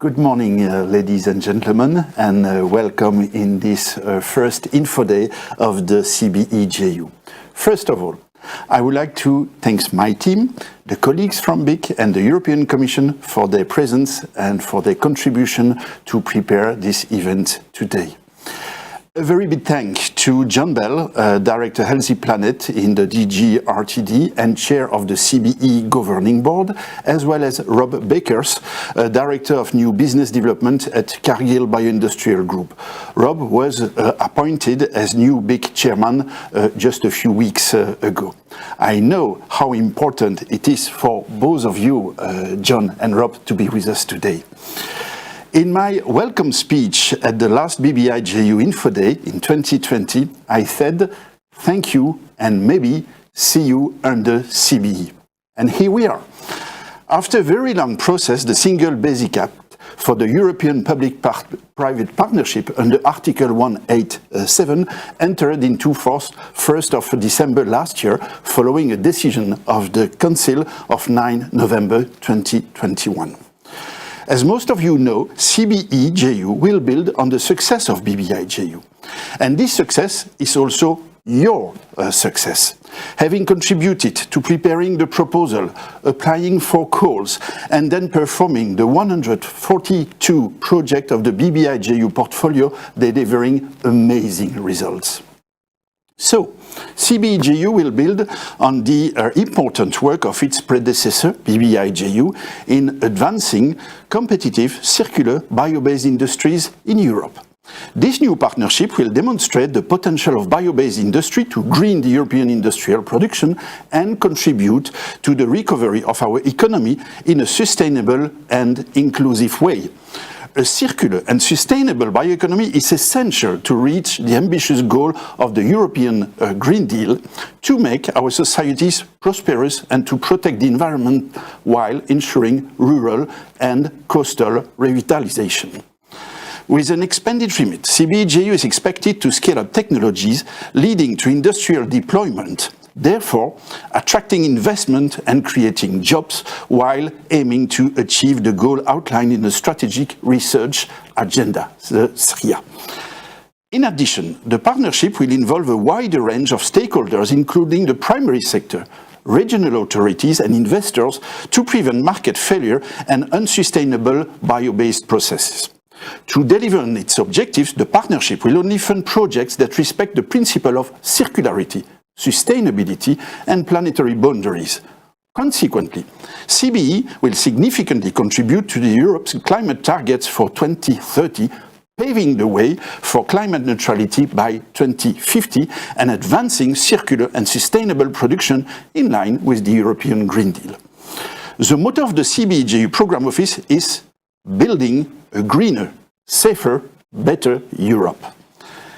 Good morning, ladies and gentlemen, and welcome in this first info day of the CBE JU. First of all, I would like to thank my team, the colleagues from BIC and the European Commission for their presence and for their contribution to prepare this event today. A very big thank to John Bell, Director Healthy Planet in the DG RTD and Chair of the CBE Governing Board, as well as Rob Beekers, Director of New Business Development at Cargill Bioindustrial Group. Rob was appointed as new BIC Chairman just a few weeks ago. I know how important it is for both of you, John and Rob, to be with us today. In my welcome speech at the last BBI JU Info Day in 2020, I said, thank you and maybe see you under CBE. And here we are. After a very long process, the Single Basic Act for the European Public-Private Partnership under Article 187 entered into force 1st of December last year, following a decision of the Council of 9 November 2021. As most of you know, CBE JU will build on the success of BBI JU. And this success is also your success. Having contributed to preparing the proposal, applying for calls, and then performing the 142 projects of the BBI JU portfolio, delivering amazing results. So, CBE JU will build on the important work of its predecessor, BBI JU, in advancing competitive, circular, bio-based industries in Europe. This new partnership will demonstrate the potential of bio-based industry to green the European industrial production and contribute to the recovery of our economy in a sustainable and inclusive way. A circular and sustainable bioeconomy is essential to reach the ambitious goal of the European Green Deal to make our societies prosperous and to protect the environment while ensuring rural and coastal revitalization. With an expanded remit, CBE JU is expected to scale up technologies leading to industrial deployment, therefore attracting investment and creating jobs while aiming to achieve the goal outlined in the Strategic Research Agenda, the SRIA. In addition, the partnership will involve a wider range of stakeholders, including the primary sector, regional authorities and investors, to prevent market failure and unsustainable bio-based processes. To deliver on its objectives, the partnership will only fund projects that respect the principle of circularity, sustainability and planetary boundaries. Consequently, CBE will significantly contribute to Europe's climate targets for 2030, paving the way for climate neutrality by 2050 and advancing circular and sustainable production in line with the European Green Deal. The motto of the CBE JU Programme Office is building a greener, safer, better Europe.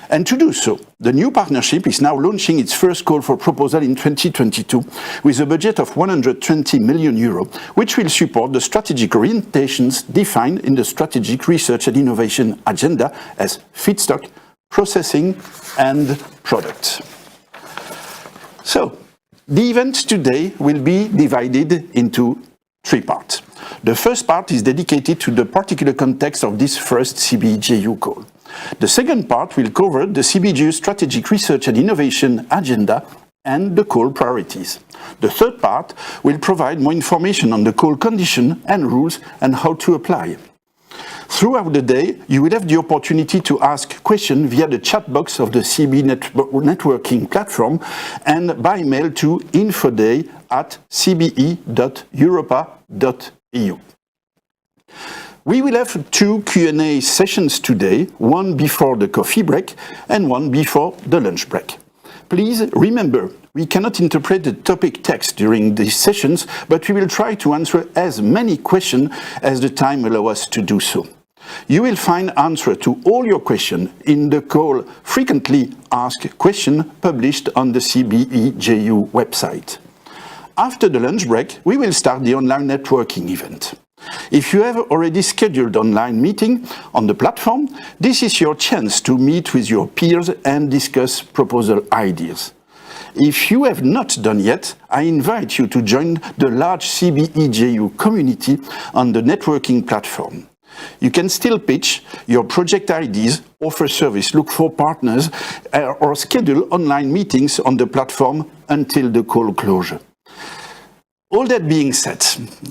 And to do so, the new partnership is now launching its first call for proposal in 2022 with a budget of 120 million euro, which will support the strategic orientations defined in the Strategic Research and Innovation Agenda as feedstock, processing and products. So, the event today will be divided into three parts. The first part is dedicated to the particular context of this first CBE JU call. The second part will cover the CBE JU Strategic Research and Innovation Agenda and the call priorities. The third part will provide more information on the call condition and rules and how to apply. Throughout the day, you will have the opportunity to ask questions via the chat box of the CBE networking platform and by mail to infoday@cbe.europa.eu. We will have two Q&A sessions today, one before the coffee break and one before the lunch break. Please remember, we cannot interpret the topic text during these sessions, but we will try to answer as many questions as the time allows us to do so. You will find answers to all your questions in the call Frequently Asked Questions published on the CBE JU website. After the lunch break, we will start the online networking event. If you have already scheduled online meeting on the platform, this is your chance to meet with your peers and discuss proposal ideas. If you have not done yet, I invite you to join the large CBE JU community on the networking platform. You can still pitch your project ideas, offer service, look for partners, or schedule online meetings on the platform until the call closure. All that being said,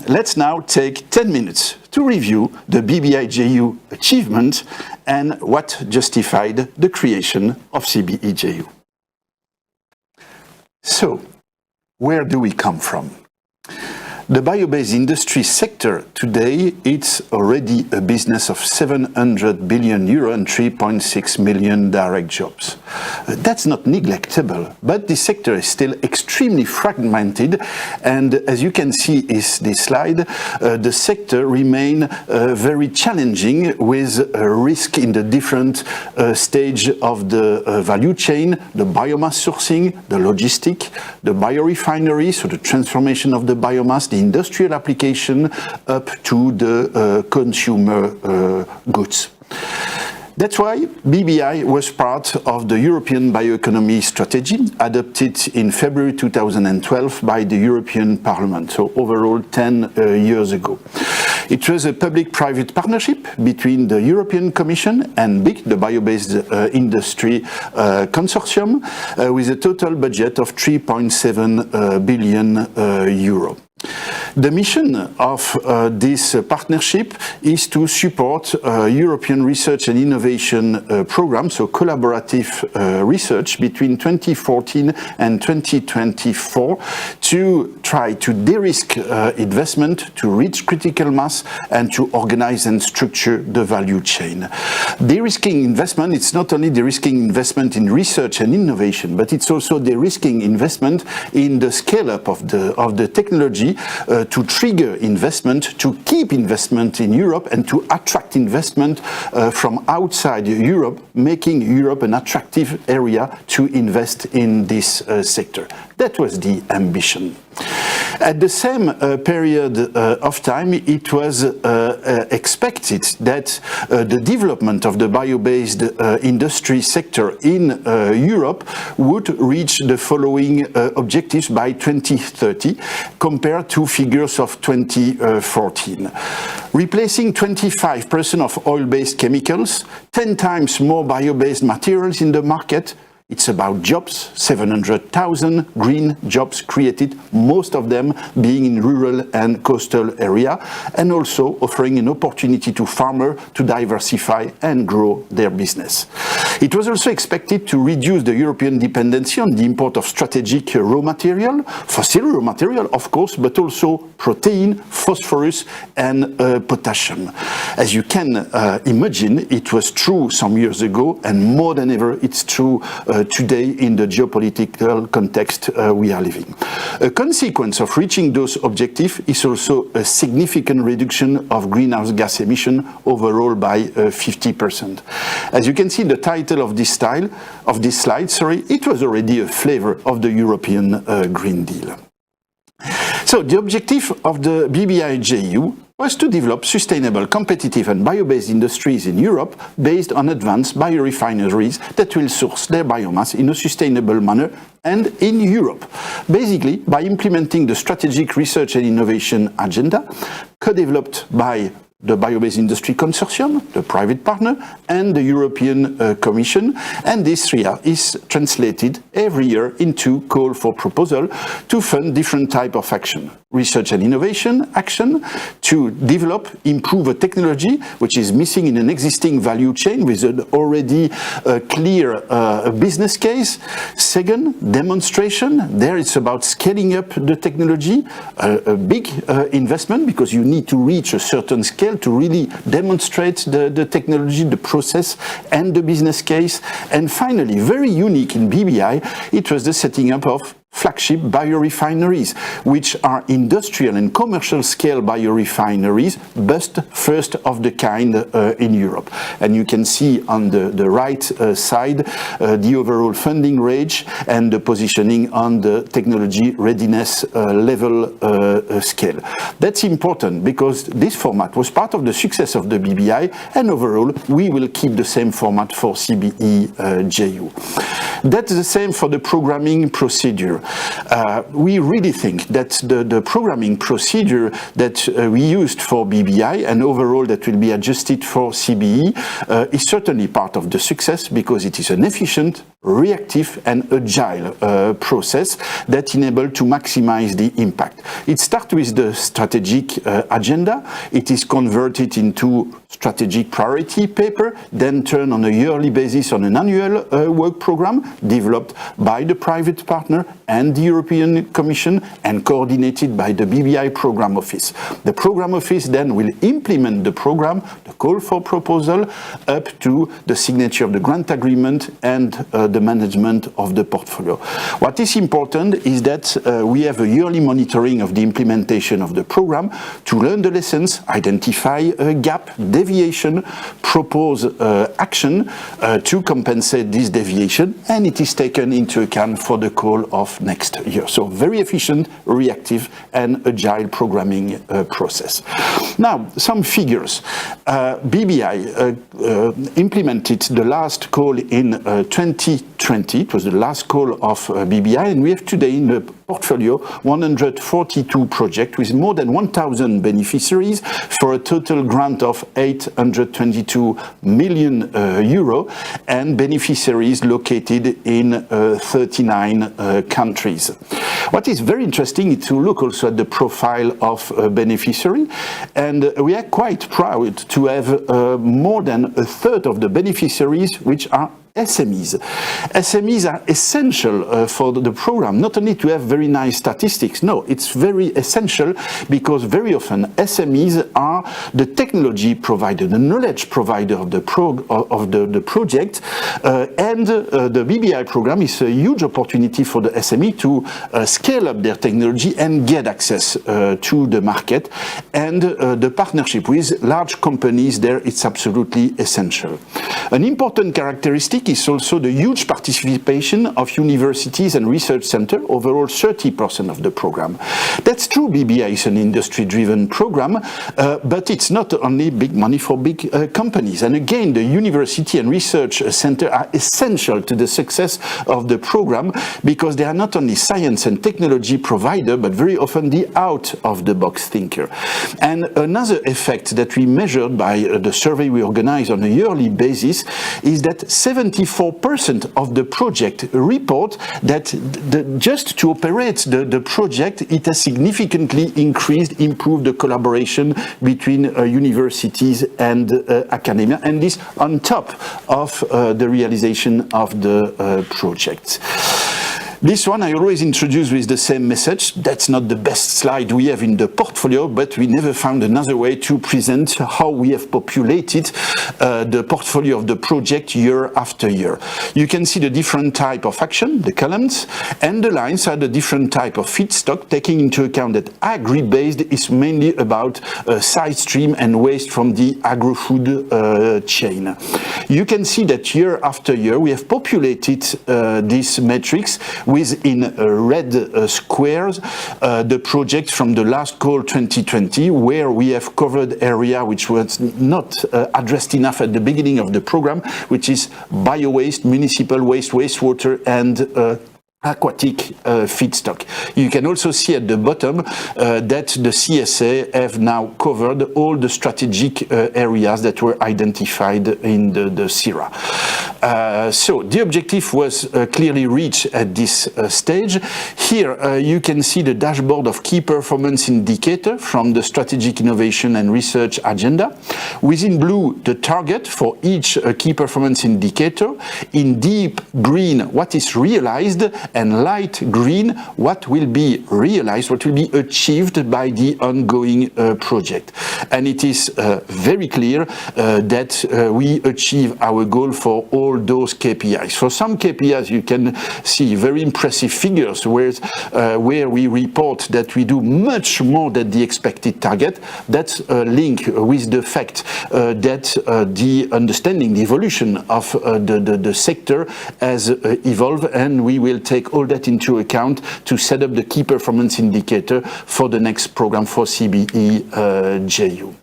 let's now take 10 minutes to review the BBI JU achievement and what justified the creation of CBE JU. So, where do we come from? The bio-based industry sector today, it's already a business of 700 billion euro and 3.6 million direct jobs. That's not neglectable, but the sector is still extremely fragmented, and as you can see in this slide, the sector remains very challenging with risk in the different stage of the value chain, the biomass sourcing, the logistic, the biorefinery, so the transformation of the biomass, the industrial application up to the consumer goods. That's why BBI was part of the European bioeconomy strategy adopted in February 2012 by the European Parliament, so overall 10 years ago. It was a public-private partnership between the European Commission and BIC, the bio-based industry consortium, with a total budget of 3.7 billion euro. The mission of this partnership is to support European research and innovation programs, so collaborative research between 2014 and 2024 to try to de-risk investment, to reach critical mass and to organize and structure the value chain. De-risking investment, it's not only de-risking investment in research and innovation, but it's also de-risking investment in the scale-up of the technology to trigger investment, to keep investment in Europe and to attract investment from outside Europe, making Europe an attractive area to invest in this sector. That was the ambition. At the same period of time, it was expected that the development of the bio-based industry sector in Europe would reach the following objectives by 2030 compared to figures of 2014. Replacing 25% of oil-based chemicals, 10 times more bio-based materials in the market. It's about jobs, 700,000 green jobs created, most of them being in rural and coastal area, and also offering an opportunity to farmers to diversify and grow their business. It was also expected to reduce the European dependency on the import of strategic raw material, fossil raw material, of course, but also protein, phosphorus, and potassium. As you can imagine, it was true some years ago, and more than ever, it's true today in the geopolitical context we are living. A consequence of reaching those objectives is also a significant reduction of greenhouse gas emission overall by 50%. As you can see, the title of this slide, it was already a flavor of the European Green Deal. So the objective of the BBI JU was to develop sustainable, competitive and bio-based industries in Europe based on advanced biorefineries that will source their biomass in a sustainable manner and in Europe. Basically, by implementing the strategic research and innovation agenda co-developed by the Bio-Based Industry Consortium, the private partner, and the European Commission. And this RIA is translated every year into call for proposal to fund different type of action. Research and innovation action to develop, improve a technology which is missing in an existing value chain with an already clear business case. Second, demonstration. There it's about scaling up the technology, a big investment because you need to reach a certain scale to really demonstrate the technology, the process and the business case. And finally, very unique in BBI, it was the setting up of flagship biorefineries, which are industrial and commercial scale biorefineries, but first of the kind in Europe. And you can see on the right side the overall funding range and the positioning on the technology readiness level scale. That's important because this format was part of the success of the BBI, and overall we will keep the same format for CBE JU. That's the same for the programming procedure. We really think that the programming procedure that we used for BBI and overall that will be adjusted for CBE is certainly part of the success, because it is an efficient, reactive and agile process that enables to maximize the impact. It starts with the strategic agenda. It is converted into strategic priority paper, then turned on a yearly basis on an annual work program developed by the private partner and the European Commission and coordinated by the BBI Program Office. The Program Office then will implement the program, the call for proposal, up to the signature of the grant agreement and the management of the portfolio. What is important is that we have a yearly monitoring of the implementation of the program to learn the lessons, identify a gap, deviation, propose action to compensate this deviation, and it is taken into account for the call of next year. So very efficient, reactive and agile programming process. Now, some figures. BBI implemented the last call in 2020. It was the last call of BBI, and we have today in the portfolio 142 projects with more than 1,000 beneficiaries for a total grant of 822 million euro and beneficiaries located in 39 countries. What is very interesting is to look also at the profile of a beneficiary, and we are quite proud to have more than a third of the beneficiaries which are SMEs. SMEs are essential for the program, not only to have very nice statistics, no, it's very essential because very often SMEs are the technology provider, the knowledge provider of the project, and the BBI program is a huge opportunity for the SME to scale up their technology and get access to the market, and the partnership with large companies there, it's absolutely essential. An important characteristic is also the huge participation of universities and research centers, overall 30% of the program. That's true, BBI is an industry-driven program, but it's not only big money for big companies. And again, the university and research centers are essential to the success of the program because they are not only science and technology provider, but very often the out-of-the-box thinker. And another effect that we measured by the survey we organize on a yearly basis is that 74% of the project report that just to operate the project, it has significantly increased, improved the collaboration between universities and academia, and this on top of the realization of the project. This one I always introduce with the same message. That's not the best slide we have in the portfolio, but we never found another way to present how we have populated the portfolio of the project year after year. You can see the different type of action, the columns, and the lines are the different type of feedstock, taking into account that agri-based is mainly about side stream and waste from the agro-food chain. You can see that year after year we have populated these metrics with in red squares the project from the last call 2020, where we have covered area which was not addressed enough at the beginning of the program, which is bio-waste, municipal waste, wastewater and aquatic feedstock. You can also see at the bottom that the CSA have now covered all the strategic areas that were identified in the CIRA. So the objective was clearly reached at this stage. Here you can see the dashboard of key performance indicator from the strategic innovation and research agenda. Within blue, the target for each key performance indicator. In deep green, what is realized, and light green, what will be realized, what will be achieved by the ongoing project. And it is very clear that we achieve our goal for all those KPIs. For some KPIs, you can see very impressive figures where we report that we do much more than the expected target. That's a link with the fact that the understanding, the evolution of the sector has evolved, and we will take all that into account to set up the key performance indicator for the next program for CBE JU.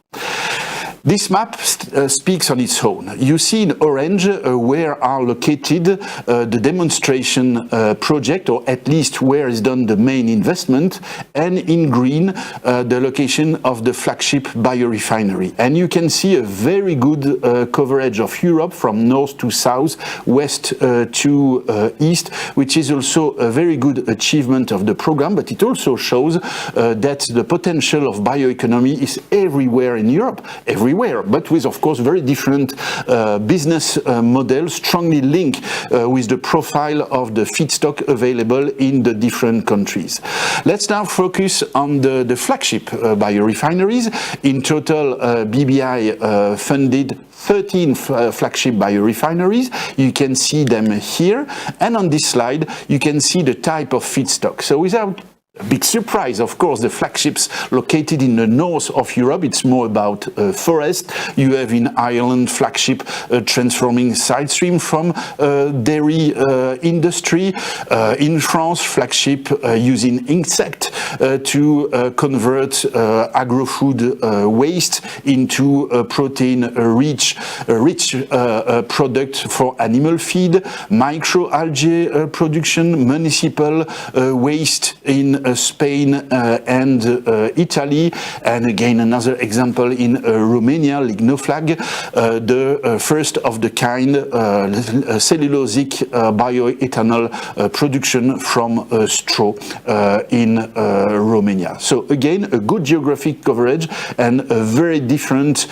This map speaks on its own. You see in orange where are located the demonstration project, or at least where is done the main investment, and in green the location of the flagship biorefinery. And you can see a very good coverage of Europe from north to south, west to east, which is also a very good achievement of the program, but it also shows that the potential of bioeconomy is everywhere in Europe, but with, of course, very different business models, strongly linked with the profile of the feedstock available in the different countries. Let's now focus on the flagship biorefineries. In total, BBI funded 13 flagship biorefineries. You can see them here. And on this slide, you can see the type of feedstock. So without a big surprise, of course, the flagships located in the north of Europe, it's more about forest. You have in Ireland flagship transforming side stream from dairy industry. In France, flagship using insect to convert agro-food waste into protein-rich product for animal feed. Microalgae production, municipal waste in Spain and Italy, and again another example in Romania, Lignoflag, the first of the kind cellulosic bioethanol production from straw in Romania. So again, a good geographic coverage and a very different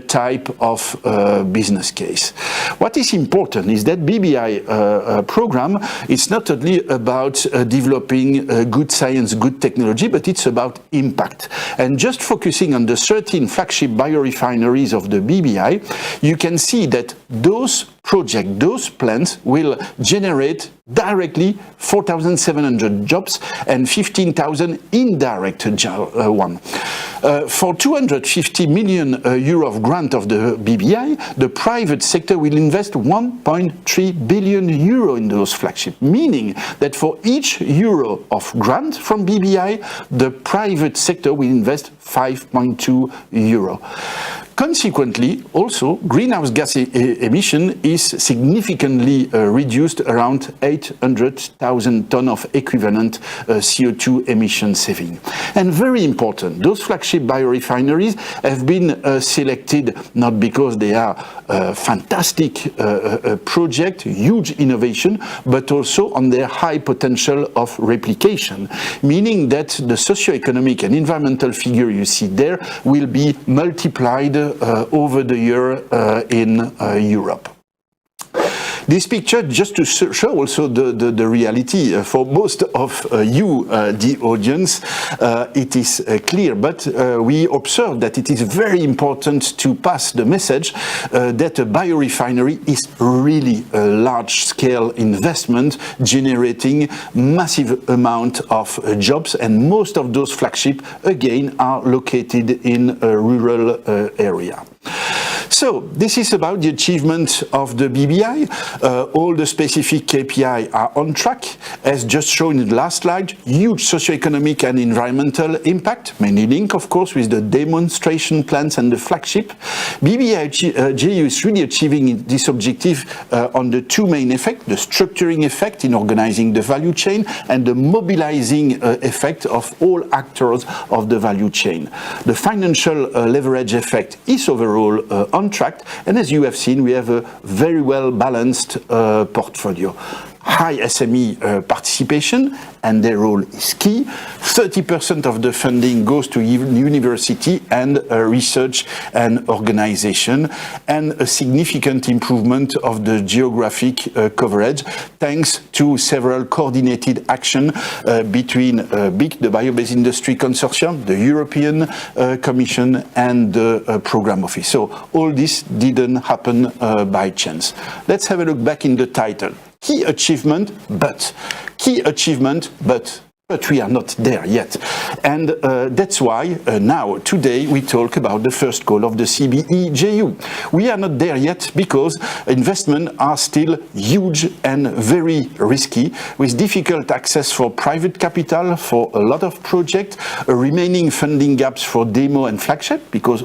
type of business case. What is important is that BBI program is not only about developing good science, good technology, but it's about impact. And just focusing on the 13 flagship biorefineries of the BBI, you can see that those projects, those plants will generate directly 4,700 jobs and 15,000 indirect one. For 250 million euro of grant of the BBI, the private sector will invest 1.3 billion euro in those flagships, meaning that for each euro of grant from BBI, the private sector will invest 5.2 euro. Consequently, also, greenhouse gas emission is significantly reduced, around 800,000 tons of equivalent CO2 emission saving. And very important, those flagship biorefineries have been selected not because they are a fantastic project, huge innovation, but also on their high potential of replication, meaning that the socio-economic and environmental figure you see there will be multiplied over the year in Europe. This picture, just to show also the reality for most of you, the audience, it is clear, but we observe that it is very important to pass the message that a biorefinery is really a large-scale investment generating massive amount of jobs, and most of those flagships, again, are located in a rural area. So, this is about the achievement of the BBI. All the specific KPI are on track. As just shown in the last slide, huge socioeconomic and environmental impact, mainly linked, of course, with the demonstration plants and the flagship. BBI JU is really achieving this objective on the two main effects, the structuring effect in organizing the value chain and the mobilizing effect of all actors of the value chain. The financial leverage effect is overall on track, and as you have seen, we have a very well balanced portfolio. High SME participation, and their role is key. 30% of the funding goes to university and research and organization, and a significant improvement of the geographic coverage thanks to several coordinated action between BIC, the Bio-Based Industry Consortium, the European Commission, and the Program Office. So all this didn't happen by chance. Let's have a look back in the title. Key achievement, but But we are not there yet. And that's why now, today, we talk about the first call of the CBE JU. We are not there yet because investments are still huge and very risky, with difficult access for private capital for a lot of projects, remaining funding gaps for demo and flagship, because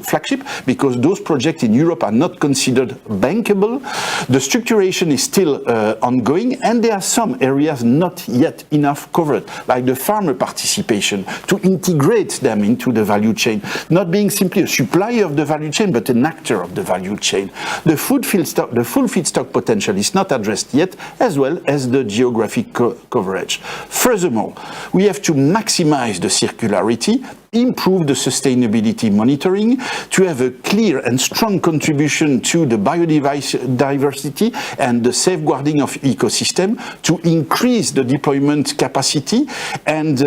those projects in Europe are not considered bankable. The structuration is still ongoing, and there are some areas not yet enough covered, like the farmer participation, to integrate them into the value chain, not being simply a supplier of the value chain, but an actor of the value chain. The full feedstock potential is not addressed yet, as well as the geographic coverage. Furthermore, we have to maximize the circularity, improve the sustainability monitoring, to have a clear and strong contribution to the biodiversity and the safeguarding of ecosystem, to increase the deployment capacity and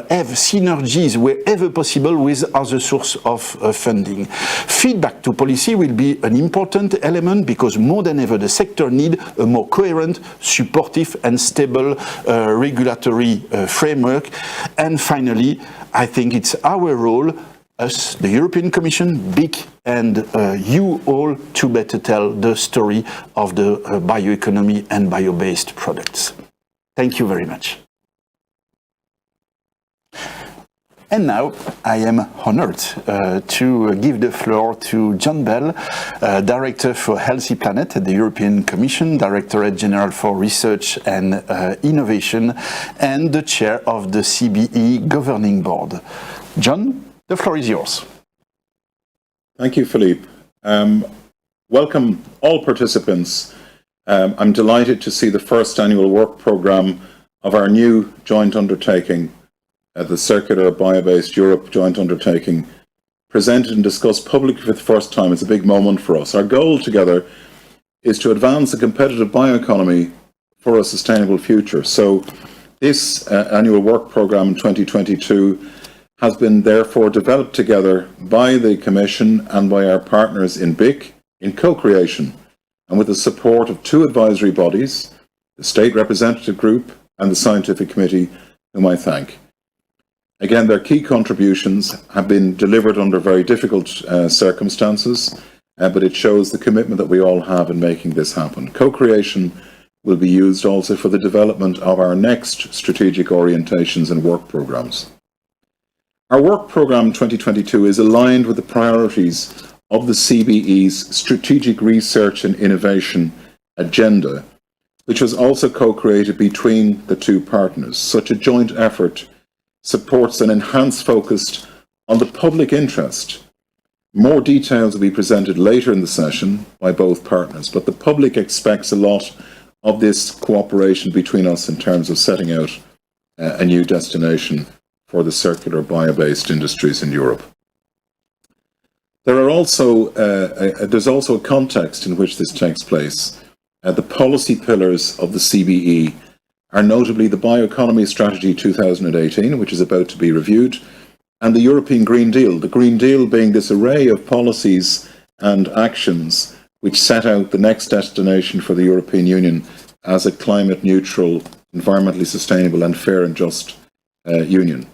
have synergies wherever possible with other sources of funding. Feedback to policy will be an important element because more than ever the sector needs a more coherent, supportive and stable regulatory framework. And finally, I think it's our role, us, the European Commission, BIC, and you all, to better tell the story of the bioeconomy and bio-based products. Thank you very much. And now I am honored to give the floor to John Bell, Director for Healthy Planet at the European Commission, Directorate General for Research and Innovation, and the Chair of the CBE Governing Board. John, the floor is yours. Thank you, Philippe. Welcome all participants. I'm delighted to see the first annual work programme of our new joint undertaking, the Circular Bio-Based Europe joint undertaking, presented and discussed publicly for the first time. It's a big moment for us. Our goal together is to advance a competitive bioeconomy for a sustainable future. So this annual work programme in 2022 has been therefore developed together by the Commission and by our partners in BIC in co-creation, and with the support of two advisory bodies, the State Representative Group and the Scientific Committee, whom I thank. Again, their key contributions have been delivered under very difficult circumstances, but it shows the commitment that we all have in making this happen. Co-creation will be used also for the development of our next strategic orientations and work programmes. Our work programme 2022 is aligned with the priorities of the CBE's Strategic Research and Innovation Agenda, which was also co-created between the two partners. Such a joint effort supports an enhanced focus on the public interest. More details will be presented later in the session by both partners, but the public expects a lot of this cooperation between us in terms of setting out a new destination for the circular bio-based industries in Europe. There's also a context in which this takes place. The policy pillars of the CBE are notably the Bioeconomy Strategy 2018, which is about to be reviewed, and the European Green Deal. The Green Deal being this array of policies and actions which set out the next destination for the European Union as a climate-neutral, environmentally sustainable and fair and just union.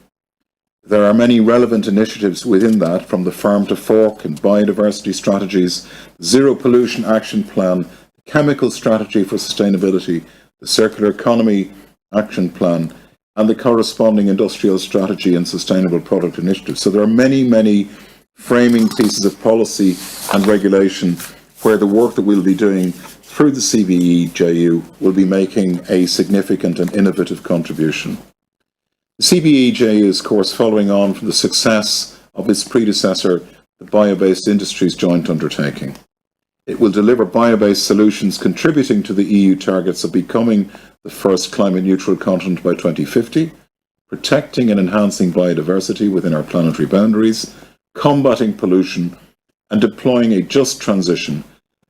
There are many relevant initiatives within that, from the farm to fork and biodiversity strategies, zero pollution action plan, chemical strategy for sustainability, the circular economy action plan, and the corresponding industrial strategy and sustainable product initiatives. So there are many, many framing pieces of policy and regulation where the work that we'll be doing through the CBE JU will be making a significant and innovative contribution. The CBE JU is, of course, following on from the success of its predecessor, the Bio-Based Industries Joint Undertaking. It will deliver bio-based solutions contributing to the EU targets of becoming the first climate-neutral continent by 2050, protecting and enhancing biodiversity within our planetary boundaries, combating pollution, and deploying a just transition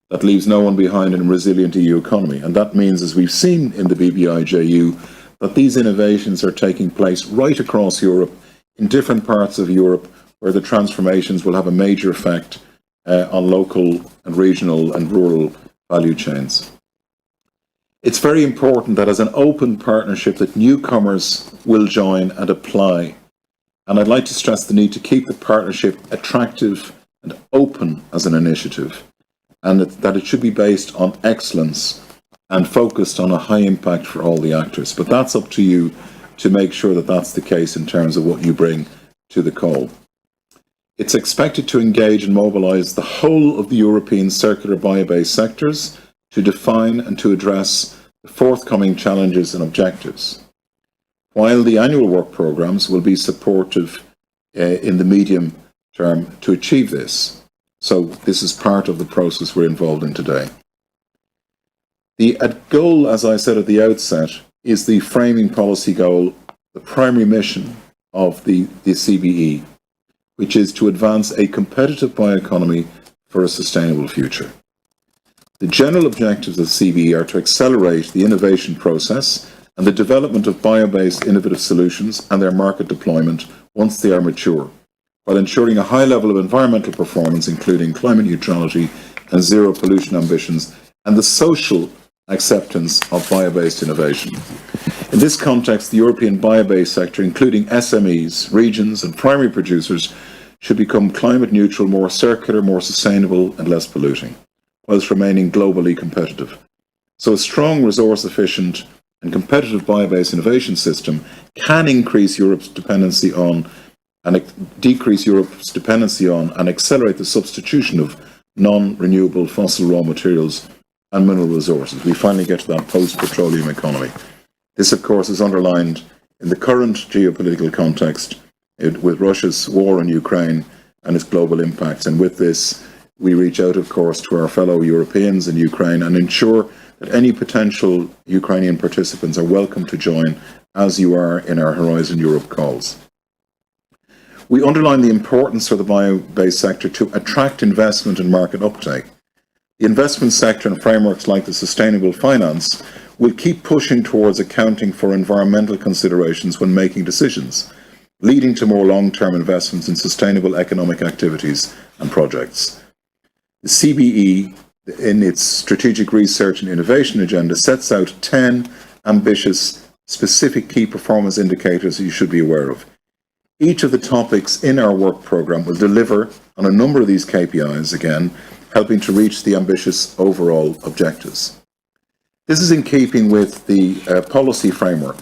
that leaves no one behind in a resilient EU economy. And that means, as we've seen in the BBI JU, that these innovations are taking place right across Europe, in different parts of Europe, where the transformations will have a major effect on local and regional and rural value chains. It's very important that as an open partnership that newcomers will join and apply. And I'd like to stress the need to keep the partnership attractive and open as an initiative, and that it should be based on excellence and focused on a high impact for all the actors. But that's up to you to make sure that that's the case in terms of what you bring to the call. It's expected to engage and mobilise the whole of the European circular bio-based sectors to define and to address the forthcoming challenges and objectives, while the annual work programmes will be supportive in the medium term to achieve this. So this is part of the process we're involved in today. The goal, as I said at the outset, is the framing policy goal, the primary mission of the CBE, which is to advance a competitive bioeconomy for a sustainable future. The general objectives of CBE are to accelerate the innovation process and the development of bio-based innovative solutions and their market deployment once they are mature, while ensuring a high level of environmental performance, including climate neutrality and zero pollution ambitions, and the social acceptance of bio-based innovation. In this context, the European bio-based sector, including SMEs, regions and primary producers, should become climate neutral, more circular, more sustainable and less polluting, whilst remaining globally competitive. So a strong, resource efficient and competitive bio-based innovation system can increase Europe's dependency on and decrease Europe's dependency on and accelerate the substitution of non-renewable fossil raw materials and mineral resources. We finally get to that post-petroleum economy. This, of course, is underlined in the current geopolitical context with Russia's war in Ukraine and its global impacts. And with this, we reach out, of course, to our fellow Europeans in Ukraine and ensure that any potential Ukrainian participants are welcome to join, as you are in our Horizon Europe calls. We underline the importance for the bio-based sector to attract investment and market uptake. The investment sector and frameworks like the sustainable finance will keep pushing towards accounting for environmental considerations when making decisions, leading to more long-term investments in sustainable economic activities and projects. The CBE, in its strategic research and innovation agenda, sets out 10 ambitious, specific key performance indicators you should be aware of. Each of the topics in our work programme will deliver on a number of these KPIs, again, helping to reach the ambitious overall objectives. This is in keeping with the policy framework,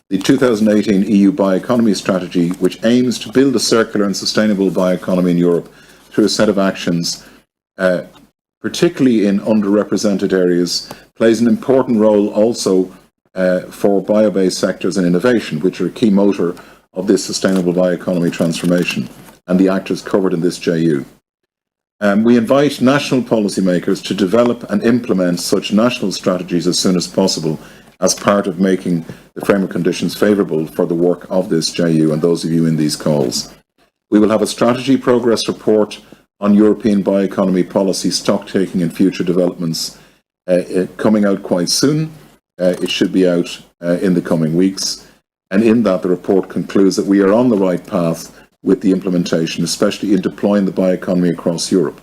the 2018 EU bioeconomy strategy, which aims to build a circular and sustainable bioeconomy in Europe through a set of actions, particularly in underrepresented areas, plays an important role also for bio-based sectors and innovation, which are a key motor of this sustainable bioeconomy transformation, and the actors covered in this JU. We invite national policymakers to develop and implement such national strategies as soon as possible as part of making the framework conditions favourable for the work of this JU and those of you in these calls. We will have a strategy progress report on European bioeconomy policy, stock-taking and future developments coming out quite soon. It should be out in the coming weeks. And in that, the report concludes that we are on the right path with the implementation, especially in deploying the bioeconomy across Europe.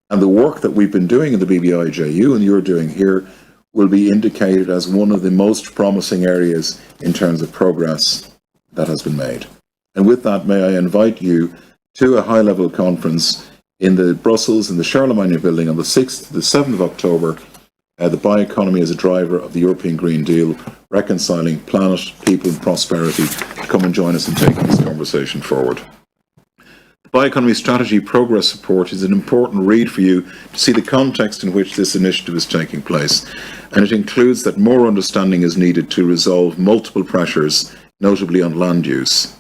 And the work that we've been doing in the BBI JU and you're doing here will be indicated as one of the most promising areas in terms of progress that has been made. And with that, may I invite you to a high-level conference in the Brussels, in the Charlemagne building on the 6th to the 7th of October, the bioeconomy as a driver of the European Green Deal, reconciling planet, people and prosperity. Come and join us in taking this conversation forward. The Bioeconomy Strategy Progress Report is an important read for you to see the context in which this initiative is taking place, and it includes that more understanding is needed to resolve multiple pressures, notably on land use.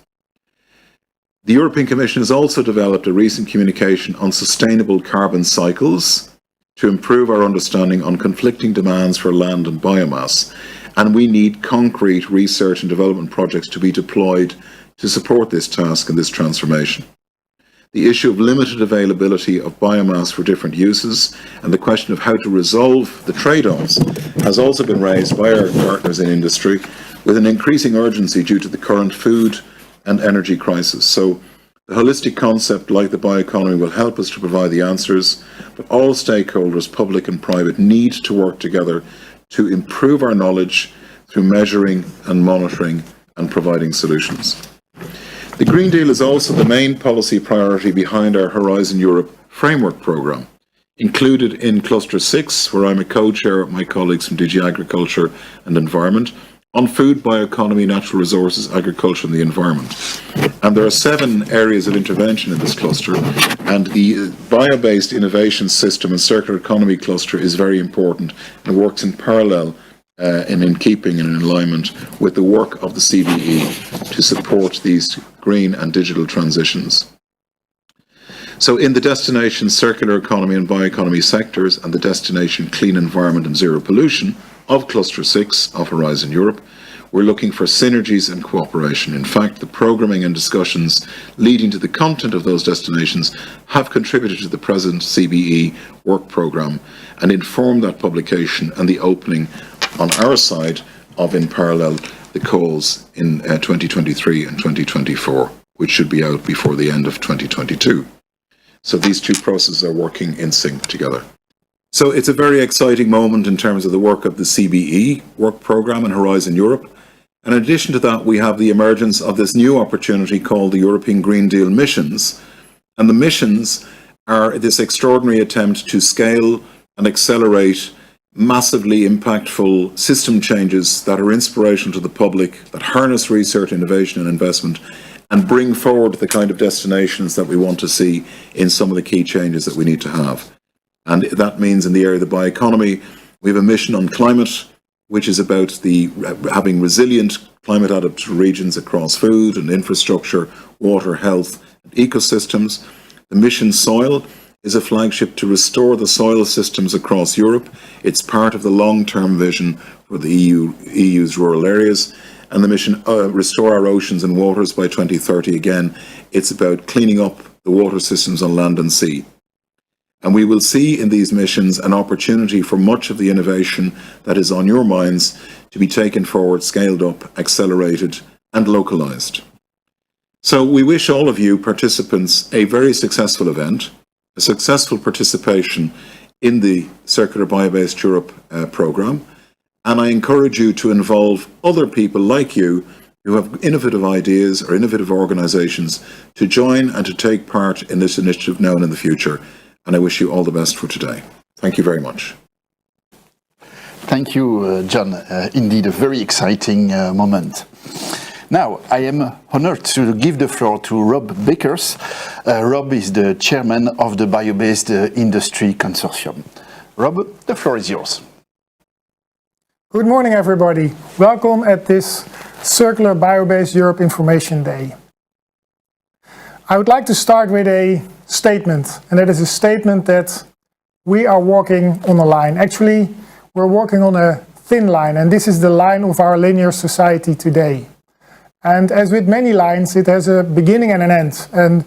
The European Commission has also developed a recent communication on sustainable carbon cycles to improve our understanding on conflicting demands for land and biomass, and we need concrete research and development projects to be deployed to support this task and this transformation. The issue of limited availability of biomass for different uses and the question of how to resolve the trade-offs has also been raised by our partners in industry with an increasing urgency due to the current food and energy crisis. So the holistic concept, like the bioeconomy, will help us to provide the answers, but all stakeholders, public and private, need to work together to improve our knowledge through measuring and monitoring and providing solutions. The Green Deal is also the main policy priority behind our Horizon Europe framework programme, included in Cluster 6, where I'm a co-chair with my colleagues from DG Agriculture and Environment, on food, bioeconomy, natural resources, agriculture and the environment. And there are 7 areas of intervention in this cluster, and the bio-based innovation system and circular economy cluster is very important and works in parallel and in keeping and in alignment with the work of the CBE to support these green and digital transitions. So in the destination circular economy and bioeconomy sectors and the destination clean environment and zero pollution of Cluster 6 of Horizon Europe, we're looking for synergies and cooperation. In fact, the programming and discussions leading to the content of those destinations have contributed to the present CBE work programme and informed that publication and the opening on our side of, in parallel, the calls in 2023 and 2024, which should be out before the end of 2022. So these two processes are working in sync together. So it's a very exciting moment in terms of the work of the CBE work programme in Horizon Europe. And in addition to that, we have the emergence of this new opportunity called the European Green Deal missions. And the missions are this extraordinary attempt to scale and accelerate massively impactful system changes that are inspirational to the public, that harness research, innovation and investment, and bring forward the kind of destinations that we want to see in some of the key changes that we need to have. And that means in the area of the bioeconomy, we have a mission on climate, which is about having resilient climate adapted regions across food and infrastructure, water, health, and ecosystems. The mission soil is a flagship to restore the soil systems across Europe. It's part of the long-term vision for the EU's rural areas. And the mission Restore Our Oceans and Waters by 2030, again, it's about cleaning up the water systems on land and sea. And we will see in these missions an opportunity for much of the innovation that is on your minds to be taken forward, scaled up, accelerated, and localized. So we wish all of you participants a very successful event, a successful participation in the Circular Bio-Based Europe programme. And I encourage you to involve other people like you who have innovative ideas or innovative organisations to join and to take part in this initiative now and in the future. And I wish you all the best for today. Thank you very much. Thank you, John. Indeed, a very exciting moment. Now, I am honoured to give the floor to Rob Beekers. Rob is the chairman of the Bio-Based Industry Consortium. Rob, the floor is yours. Good morning, everybody. Welcome at this Circular Bio-Based Europe Information Day. I would like to start with a statement, and that is a statement that we are walking on a line. Actually, we're walking on a thin line, and this is the line of our linear society today. And as with many lines, it has a beginning and an end, and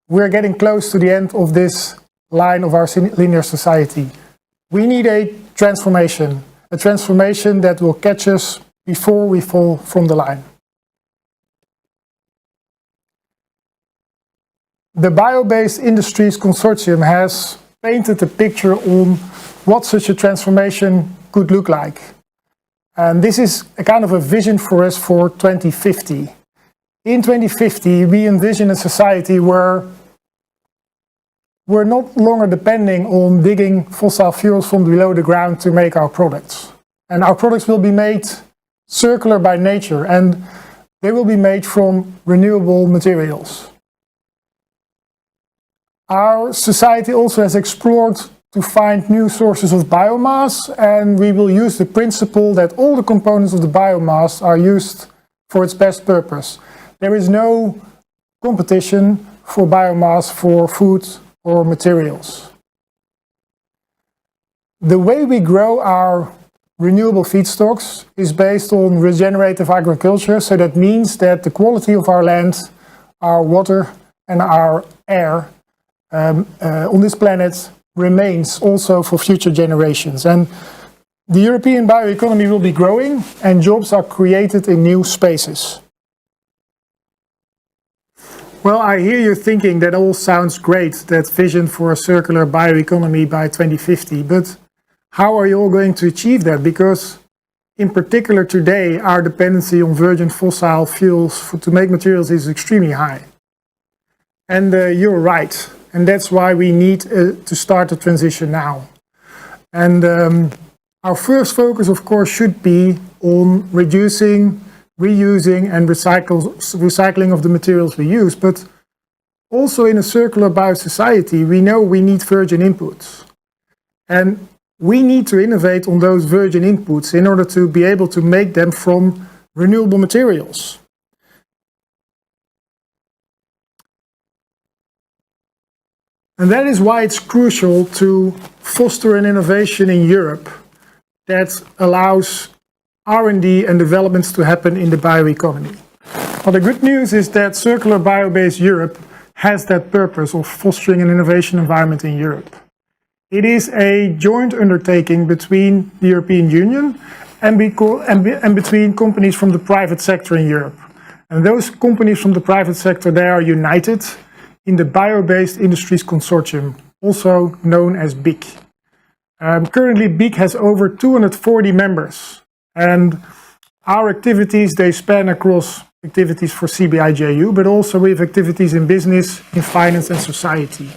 we're getting close to the end of this line of our linear society. We need a transformation that will catch us before we fall from the line. The Bio-Based Industries Consortium has painted a picture on what such a transformation could look like. And this is a kind of a vision for us for 2050. In 2050, we envision a society where we're not longer depending on digging fossil fuels from below the ground to make our products. And our products will be made circular by nature, and they will be made from renewable materials. Our society also has explored to find new sources of biomass, and we will use the principle that all the components of the biomass are used for its best purpose. There is no competition for biomass for food or materials. The way we grow our renewable feedstocks is based on regenerative agriculture, so that means that the quality of our land, our water and our air on this planet remains also for future generations. And the European bioeconomy will be growing and jobs are created in new spaces. Well, I hear you thinking that all sounds great, that vision for a circular bioeconomy by 2050, but how are you all going to achieve that? Because in particular today, our dependency on virgin fossil fuels to make materials is extremely high. And you're right. And that's why we need to start the transition now. And our first focus, of course, should be on reducing, reusing and recycling of the materials we use. But also in a circular biosociety, we know we need virgin inputs. And we need to innovate on those virgin inputs in order to be able to make them from renewable materials. And that is why it's crucial to foster an innovation in Europe that allows R&D and developments to happen in the bioeconomy. Well, the good news is that Circular Biobased Europe has that purpose of fostering an innovation environment in Europe. It is a joint undertaking between the European Union and between companies from the private sector in Europe. And those companies from the private sector, they are united in the Bio-Based Industries Consortium, also known as BIC. Currently, BIC has over 240 members, and our activities, they span across activities for CBI JU, but also we have activities in business, in finance and society.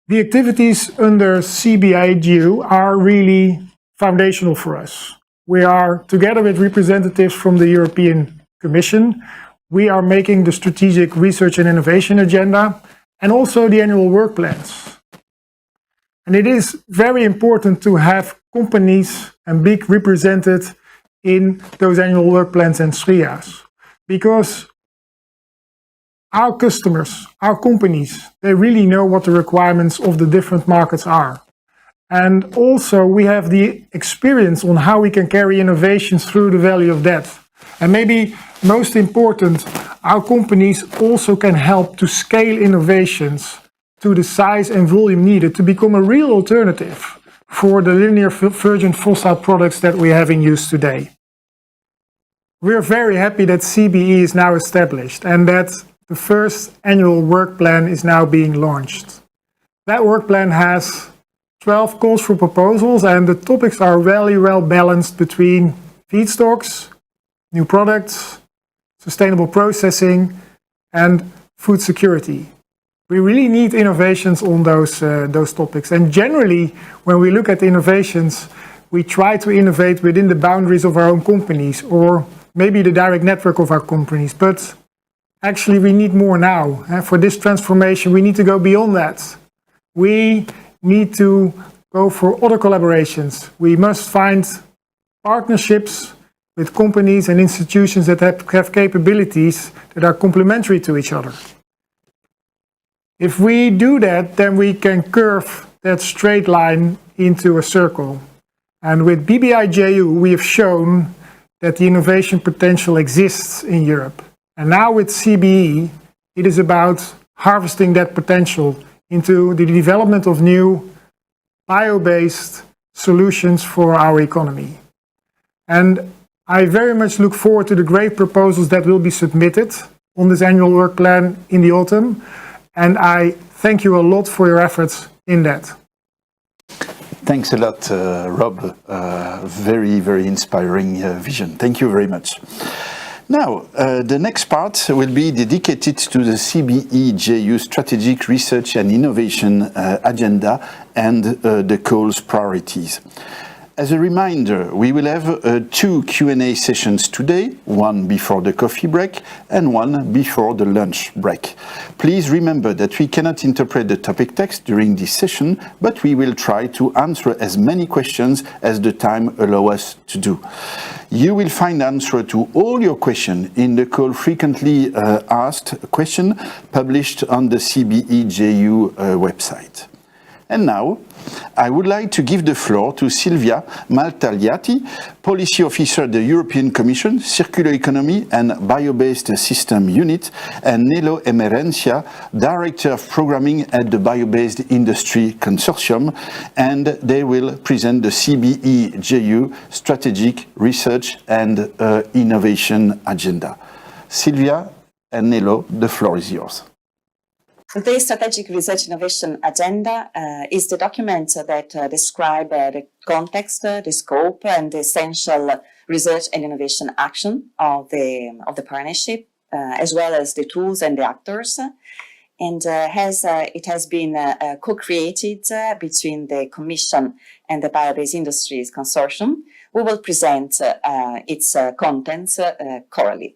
The activities under CBI JU are really foundational for us. We are, together with representatives from the European Commission, we are making the strategic research and innovation agenda and also the annual work plans. And it is very important to have companies and BIC represented in those annual work plans and SRIAs, because our customers, our companies, they really know what the requirements of the different markets are. And also we have the experience on how we can carry innovations through the value of that. And maybe most important, our companies also can help to scale innovations to the size and volume needed to become a real alternative for the linear virgin fossil products that we have in use today. We are very happy that CBE is now established and that the first annual work plan is now being launched. That work plan has 12 calls for proposals, and the topics are very well balanced between feedstocks, new products, sustainable processing, and food security. We really need innovations on those topics. And generally, when we look at innovations, we try to innovate within the boundaries of our own companies, or maybe the direct network of our companies. But actually, we need more now. For this transformation, we need to go beyond that. We need to go for other collaborations. We must find partnerships with companies and institutions that have capabilities that are complementary to each other. If we do that, then we can curve that straight line into a circle. And with BBI JU, we have shown that the innovation potential exists in Europe. And now with CBE, it is about harvesting that potential into the development of new bio-based solutions for our economy. And I very much look forward to the great proposals that will be submitted on this annual work plan in the autumn. And I thank you a lot for your efforts in that. Thanks a lot, Rob. Very, very inspiring vision. Thank you very much. Now, the next part will be dedicated to the CBE JU Strategic Research and Innovation Agenda and the call's priorities. As a reminder, we will have 2 Q&A sessions today, one before the coffee break and one before the lunch break. Please remember that we cannot interpret the topic text during this session, but we will try to answer as many questions as the time allows us to do. You will find answer to all your questions in the call frequently asked question published on the CBE JU website. And now, I would like to give the floor to Silvia Maltagliati, Policy Officer at the European Commission, Circular Economy and Bio-Based System Unit, and Nelo Emerencia, Director of Programming at the Bio-Based Industry Consortium, and they will present the CBE JU Strategic Research and Innovation Agenda. Silvia and Nelo, the floor is yours. The Strategic Research Innovation Agenda is the document that describes the context, the scope, and the essential research and innovation action of the partnership, as well as the tools and the actors. And it has been co-created between the Commission and the Biobased Industries Consortium. We will present its contents orally.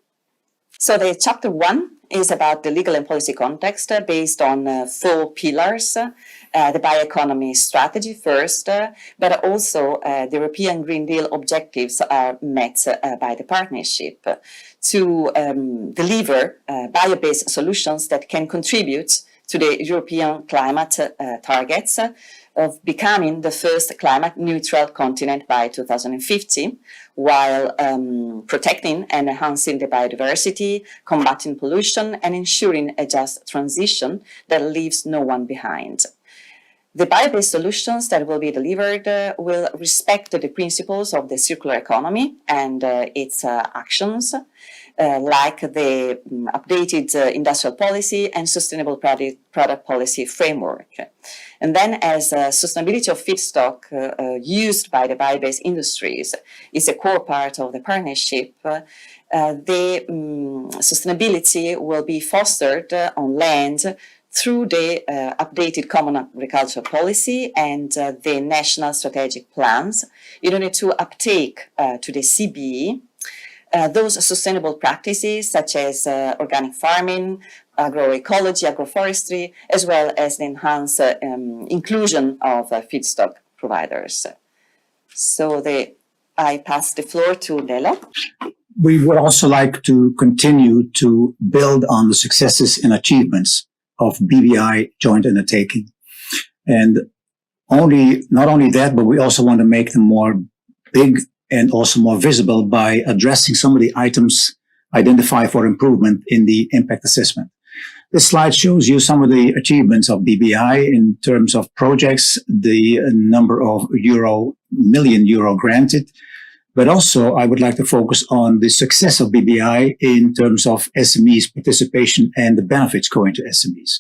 So the chapter 1 is about the legal and policy context based on 4 pillars. The bioeconomy strategy first, but also the European Green Deal objectives are met by the partnership to deliver bio-based solutions that can contribute to the European climate targets of becoming the first climate neutral continent by 2050, while protecting and enhancing the biodiversity, combating pollution, and ensuring a just transition that leaves no one behind. The bio-based solutions that will be delivered will respect the principles of the circular economy and its actions, like the updated industrial policy and sustainable product policy framework. And then, as sustainability of feedstock used by the bio-based industries is a core part of the partnership, the sustainability will be fostered on land through the updated Common Agricultural Policy and the national strategic plans in order to uptake to the CBE those sustainable practices such as organic farming, agroecology, agroforestry, as well as the enhanced inclusion of feedstock providers. So I pass the floor to Nelo. We would also like to continue to build on the successes and achievements of BBI joint undertaking. And not only that, but we also want to make them more big and also more visible by addressing some of the items identified for improvement in the impact assessment. This slide shows you some of the achievements of BBI in terms of projects, the number of million euro granted, but also I would like to focus on the success of BBI in terms of SMEs participation and the benefits going to SMEs.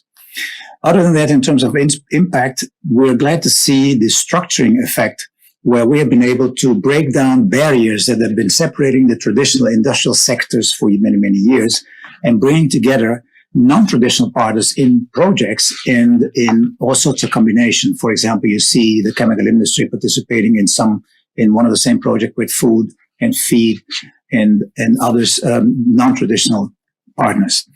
Other than that, in terms of impact, we're glad to see the structuring effect where we have been able to break down barriers that have been separating the traditional industrial sectors for many, many years and bringing together non-traditional partners in projects and in all sorts of combination. For example, you see the chemical industry participating in one of the same project with food and feed and others, non-traditional partners.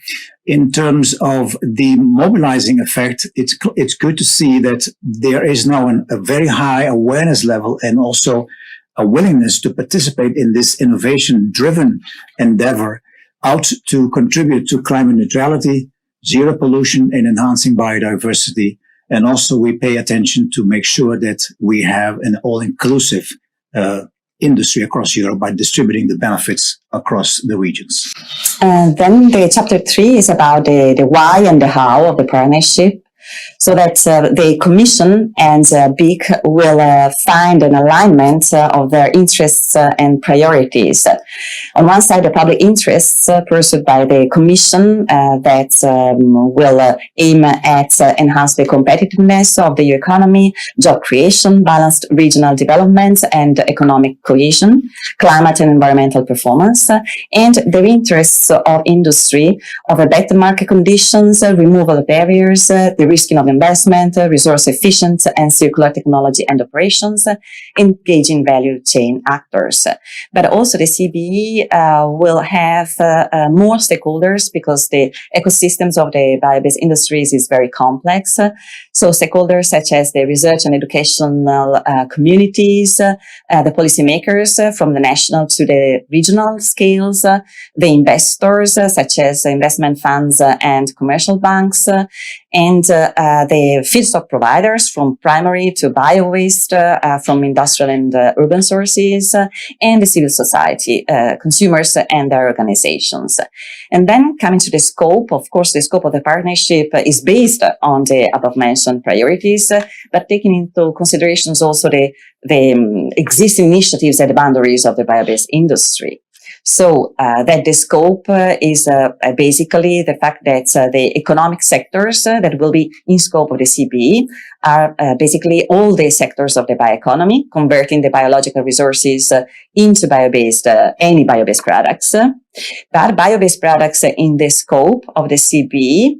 In terms of the mobilizing effect, it's good to see that there is now a very high awareness level and also a willingness to participate in this innovation-driven endeavor out to contribute to climate neutrality, zero pollution, and enhancing biodiversity. And also we pay attention to make sure that we have an all-inclusive industry across Europe by distributing the benefits across the regions. And then the chapter 3 is about the why and the how of the partnership. So that the Commission and BIC will find an alignment of their interests and priorities. On one side, the public interests pursued by the Commission that will aim at enhance the competitiveness of the EU economy, job creation, balanced regional development and economic cohesion, climate and environmental performance, and the interests of industry of a better market conditions, removal of barriers, the risking of investment, resource efficient and circular technology and operations, engaging value chain actors. But also the CBE will have more stakeholders because the ecosystems of the bio-based industries is very complex. So stakeholders such as the research and educational communities, the policymakers from the national to the regional scales, the investors such as investment funds and commercial banks, and the feedstock providers from primary to bio-waste, from industrial and urban sources, and the civil society, consumers and their organizations. And then coming to the scope, of course, the scope of the partnership is based on the above-mentioned priorities, but taking into considerations also the existing initiatives at the boundaries of the bio-based industry. So that the scope is basically the fact that the economic sectors that will be in scope of the CBE are basically all the sectors of the bioeconomy, converting the biological resources into any bio-based products. But bio-based products in the scope of the CBE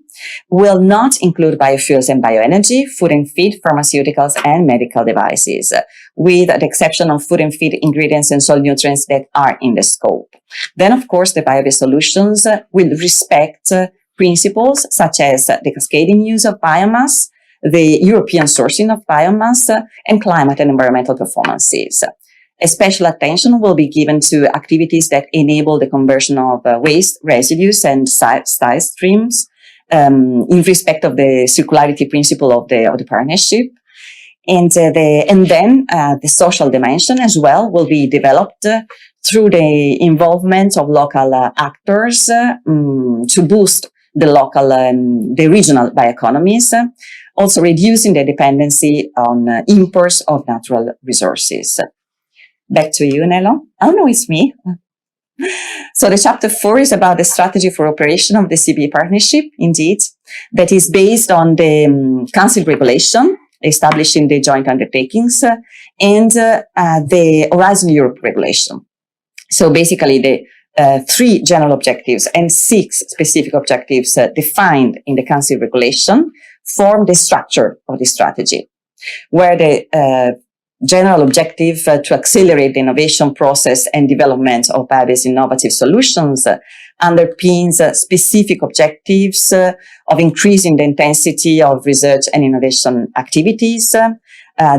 will not include biofuels and bioenergy, food and feed, pharmaceuticals, and medical devices, with the exception of food and feed ingredients and soil nutrients that are in the scope. Then, of course, the bio-based solutions will respect principles such as the cascading use of biomass, the European sourcing of biomass, and climate and environmental performances. A special attention will be given to activities that enable the conversion of waste, residues, and side streams in respect of the circularity principle of the partnership. And then the social dimension as well will be developed through the involvement of local actors to boost the regional bioeconomies, also reducing the dependency on imports of natural resources. Back to you, Nelo. Oh, no, it's me. So the chapter 4 is about the strategy for operation of the CBE partnership, indeed, that is based on the Council regulation establishing the joint undertakings and the Horizon Europe regulation. So basically the 3 general objectives and 6 specific objectives defined in the Council regulation form the structure of the strategy, where the general objective to accelerate the innovation process and development of bio-based innovative solutions underpins specific objectives of increasing the intensity of research and innovation activities,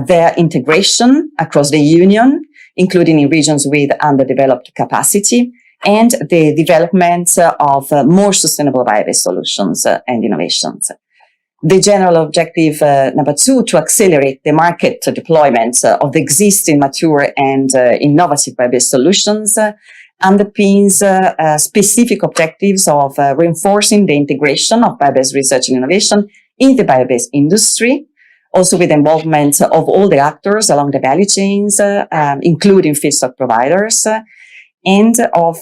their integration across the Union, including in regions with underdeveloped capacity, and the development of more sustainable bio-based solutions and innovations. The general objective number 2, to accelerate the market deployment of the existing mature and innovative bio-based solutions, underpins specific objectives of reinforcing the integration of bio-based research and innovation in the bio-based industry, also with the involvement of all the actors along the value chains, including feedstock providers, and of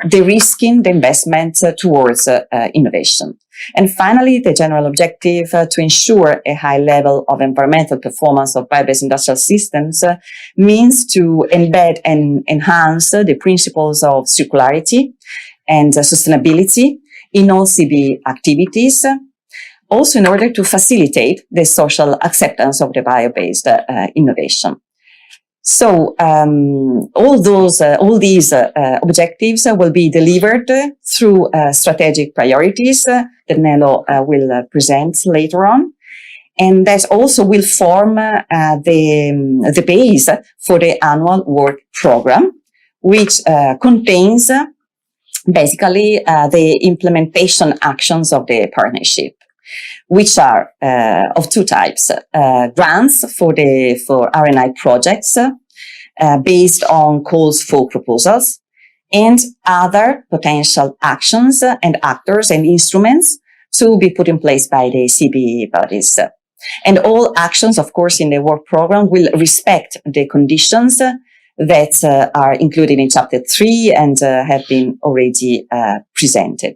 de-risking the investment towards innovation. And finally, the general objective to ensure a high level of environmental performance of bio-based industrial systems means to embed and enhance the principles of circularity and sustainability in all CBE activities, also in order to facilitate the social acceptance of the bio-based innovation. So all these objectives will be delivered through strategic priorities that Nelo will present later on, and that also will form the base for the annual work program, which contains basically the implementation actions of the partnership, which are of 2 types: grants for R&I projects based on calls for proposals, and other potential actions and actors and instruments to be put in place by the CBE bodies. And all actions, of course, in the work program will respect the conditions that are included in chapter 3 and have been already presented.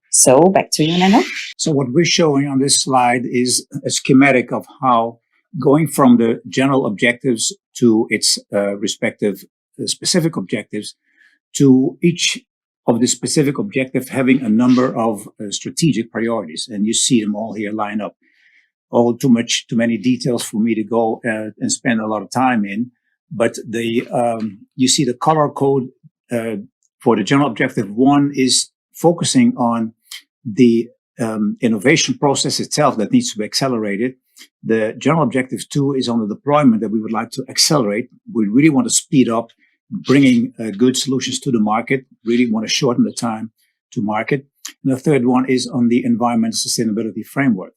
So back to you, Nelo. So what we're showing on this slide is a schematic of how going from the general objectives to its respective specific objectives, to each of the specific objectives having a number of strategic priorities. And you see them all here line up. All too many details for me to go and spend a lot of time in. But you see the color code for the general objective 1 is focusing on the innovation process itself that needs to be accelerated. The general objective 2 is on the deployment that we would like to accelerate. We really want to speed up bringing good solutions to the market, really want to shorten the time to market. And the third one is on the environmental sustainability framework.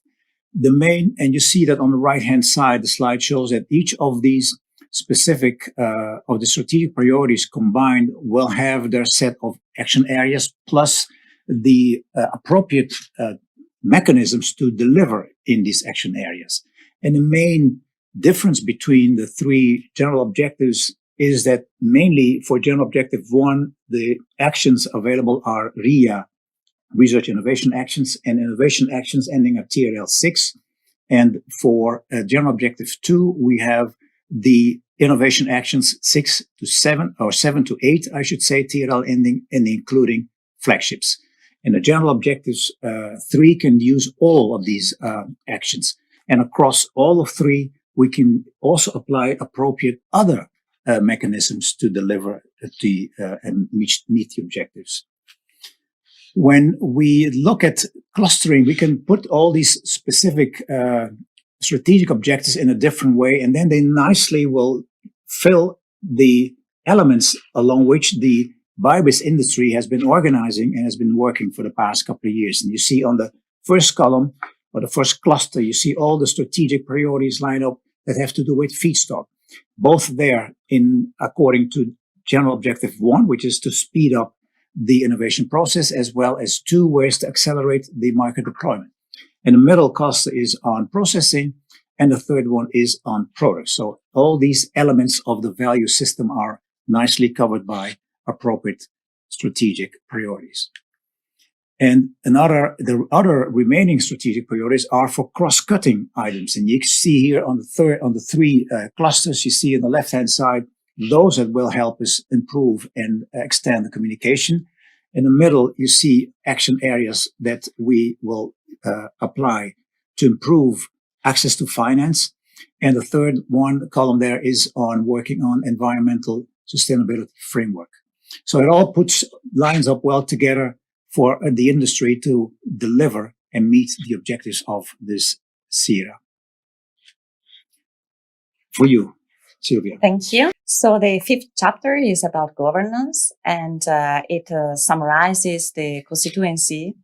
And you see that on the right-hand side, the slide shows that each of these specific of the strategic priorities combined will have their set of action areas plus the appropriate mechanisms to deliver in these action areas. And the main difference between the 3 general objectives is that mainly for General Objective 1, the actions available are RIA, Research Innovation Actions, and Innovation Actions ending at TRL 6. And for General Objective 2, we have the Innovation Actions 6 to 7, or 7 to 8, I should say, TRL ending, and including flagships. And the General Objectives 3 can use all of these actions. And across all of 3, we can also apply appropriate other mechanisms to deliver and meet the objectives. When we look at clustering, we can put all these specific strategic objectives in a different way, and then they nicely will fill the elements along which the bio-based industry has been organizing and has been working for the past couple of years. And you see on the first column, or the first cluster, you see all the strategic priorities lined up that have to do with feedstock, both there according to General Objective 1, which is to speed up the innovation process, as well as 2, ways to accelerate the market deployment. And the middle cluster is on processing, and the third one is on products. So all these elements of the value system are nicely covered by appropriate strategic priorities. And the other remaining strategic priorities are for cross-cutting items. And you see here on the 3 clusters, you see on the left-hand side, those that will help us improve and extend the communication. In the middle, you see action areas that we will apply to improve access to finance. And the third column there is on working on environmental sustainability framework. So it all lines up well together for the industry to deliver and meet the objectives of this CERA. For you, Silvia. Thank you. So the 5th chapter is about governance, and it summarizes the constituency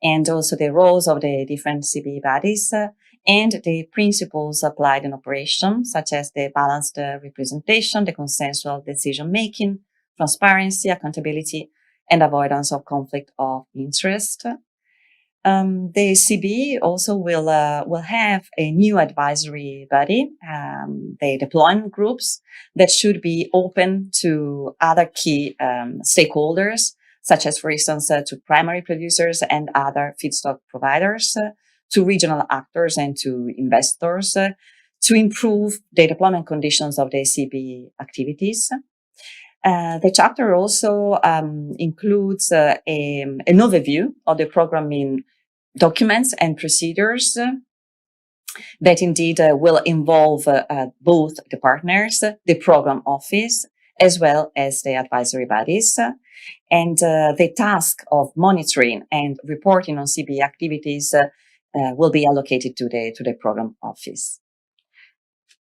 and also the roles of the different CBE bodies and the principles applied in operation, such as the balanced representation, the consensual decision-making, transparency, accountability, and avoidance of conflict of interest. The CBE also will have a new advisory body, the deployment groups, that should be open to other key stakeholders, such as, for instance, to primary producers and other feedstock providers, to regional actors and to investors, to improve the deployment conditions of the CBE activities. The chapter also includes an overview of the programming documents and procedures that indeed will involve both the partners, the program office, as well as the advisory bodies. And the task of monitoring and reporting on CBE activities will be allocated to the program office.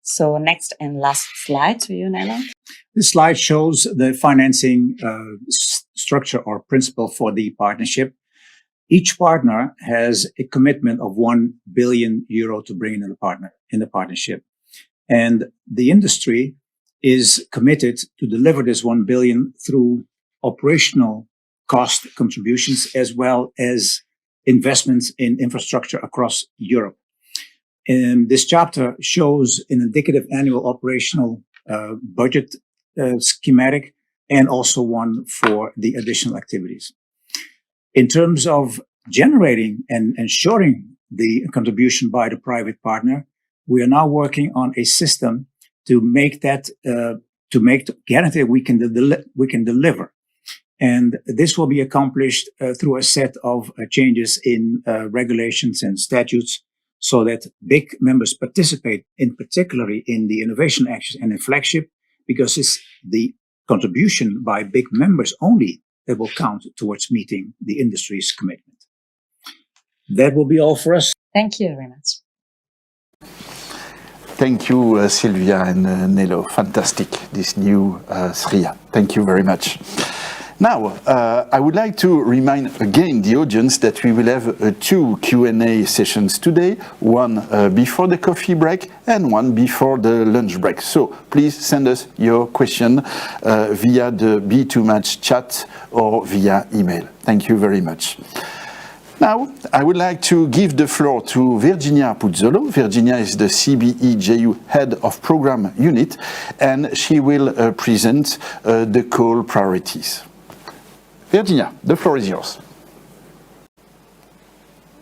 So next and last slide to you, Nelo. This slide shows the financing structure or principle for the partnership. Each partner has a commitment of €1 billion to bring in the partnership. And the industry is committed to deliver this 1 billion through operational cost contributions as well as investments in infrastructure across Europe. And this chapter shows an indicative annual operational budget schematic and also one for the additional activities. In terms of generating and ensuring the contribution by the private partner, we are now working on a system to make that, to guarantee we can deliver. And this will be accomplished through a set of changes in regulations and statutes so that big members participate particularly in the innovation action and in flagship, because it's the contribution by big members only that will count towards meeting the industry's commitment. That will be all for us. Thank you very much. Thank you, Silvia and Nelo. Fantastic, this new SRIA. Thank you very much. Now, I would like to remind again the audience that we will have 2 Q&A sessions today, one before the coffee break and one before the lunch break. So please send us your question via the B2Match chat or via email. Thank you very much. Now, I would like to give the floor to Virginia Puzzolo. Virginia is the CBE JU Head of Program Unit, and she will present the call priorities. Virginia, the floor is yours.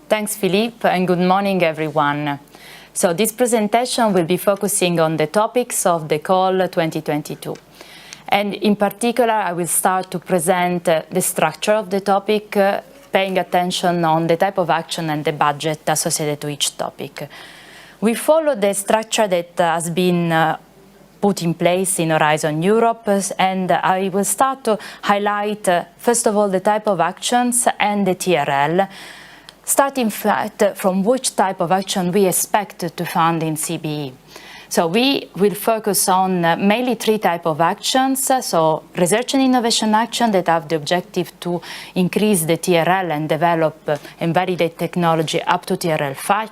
Thanks, Philippe, and good morning, everyone. So this presentation will be focusing on the topics of the call 2022. And in particular, I will start to present the structure of the topic, paying attention on the type of action and the budget associated to each topic. We follow the structure that has been put in place in Horizon Europe, and I will start to highlight, first of all, the type of actions and the TRL, starting from which type of action we expect to fund in CBE. So we will focus on mainly three types of actions. So research and innovation action that have the objective to increase the TRL and develop and validate technology up to TRL 5.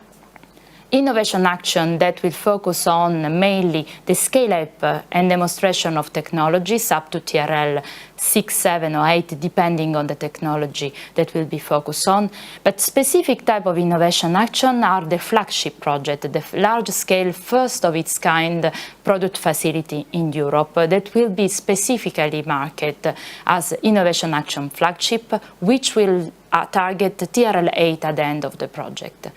Innovation action that will focus on mainly the scale-up and demonstration of technologies up to TRL 6, 7 or 8, depending on the technology that will be focused on. But specific type of innovation action are the flagship project, the large-scale, first of its kind product facility in Europe that will be specifically marketed as innovation action flagship, which will target TRL 8 at the end of the project.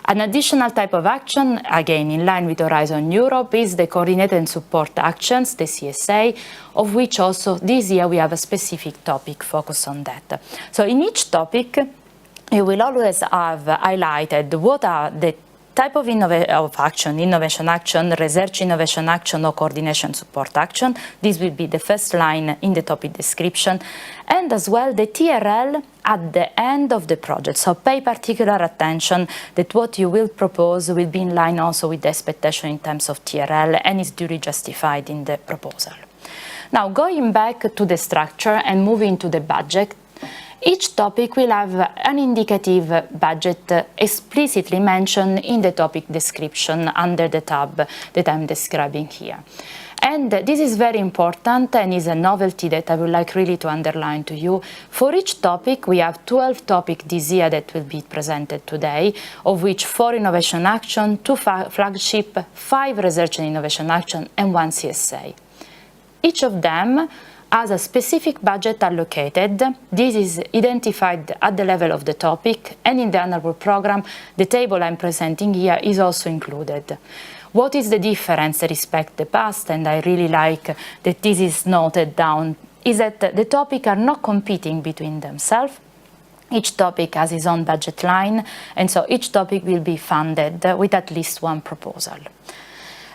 An additional type of action, again in line with Horizon Europe, is the coordinated and support actions, the CSA, of which also this year we have a specific topic focused on that. So in each topic, you will always have highlighted what are the type of action, innovation action, research innovation action, or coordination support action. This will be the first line in the topic description. And as well the TRL at the end of the project. So pay particular attention that what you will propose will be in line also with the expectation in terms of TRL and is duly justified in the proposal. Now going back to the structure and moving to the budget, each topic will have an indicative budget explicitly mentioned in the topic description under the tab that I'm describing here. And this is very important and is a novelty that I would like really to underline to you. For each topic, we have 12 topics this year that will be presented today, of which 4 innovation action, 2 flagship, 5 research and innovation action, and 1 CSA. Each of them has a specific budget allocated. This is identified at the level of the topic, and in the annual program, the table I'm presenting here is also included. What is the difference respect the past, and I really like that this is noted down, is that the topics are not competing between themselves. Each topic has its own budget line, and so each topic will be funded with at least one proposal.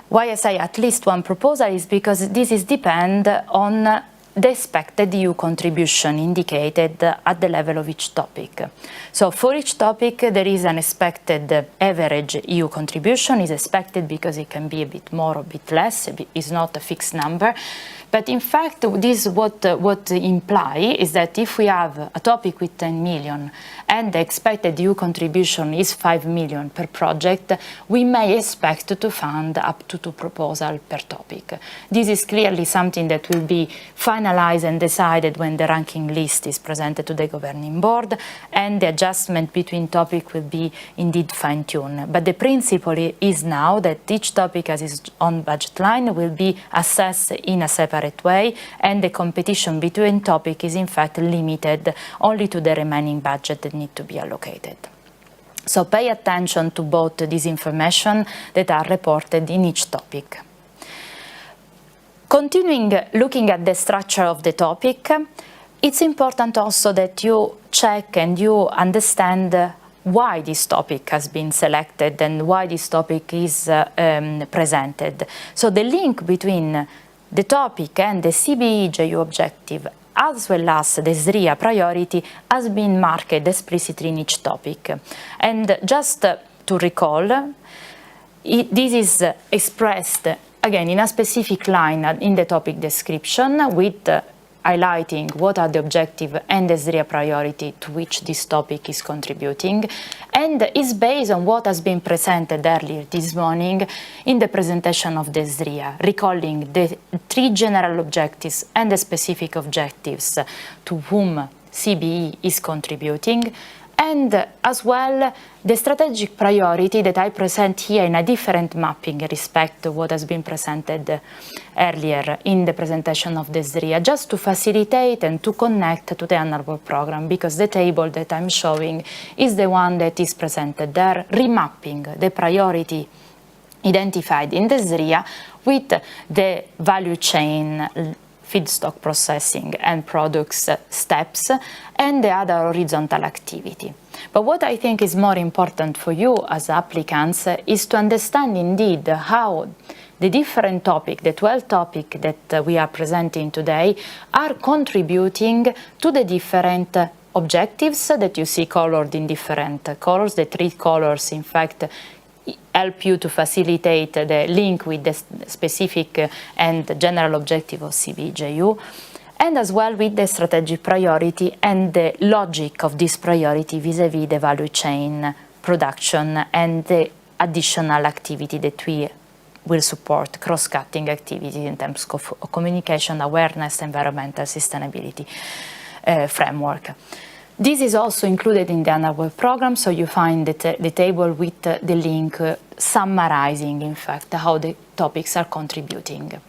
Why I say at least one proposal is because this is depend on the expected EU contribution indicated at the level of each topic. So for each topic there is an expected average EU contribution, is expected because it can be a bit more or a bit less, it's not a fixed number. But in fact, this what implies is that if we have a topic with 10 million and the expected EU contribution is 5 million per project, we may expect to fund up to 2 proposals per topic. This is clearly something that will be finalized and decided when the ranking list is presented to the governing board, and the adjustment between topics will be indeed fine-tuned. But the principle is now that each topic has its own budget line, will be assessed in a separate way, and the competition between topics is in fact limited only to the remaining budget that need to be allocated. So pay attention to both this information that are reported in each topic. Continuing looking at the structure of the topic, it's important also that you check and you understand why this topic has been selected and why this topic is presented. So the link between the topic and the CBE JU objective, as well as the SRIA priority, has been marked explicitly in each topic. And just to recall, this is expressed again in a specific line in the topic description with highlighting what are the objective and the SRIA priority to which this topic is contributing, and is based on what has been presented earlier this morning in the presentation of the SRIA, recalling the 3 general objectives and the specific objectives to whom CBE is contributing, and as well the strategic priority that I present here in a different mapping in respect to what has been presented earlier in the presentation of the SRIA, just to facilitate and to connect to the annual work program, because the table that I'm showing is the one that is presented there, remapping the priority identified in the SRIA with the value chain, feedstock processing and products steps, and the other horizontal activity. But what I think is more important for you as applicants is to understand indeed how the different topics, the 12 topics that we are presenting today, are contributing to the different objectives that you see colored in different colors. The 3 colors, in fact, help you to facilitate the link with the specific and general objective of CBE JU, and as well with the strategic priority and the logic of this priority vis-à-vis the value chain production and the additional activity that we will support, cross-cutting activities in terms of communication, awareness, environmental sustainability framework. This is also included in the annual work program, so you find the table with the link summarizing, in fact, how the topics are contributing.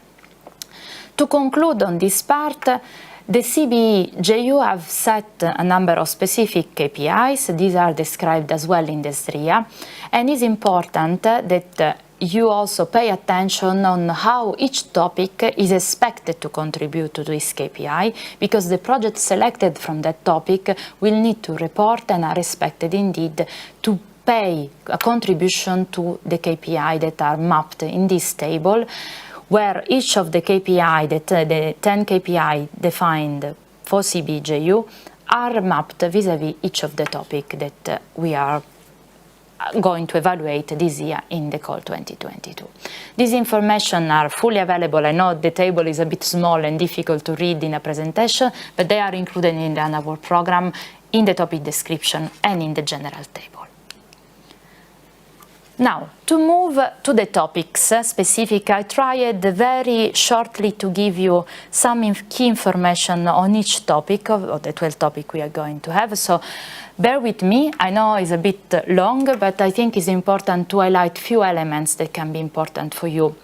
To conclude on this part, the CBE JU have set a number of specific KPIs. These are described as well in the SRIA, and it's important that you also pay attention on how each topic is expected to contribute to this KPI, because the projects selected from that topic will need to report and are expected indeed to pay a contribution to the KPI that are mapped in this table, where each of the KPI, the 10 KPI defined for CBE JU, are mapped vis-à-vis each of the topics that we are going to evaluate this year in the Call 2022. These information are fully available. I know the table is a bit small and difficult to read in a presentation, but they are included in the annual program, in the topic description and in the general table. Now, to move to the topics specific, I tried very shortly to give you some key information on each topic of the 12 topics we are going to have. So bear with me. I know it's a bit long, but I think it's important to highlight few elements that can be important for you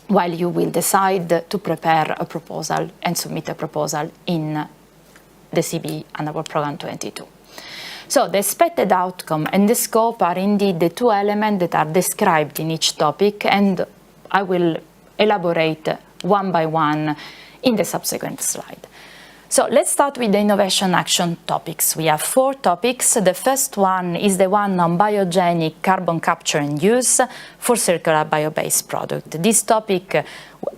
while you will decide to prepare a proposal and submit a proposal in the CBE Annual Program 22. So the expected outcome and the scope are indeed the 2 elements that are described in each topic, and I will elaborate one by one in the subsequent slide. So let's start with the innovation action topics. We have 4 topics. The first one is the one on biogenic carbon capture and use for circular bio-based product. This topic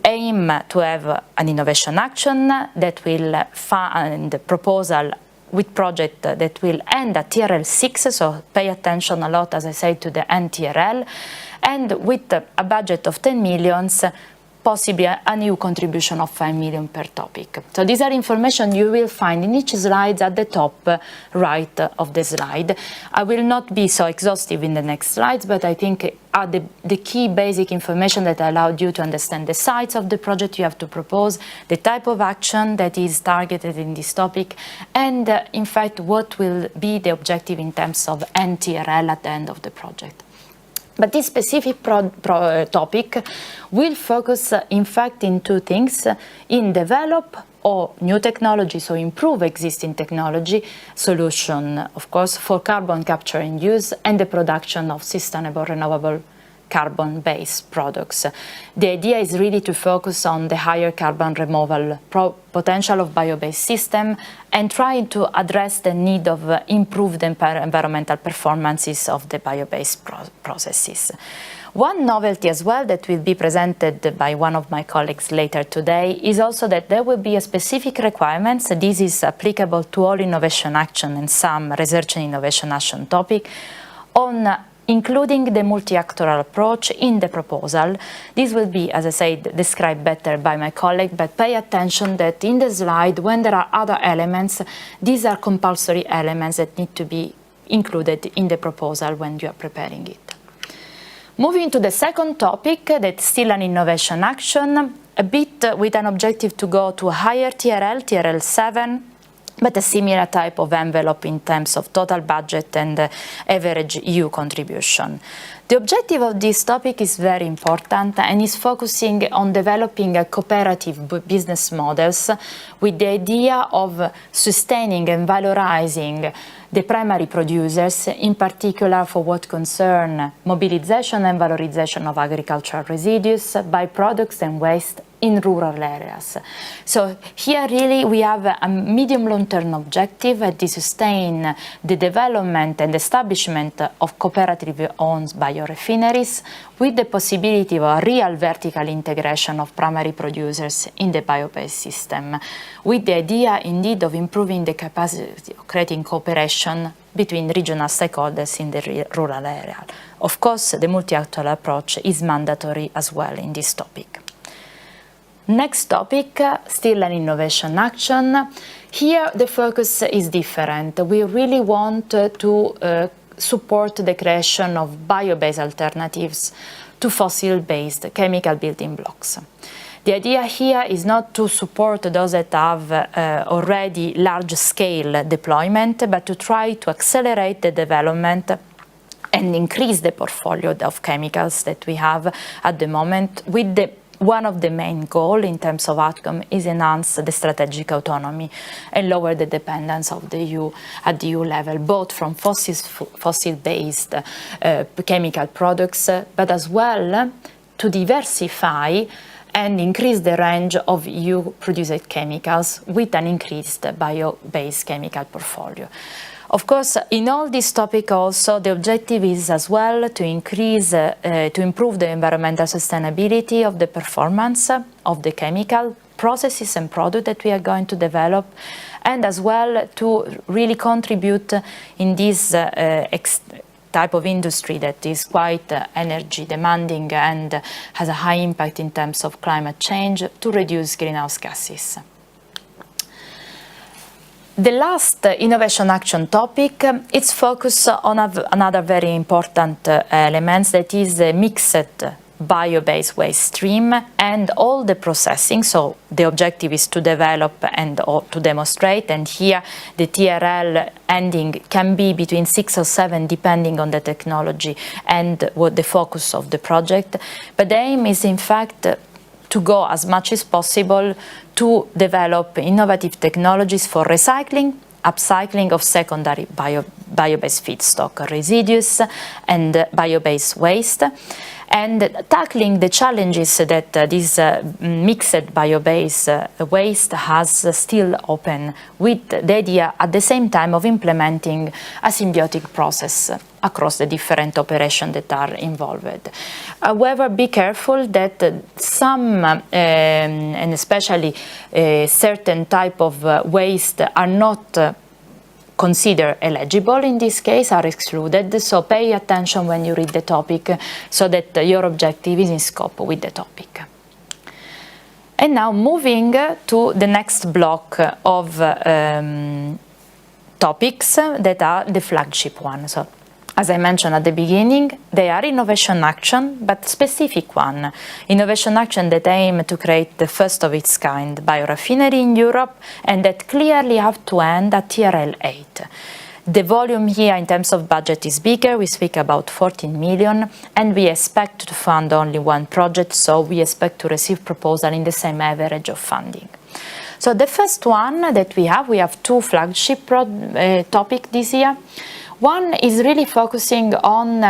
aims to have an innovation action that will find a proposal with project that will end at TRL 6, so pay attention a lot, as I say, to the NTRL, and with a budget of 10 million, possibly a new contribution of 5 million per topic. So these are information you will find in each slide at the top right of the slide. I will not be so exhaustive in the next slides, but I think are the key basic information that allowed you to understand the size of the project you have to propose, the type of action that is targeted in this topic, and in fact what will be the objective in terms of NTRL at the end of the project. But this specific topic will focus, in fact, in 2 things: in develop or new technology, so improve existing technology solution, of course, for carbon capture and use and the production of sustainable, renewable carbon-based products. The idea is really to focus on the higher carbon removal potential of bio-based system and trying to address the need of improved environmental performances of the bio-based processes. One novelty as well that will be presented by one of my colleagues later today is also that there will be a specific requirements. This is applicable to all innovation action and some research and innovation action topic on including the multi-actoral approach in the proposal. This will be, as I said, described better by my colleague, but pay attention that in the slide, when there are other elements, these are compulsory elements that need to be included in the proposal when you are preparing it. Moving to the second topic, that's still an innovation action, a bit with an objective to go to a higher TRL, TRL 7, but a similar type of envelope in terms of total budget and average EU contribution. The objective of this topic is very important and is focusing on developing a cooperative business models with the idea of sustaining and valorizing the primary producers, in particular for what concern mobilization and valorization of agricultural residues, byproducts and waste in rural areas. So here really we have a medium-long-term objective to sustain the development and establishment of cooperative-owned biorefineries with the possibility of a real vertical integration of primary producers in the bio-based system, with the idea indeed of improving the capacity of creating cooperation between regional stakeholders in the rural area. Of course, the multi-actor approach is mandatory as well in this topic. Next topic, still an innovation action. Here the focus is different. We really want to support the creation of bio-based alternatives to fossil-based chemical building blocks. The idea here is not to support those that have already large-scale deployment, but to try to accelerate the development and increase the portfolio of chemicals that we have at the moment, with one of the main goals in terms of outcome is enhance the strategic autonomy and lower the dependence of the EU at the EU level, both from fossil-based chemical products, but as well to diversify and increase the range of EU-produced chemicals with an increased bio-based chemical portfolio. Of course, in all this topic also, the objective is as well to improve the environmental sustainability of the performance of the chemical processes and products that we are going to develop, and as well to really contribute in this type of industry that is quite energy demanding and has a high impact in terms of climate change, to reduce greenhouse gases. The last innovation action topic, it's focused on another very important element, that is the mixed bio-based waste stream and all the processing. So the objective is to develop and to demonstrate, and here the TRL ending can be between 6 or 7 depending on the technology and what the focus of the project. But the aim is in fact to go as much as possible to develop innovative technologies for recycling, upcycling of secondary bio-based feedstock residues and bio-based waste, and tackling the challenges that this mixed bio-based waste has still open, with the idea at the same time of implementing a symbiotic process across the different operations that are involved. However, be careful that some, and especially certain type of waste are not considered eligible in this case, are excluded, so pay attention when you read the topic so that your objective is in scope with the topic. And now moving to the next block of topics that are the flagship one. So, as I mentioned at the beginning, they are innovation action, but specific one. Innovation action that aim to create the first of its kind biorefinery in Europe, and that clearly have to end at TRL 8. The volume here in terms of budget is bigger. We speak about 14 million, and we expect to fund only one project, so we expect to receive proposal in the same average of funding. So the first one that we have two flagship topics this year. One is really focusing on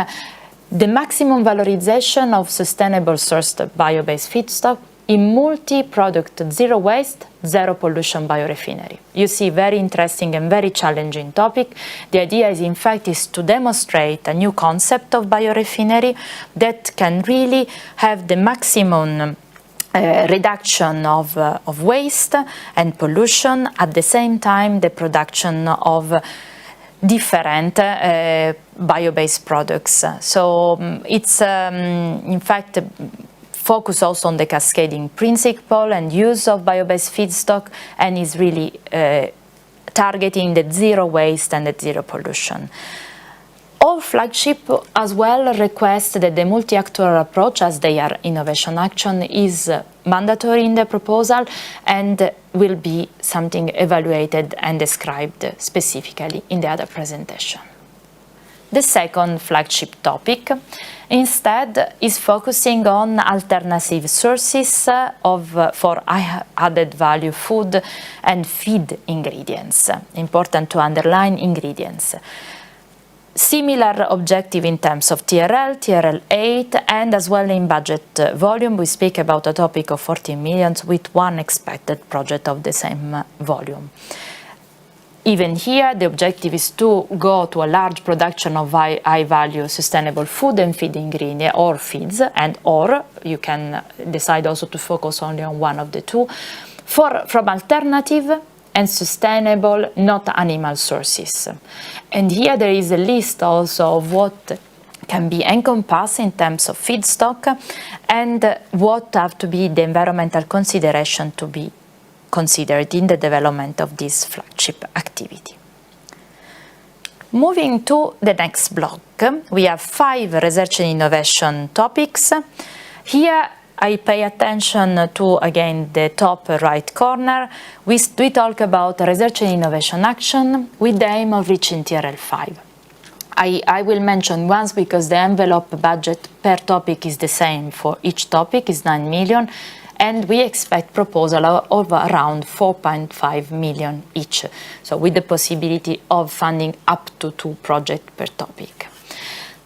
the maximum valorization of sustainable sourced bio-based feedstock in multi-product, zero waste, zero pollution biorefinery. You see, very interesting and very challenging topic. The idea is, in fact, is to demonstrate a new concept of biorefinery that can really have the maximum reduction of waste and pollution, at the same time the production of different bio-based products. So it's in fact focus also on the cascading principle and use of bio-based feedstock, and is really targeting the zero waste and the zero pollution. All flagship as well request that the multi-actor approach, as they are innovation action, is mandatory in the proposal and will be something evaluated and described specifically in the other presentation. The second flagship topic instead is focusing on alternative sources for added value food and feed ingredients. Important to underline ingredients. Similar objective in terms of TRL, TRL 8, and as well in budget volume. We speak about a topic of 14 million with one expected project of the same volume. Even here, the objective is to go to a large production of high-value sustainable food and feed ingredient or feeds, or you can decide also to focus only on one of the two, from alternative and sustainable, not animal sources. And here there is a list also of what can be encompassed in terms of feedstock and what have to be the environmental consideration to be considered in the development of this flagship activity. Moving to the next block, we have 5 research and innovation topics. Here I pay attention to, again, the top right corner. We talk about research and innovation action with the aim of reaching TRL 5. I will mention once because the envelope budget per topic is the same for each topic, is 9 million, and we expect proposal of around 4.5 million each, so with the possibility of funding up to 2 projects per topic.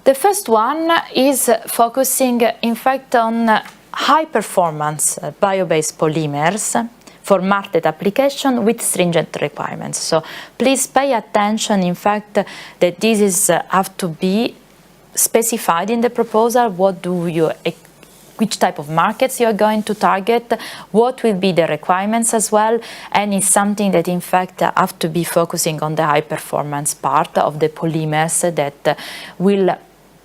The first one is focusing, in fact, on high-performance bio-based polymers for market application with stringent requirements. So please pay attention, in fact, that this is have to be specified in the proposal. Which type of markets you are going to target, what will be the requirements as well, and it's something that in fact have to be focusing on the high performance part of the polymers that will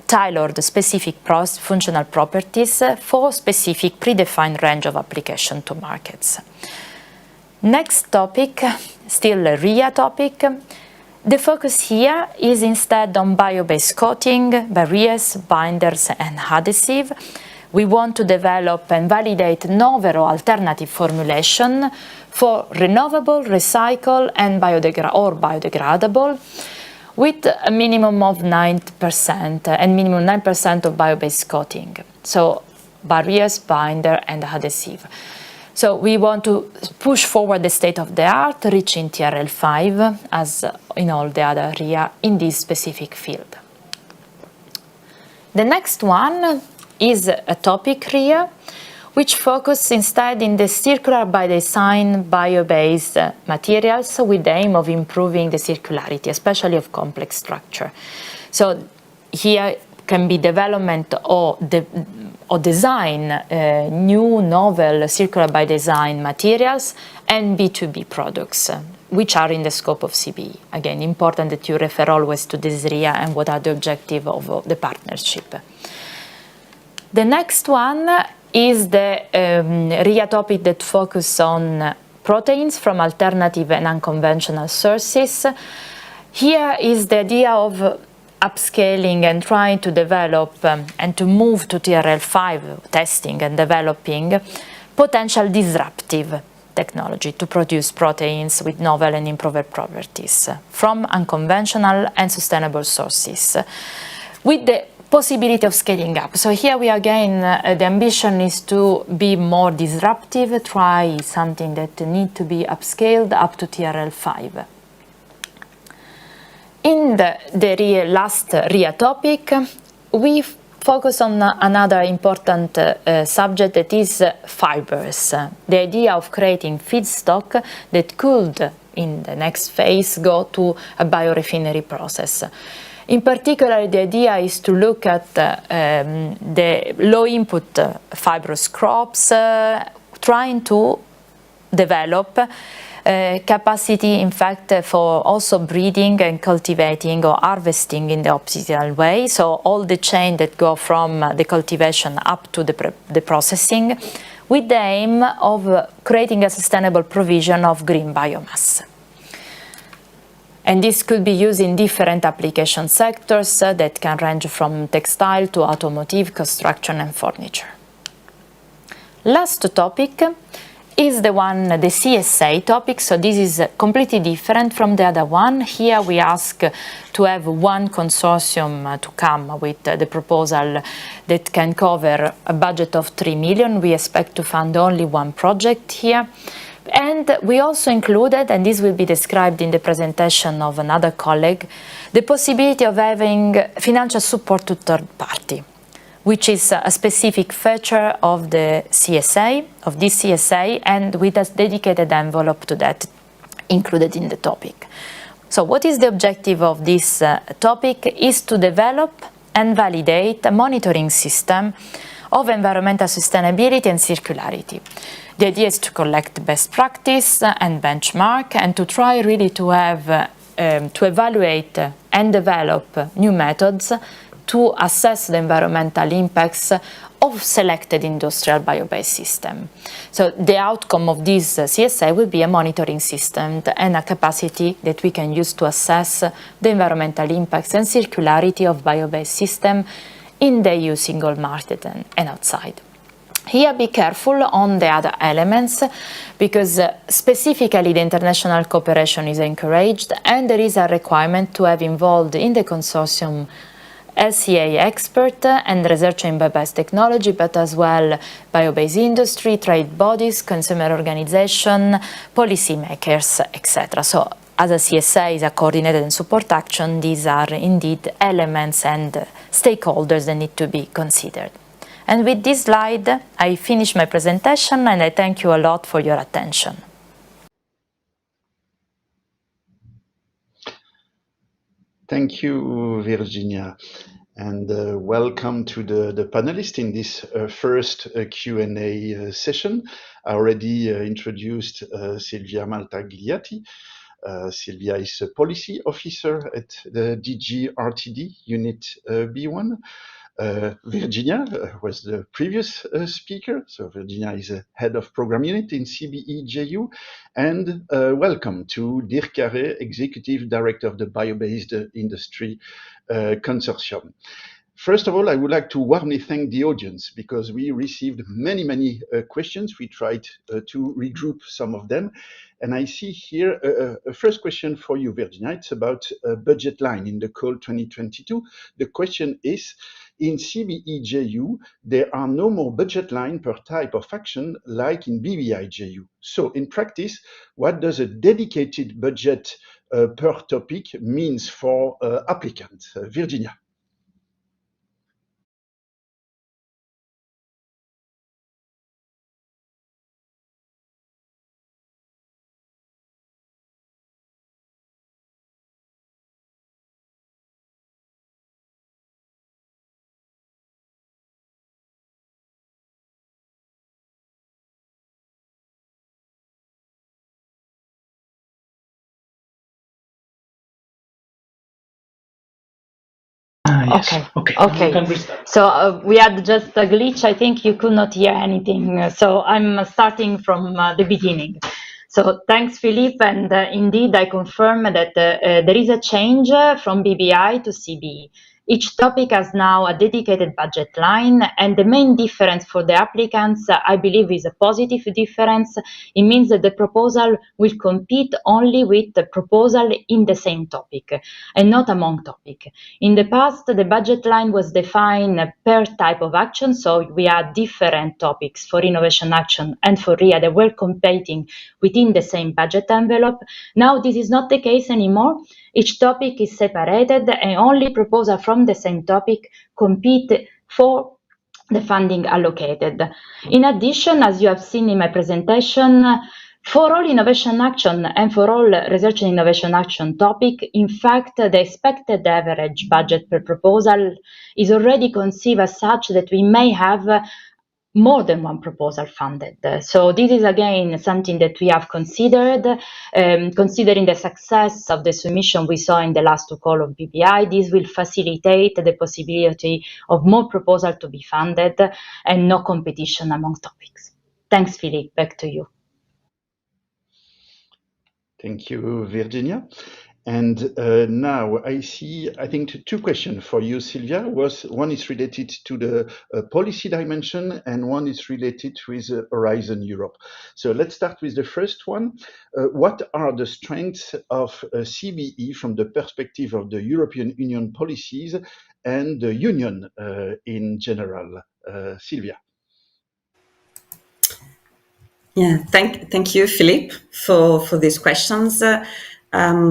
tailor the specific functional properties for specific predefined range of application to markets. Next topic, still a RIA topic. The focus here is instead on bio-based coating, barriers, binders and adhesive. We want to develop and validate novel alternative formulation for renewable, recycle and biodegradable with a minimum of 9% and minimum 9% of bio-based coating. So barriers, binder and adhesive. So we want to push forward the state of the art, reaching TRL 5 as in all the other RIA in this specific field. The next one is a topic RIA, which focuses instead in the circular by design bio-based materials with the aim of improving the circularity, especially of complex structure. So here can be development or design new novel circular by design materials and B2B products, which are in the scope of CBE. Again, important that you refer always to this RIA and what are the objectives of the partnership. The next one is the RIA topic that focuses on proteins from alternative and unconventional sources. Here is the idea of upscaling and trying to develop and to move to TRL 5 testing and developing potential disruptive technology to produce proteins with novel and improved properties from unconventional and sustainable sources with the possibility of scaling up. So here we again, the ambition is to be more disruptive, try something that need to be upscaled up to TRL 5. In the last RIA topic, we focus on another important subject that is fibers. The idea of creating feedstock that could, in the next phase, go to a biorefinery process. In particular, the idea is to look at the low-input fibrous crops, trying to develop capacity, in fact, for also breeding and cultivating or harvesting in the optimal way. So all the chain that go from the cultivation up to the processing, with the aim of creating a sustainable provision of green biomass. And this could be used in different application sectors that can range from textile to automotive, construction and furniture. Last topic is the CSA topic, so this is completely different from the other one. Here we ask to have one consortium to come with the proposal that can cover a budget of 3 million. We expect to fund only one project here. And we also included, and this will be described in the presentation of another colleague, the possibility of having financial support to third party, which is a specific feature of the CSA, of this CSA, and with a dedicated envelope to that included in the topic. So what is the objective of this topic is to develop and validate a monitoring system of environmental sustainability and circularity. The idea is to collect best practice and benchmark and to try really to have, to evaluate and develop new methods to assess the environmental impacts of selected industrial bio-based system. So the outcome of this CSA will be a monitoring system and a capacity that we can use to assess the environmental impacts and circularity of bio-based system in the EU single market and outside. Here be careful on the other elements because specifically the international cooperation is encouraged and there is a requirement to have involved in the consortium LCA expert and researcher in bio-based technology, but as well bio-based industry, trade bodies, consumer organization, policymakers, etc. So as a CSA is a coordinated and support action, these are indeed elements and stakeholders that need to be considered. And with this slide, I finish my presentation and I thank you a lot for your attention. Thank you, Virginia, and welcome to the panelists in this first Q&A session. I already introduced Silvia Maltagliati. Silvia is a policy officer at the DG RTD Unit B1. Virginia was the previous speaker. So Virginia is a head of program unit in CBE JU. And welcome to Dirk Carré, executive director of the Bio-Based Industry Consortium. First of all, I would like to warmly thank the audience because we received many questions. We tried to regroup some of them. And I see here a first question for you, Virginia. It's about a budget line in the call 2022. The question is, in CBE JU, there are no more budget line per type of action like in BBI JU. So in practice, what does a dedicated budget per topic means for applicants? Virginia. Yes. Okay. So we had just a glitch. I think you could not hear anything. So I'm starting from the beginning. So thanks, Philippe. And indeed, I confirm that there is a change from BBI to CBE. Each topic has now a dedicated budget line, and the main difference for the applicants, I believe, is a positive difference. It means that the proposal will compete only with the proposal in the same topic and not among topics. In the past, the budget line was defined per type of action, so we had different topics for innovation action and for RIA that were competing within the same budget envelope. Now this is not the case anymore. Each topic is separated and only proposals from the same topic compete for the funding allocated. In addition, as you have seen in my presentation, for all innovation action and for all research and innovation action topic, in fact, the expected average budget per proposal is already conceived as such that we may have more than one proposal funded. So this is again something that we have considered, considering the success of the submission we saw in the last call of BBI. This will facilitate the possibility of more proposals to be funded and no competition among topics. Thanks, Philippe. Back to you. Thank you, Virginia. And now I see, I think, two questions for you, Silvia. One is related to the policy dimension, and one is related with Horizon Europe. So let's start with the first one. What are the strengths of CBE from the perspective of the European Union policies and the Union in general? Silvia. Yeah, thank you, Philippe, for these questions.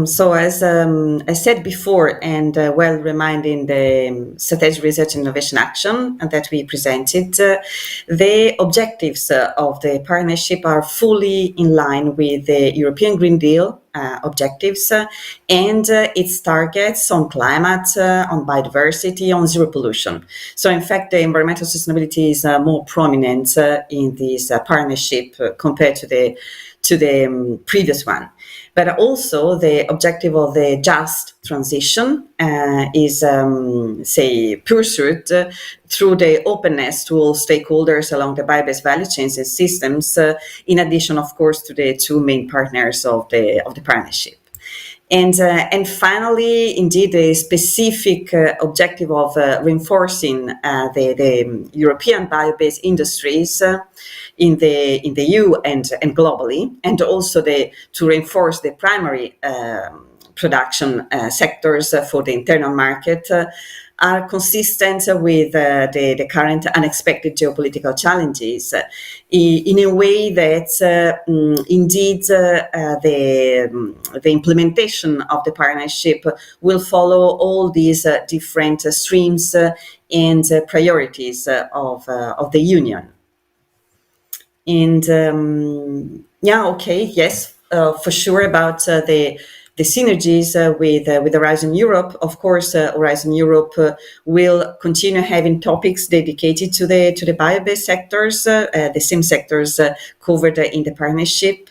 So as I said before, and well reminded in the Strategic Research and Innovation Action that we presented, the objectives of the partnership are fully in line with the European Green Deal objectives and its targets on climate, on biodiversity, on zero pollution. So in fact, the environmental sustainability is more prominent in this partnership compared to the previous one. But also the objective of the just transition is, say, pursued through the openness to all stakeholders along the bio-based value chains and systems, in addition, of course, to the two main partners of the partnership. And finally, indeed, the specific objective of reinforcing the European bio-based industries in the EU and globally, and also to reinforce the primary production sectors for the internal market are consistent with the current unexpected geopolitical challenges in a way that indeed the implementation of the partnership will follow all these different streams and priorities of the Union. And yes, for sure about the synergies with Horizon Europe. Of course, Horizon Europe will continue having topics dedicated to the bio-based sectors, the same sectors covered in the partnership,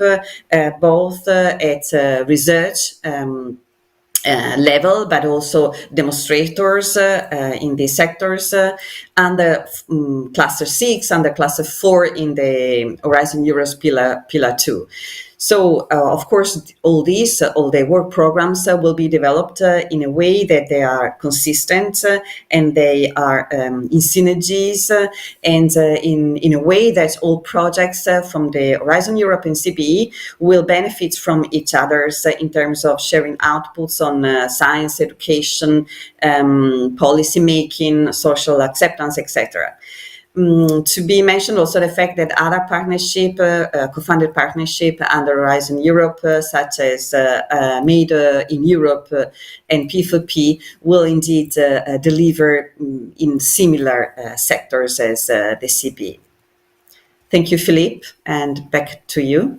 both at research level, but also demonstrators in these sectors, under Cluster 6, under Cluster 4 in the Horizon Europe's Pillar 2. So, of course, all the work programs will be developed in a way that they are consistent and they are in synergies and in a way that all projects from the Horizon Europe and CBE will benefit from each other in terms of sharing outputs on science, education, policy making, social acceptance, etc. To be mentioned also the fact that other partnership, co-funded partnership under Horizon Europe, such as Made in Europe and P4P, will indeed deliver in similar sectors as the CBE. Thank you, Philippe, and back to you.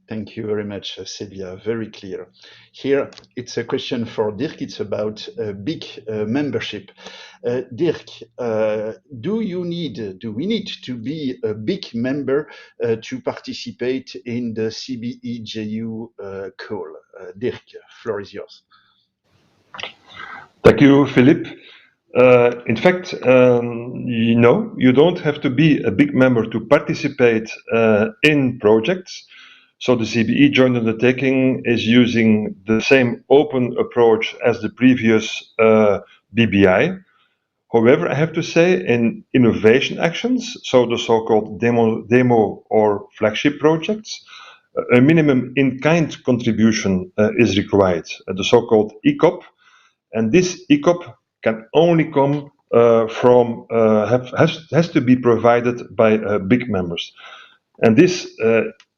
Thank you very much, Silvia. Very clear. Here, it's a question for Dirk. It's about big membership. Dirk, do we need to be a big member to participate in the CBE JU call? Dirk, floor is yours. Thank you, Philippe. In fact, you don't have to be a big member to participate in projects. So the CBE joint undertaking is using the same open approach as the previous BBI. However, I have to say in innovation actions, so the so-called demo or flagship projects, a minimum in-kind contribution is required, the so-called ECOP. And this ECOP can only come has to be provided by big members. And this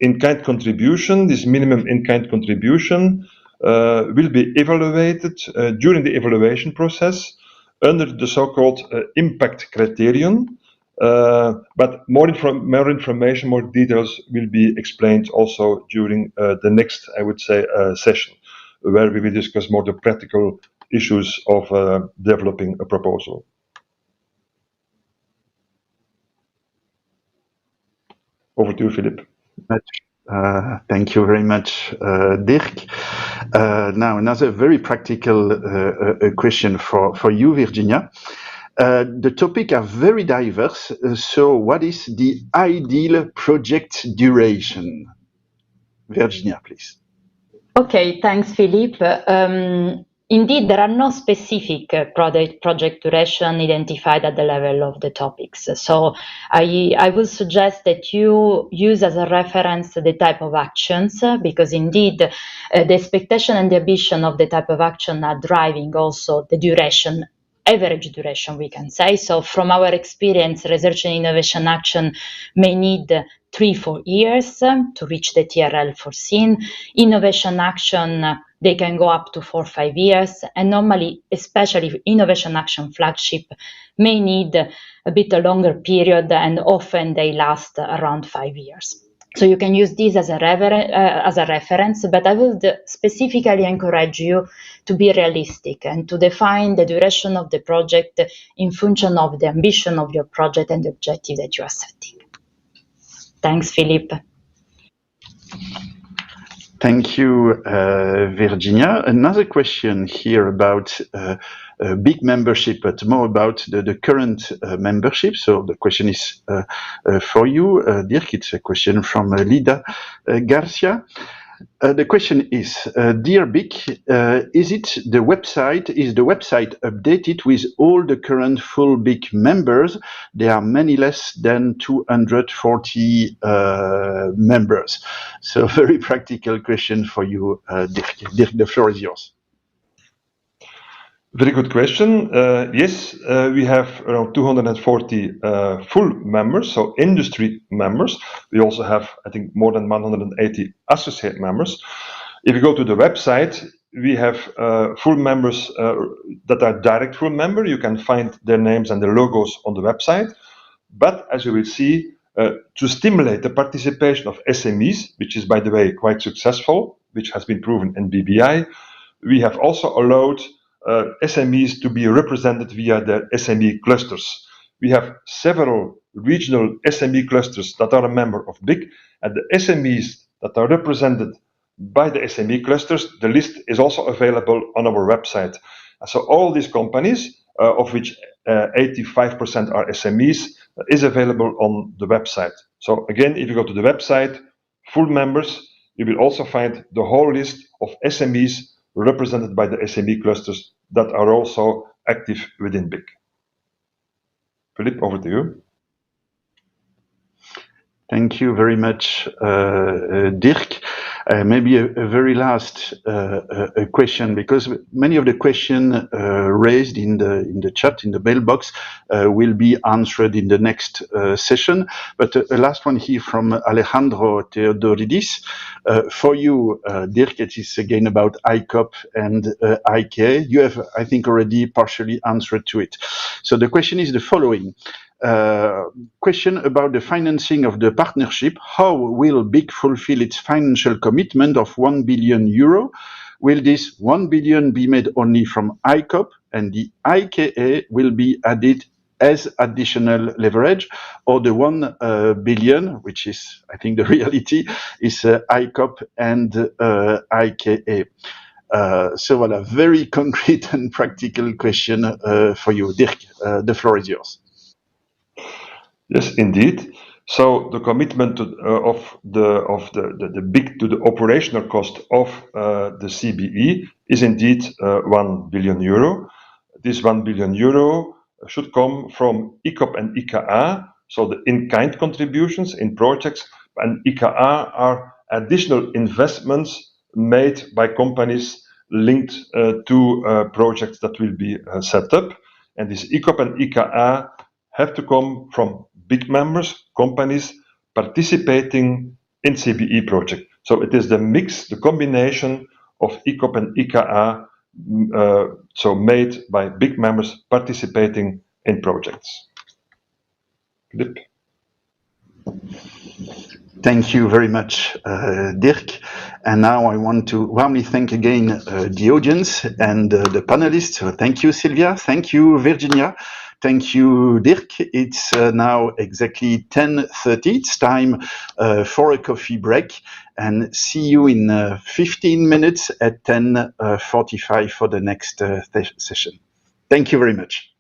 in-kind contribution, this minimum in-kind contribution, will be evaluated during the evaluation process under the so-called impact criterion. But more information, more details will be explained also during the next, I would say, session, where we will discuss more the practical issues of developing a proposal. Over to you, Philippe. Thank you very much, Dirk. Now, another very practical question for you, Virginia. The topics are very diverse. So what is the ideal project duration? Virginia, please. Okay, thanks, Philippe. Indeed, there are no specific project duration identified at the level of the topics. So I will suggest that you use as a reference the type of actions, because indeed the expectation and the ambition of the type of action are driving also the duration, average duration, we can say. So from our experience, research and innovation action may need 3-4 years to reach the TRL foreseen. Innovation action, they can go up to 4-5 years, and normally, especially innovation action flagship, may need a bit a longer period, and often they last around 5 years. So you can use this as a reference, but I would specifically encourage you to be realistic and to define the duration of the project in function of the ambition of your project and the objective that you are setting. Thanks, Philippe. Thank you, Virginia. Another question here about big membership, but more about the current membership. So the question is for you, Dirk. It's a question from Lida Garcia. The question is, dear BIC, is the website updated with all the current full BIC members? There are many less than 240 members. So very practical question for you, Dirk. Dirk, the floor is yours. Very good question. Yes, we have around 240 full members, so industry members. We also have, I think, more than 180 associate members. If you go to the website, we have full members that are direct full member. You can find their names and their logos on the website. But as you will see, to stimulate the participation of SMEs, which is, by the way, quite successful, which has been proven in BBI, we have also allowed SMEs to be represented via their SME clusters. We have several regional SME clusters that are a member of BIC, and the SMEs that are represented by the SME clusters, the list is also available on our website. So all these companies, of which 85% are SMEs, is available on the website. So again, if you go to the website, full members, you will also find the whole list of SMEs represented by the SME clusters that are also active within BIC. Philippe, over to you. Thank you very much, Dirk. Maybe a very last question, because many of the questions raised in the chat, in the mailbox, will be answered in the next session. But a last one here from Alejandro Theodoridis. For you, Dirk, it is again about ICOP and IKA. You have, I think, already partially answered to it. So the question is the following. Question about the financing of the partnership. How will BIC fulfill its financial commitment of 1 billion euro? Will this 1 billion be made only from ICOP, and the IKA will be added as additional leverage, or the 1 billion, which is, I think, the reality, is ICOP and IKA? So a very concrete and practical question for you. Dirk, the floor is yours. Yes, indeed. So the commitment of the BIC to the operational cost of the CBE is indeed 1 billion euro. This 1 billion euro should come from ICOP and IKA, so the in-kind contributions in projects, and IKA are additional investments made by companies linked to projects that will be set up. And this ICOP and IKA have to come from BIC members, companies participating in CBE project. So it is the mix, the combination of ICOP and IKA, so made by BIC members participating in projects. Philippe. Thank you very much, Dirk. And now I want to warmly thank again the audience and the panelists. So thank you, Silvia. Thank you, Virginia. Thank you, Dirk. It's now exactly 10:30. It's time for a coffee break, and see you in 15 minutes at 10:45 for the next session. Thank you very much.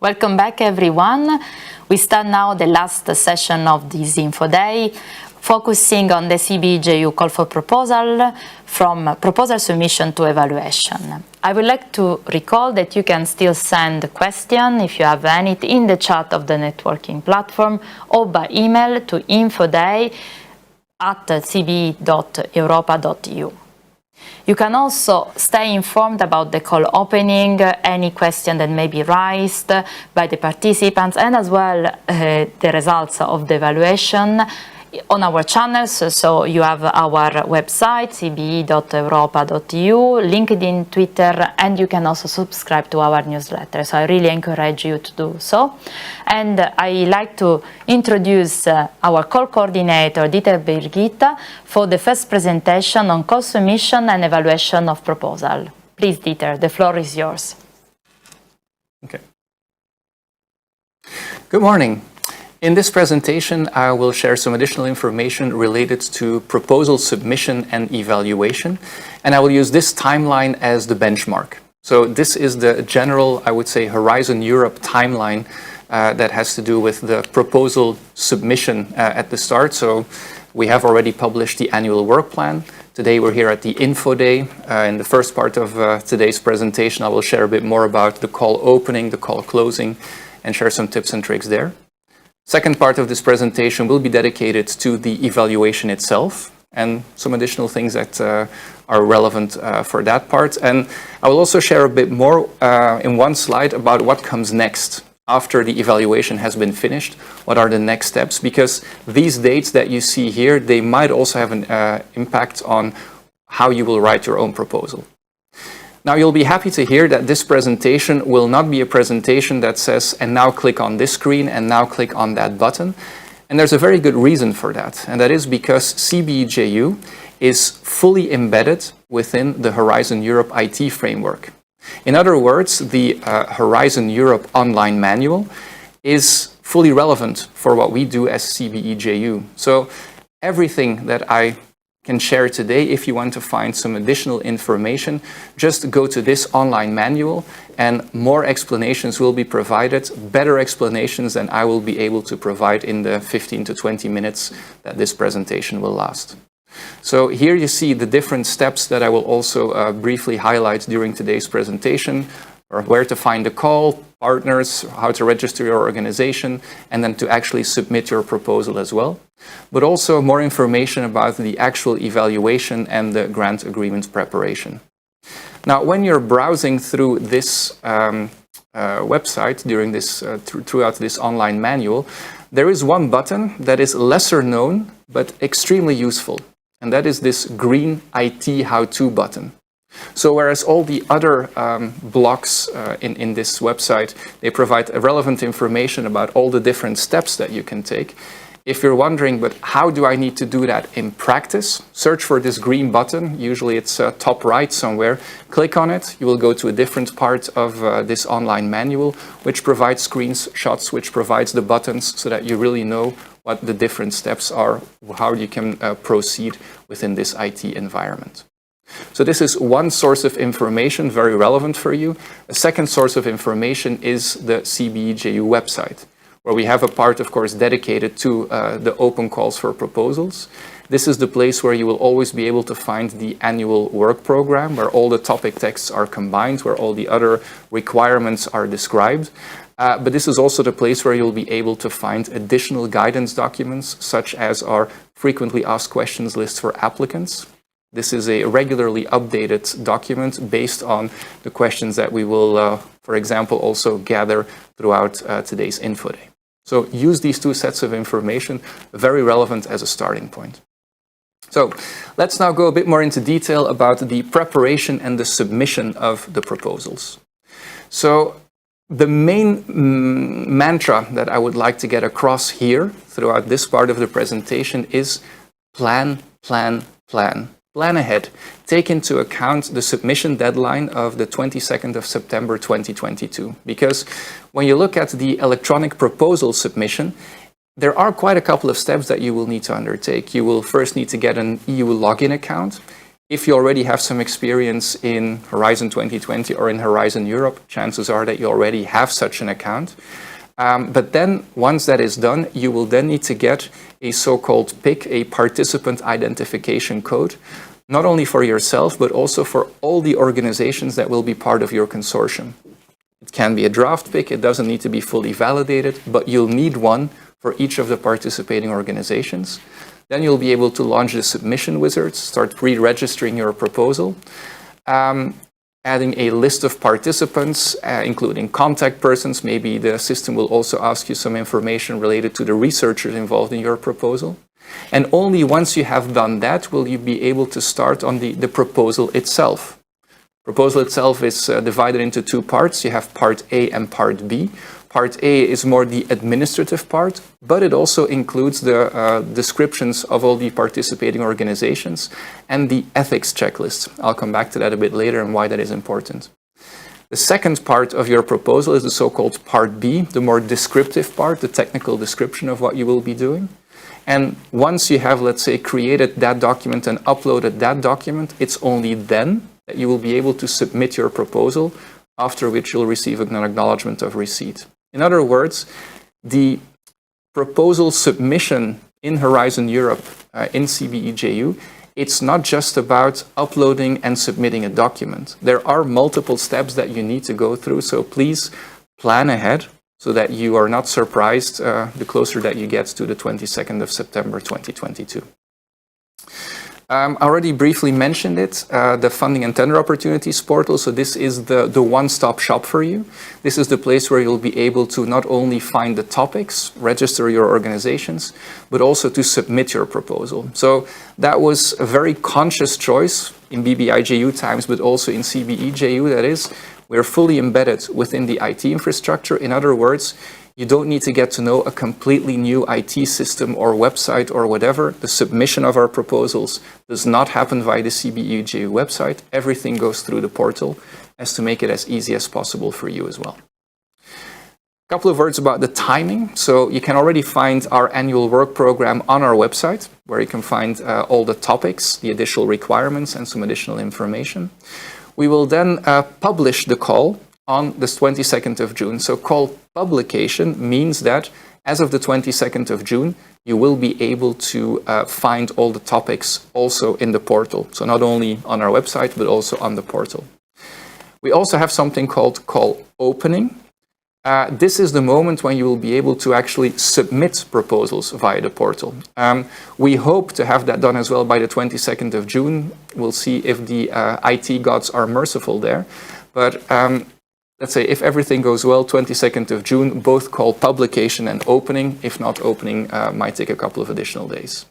Welcome back, everyone. We start now the last session of this Info Day, focusing on the CBE JU call for proposal from proposal submission to evaluation. I would like to recall that you can still send questions, if you have any, in the chat of the networking platform or by email to infoday@cbe.europa.eu. You can also stay informed about the call opening, any question that may be raised by the participants, and as well the results of the evaluation on our channels. So you have our website, cbe.europa.eu, LinkedIn, Twitter, and you can also subscribe to our newsletter. So I really encourage you to do so. And I like to introduce our call coordinator, Brigitta, for the first presentation on call submission and evaluation of proposal. Please, Dieter, the floor is yours. Okay. Good morning. In this presentation, I will share some additional information related to proposal submission and evaluation, and I will use this timeline as the benchmark. So this is the general, I would say, Horizon Europe timeline that has to do with the proposal submission at the start. So we have already published the annual work plan. Today we're here at the Info Day. In the first part of today's presentation, I will share a bit more about the call opening, the call closing, and share some tips and tricks there. Second part of this presentation will be dedicated to the evaluation itself and some additional things that are relevant for that part. And I will also share a bit more in one slide about what comes next after the evaluation has been finished. What are the next steps? Because these dates that you see here, they might also have an impact on how you will write your own proposal. Now, you'll be happy to hear that this presentation will not be a presentation that says, and now click on this screen, and now click on that button. And there's a very good reason for that. And that is because CBE JU is fully embedded within the Horizon Europe IT framework. In other words, the Horizon Europe online manual is fully relevant for what we do as CBE JU. So everything that I can share today, if you want to find some additional information, just go to this online manual and more explanations will be provided, better explanations than I will be able to provide in the 15 to 20 minutes that this presentation will last. So here you see the different steps that I will also briefly highlight during today's presentation, or where to find the call, partners, how to register your organization, and then to actually submit your proposal as well. But also more information about the actual evaluation and the grant agreement preparation. Now, when you're browsing through this website during this throughout this online manual, there is one button that is lesser known but extremely useful, and that is this green IT how-to button. So whereas all the other blocks in this website, they provide relevant information about all the different steps that you can take. If you're wondering, but how do I need to do that in practice? Search for this green button. Usually it's top right somewhere. Click on it. You will go to a different part of this online manual, which provides screenshots, which provides the buttons so that you really know what the different steps are, how you can proceed within this IT environment. So this is one source of information, very relevant for you. A second source of information is the CBE JU website, where we have a part, of course, dedicated to the open calls for proposals. This is the place where you will always be able to find the annual work program, where all the topic texts are combined, where all the other requirements are described. But this is also the place where you'll be able to find additional guidance documents, such as our frequently asked questions list for applicants. This is a regularly updated document based on the questions that we will, for example, also gather throughout today's Info Day. So use these two sets of information, very relevant as a starting point. So let's now go a bit more into detail about the preparation and the submission of the proposals. So the main mantra that I would like to get across here throughout this part of the presentation is plan, plan, plan. Plan ahead. Take into account the submission deadline of the 22nd of September 2022. Because when you look at the electronic proposal submission, there are quite a couple of steps that you will need to undertake. You will first need to get an EU login account. If you already have some experience in Horizon 2020 or in Horizon Europe, chances are that you already have such an account. But then once that is done, you will then need to get a so-called PIC, a participant identification code, not only for yourself, but also for all the organizations that will be part of your consortium. It can be a draft PIC, it doesn't need to be fully validated, but you'll need one for each of the participating organizations. Then you'll be able to launch the submission wizard, start pre-registering your proposal, adding a list of participants, including contact persons. Maybe the system will also ask you some information related to the researchers involved in your proposal. And only once you have done that will you be able to start on the proposal itself. Proposal itself is divided into two parts. You have part A and part B. Part A is more the administrative part, but it also includes the descriptions of all the participating organizations and the ethics checklist. I'll come back to that a bit later and why that is important. The second part of your proposal is the so-called part B, the more descriptive part, the technical description of what you will be doing. And once you have, let's say, created that document and uploaded that document, it's only then that you will be able to submit your proposal, after which you'll receive an acknowledgement of receipt. In other words, the proposal submission in Horizon Europe, in CBE JU, it's not just about uploading and submitting a document. There are multiple steps that you need to go through, so please plan ahead so that you are not surprised the closer that you get to the 22nd of September 2022. I already briefly mentioned it, the Funding and Tender Opportunities portal. So this is the one-stop shop for you. This is the place where you'll be able to not only find the topics, register your organizations, but also to submit your proposal. So that was a very conscious choice in BBI JU times, but also in CBE JU. That is, we're fully embedded within the IT infrastructure. In other words, you don't need to get to know a completely new IT system or website or whatever. The submission of our proposals does not happen via the CBE JU website. Everything goes through the portal as to make it as easy as possible for you as well. A couple of words about the timing. So you can already find our annual work program on our website, where you can find all the topics, the additional requirements, and some additional information. We will then publish the call on the 22nd of June. So call publication means that as of the 22nd of June, you will be able to find all the topics also in the portal. So not only on our website, but also on the portal. We also have something called call opening. This is the moment when you will be able to actually submit proposals via the portal. We hope to have that done as well by the 22nd of June. We'll see if the IT gods are merciful there. But let's say if everything goes well, 22nd of June, both call publication and opening. If not, opening might take a couple of additional days.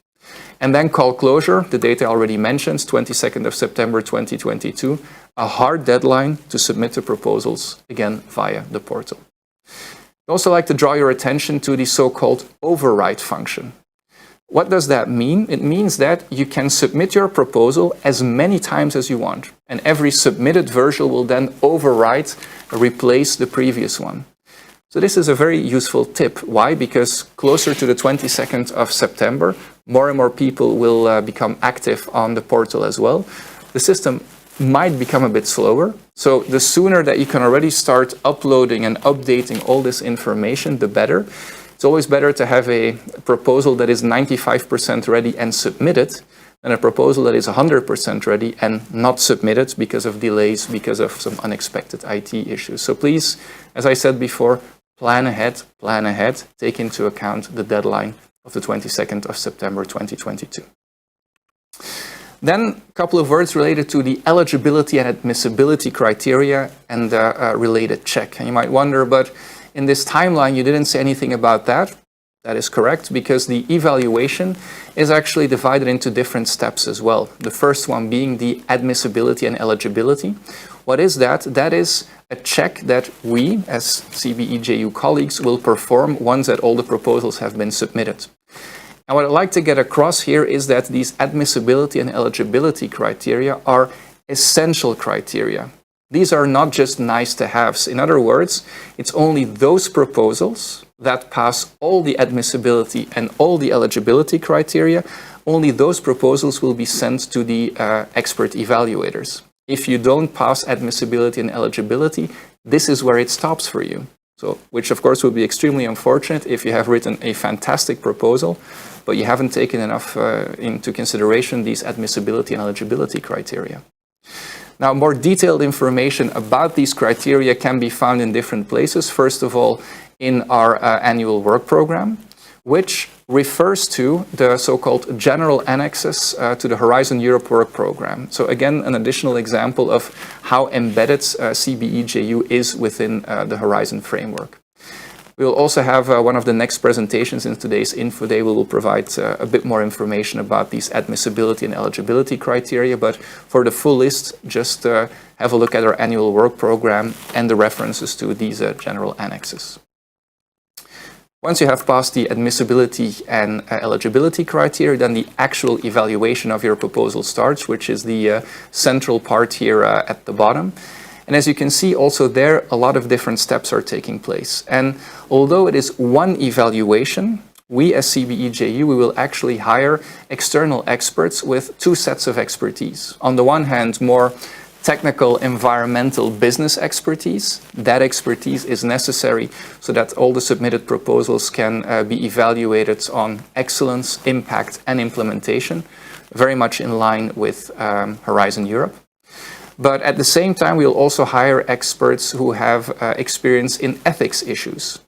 And then call closure, the date I already mentioned, 22nd of September 2022, a hard deadline to submit the proposals, again, via the portal. I'd also like to draw your attention to the so-called override function. What does that mean? It means that you can submit your proposal as many times as you want, and every submitted version will then override, replace the previous one. So this is a very useful tip. Why? Because closer to the 22nd of September, more and more people will become active on the portal as well. The system might become a bit slower. So the sooner that you can already start uploading and updating all this information, the better. It's always better to have a proposal that is 95% ready and submitted than a proposal that is 100% ready and not submitted because of delays, because of some unexpected IT issues. So please, as I said before, plan ahead, take into account the deadline of the 22nd of September 2022. Then a couple of words related to the eligibility and admissibility criteria and the related check. And you might wonder, but in this timeline, you didn't say anything about that. That is correct, because the evaluation is actually divided into different steps as well. The first one being the admissibility and eligibility. What is that? That is a check that we, as CBE JU colleagues, will perform once that all the proposals have been submitted. And what I'd like to get across here is that these admissibility and eligibility criteria are essential criteria. These are not just nice to haves. In other words, it's only those proposals that pass all the admissibility and all the eligibility criteria, only those proposals will be sent to the expert evaluators. If you don't pass admissibility and eligibility, this is where it stops for you. So, which of course would be extremely unfortunate if you have written a fantastic proposal, but you haven't taken enough into consideration these admissibility and eligibility criteria. Now, more detailed information about these criteria can be found in different places. First of all, in our annual work program, which refers to the so-called general annexes to the Horizon Europe work program. So again, an additional example of how embedded CBE JU is within the Horizon framework. We will also have one of the next presentations in today's Info Day. We will provide a bit more information about these admissibility and eligibility criteria, but for the full list, just have a look at our annual work program and the references to these general annexes. Once you have passed the admissibility and eligibility criteria, then the actual evaluation of your proposal starts, which is the central part here at the bottom. And as you can see, also there, a lot of different steps are taking place. And although it is one evaluation, we as CBE JU, we will actually hire external experts with two sets of expertise. On the one hand, more technical, environmental, business expertise. That expertise is necessary so that all the submitted proposals can be evaluated on excellence, impact, and implementation, very much in line with Horizon Europe. But at the same time, we'll also hire experts who have experience in ethics issues.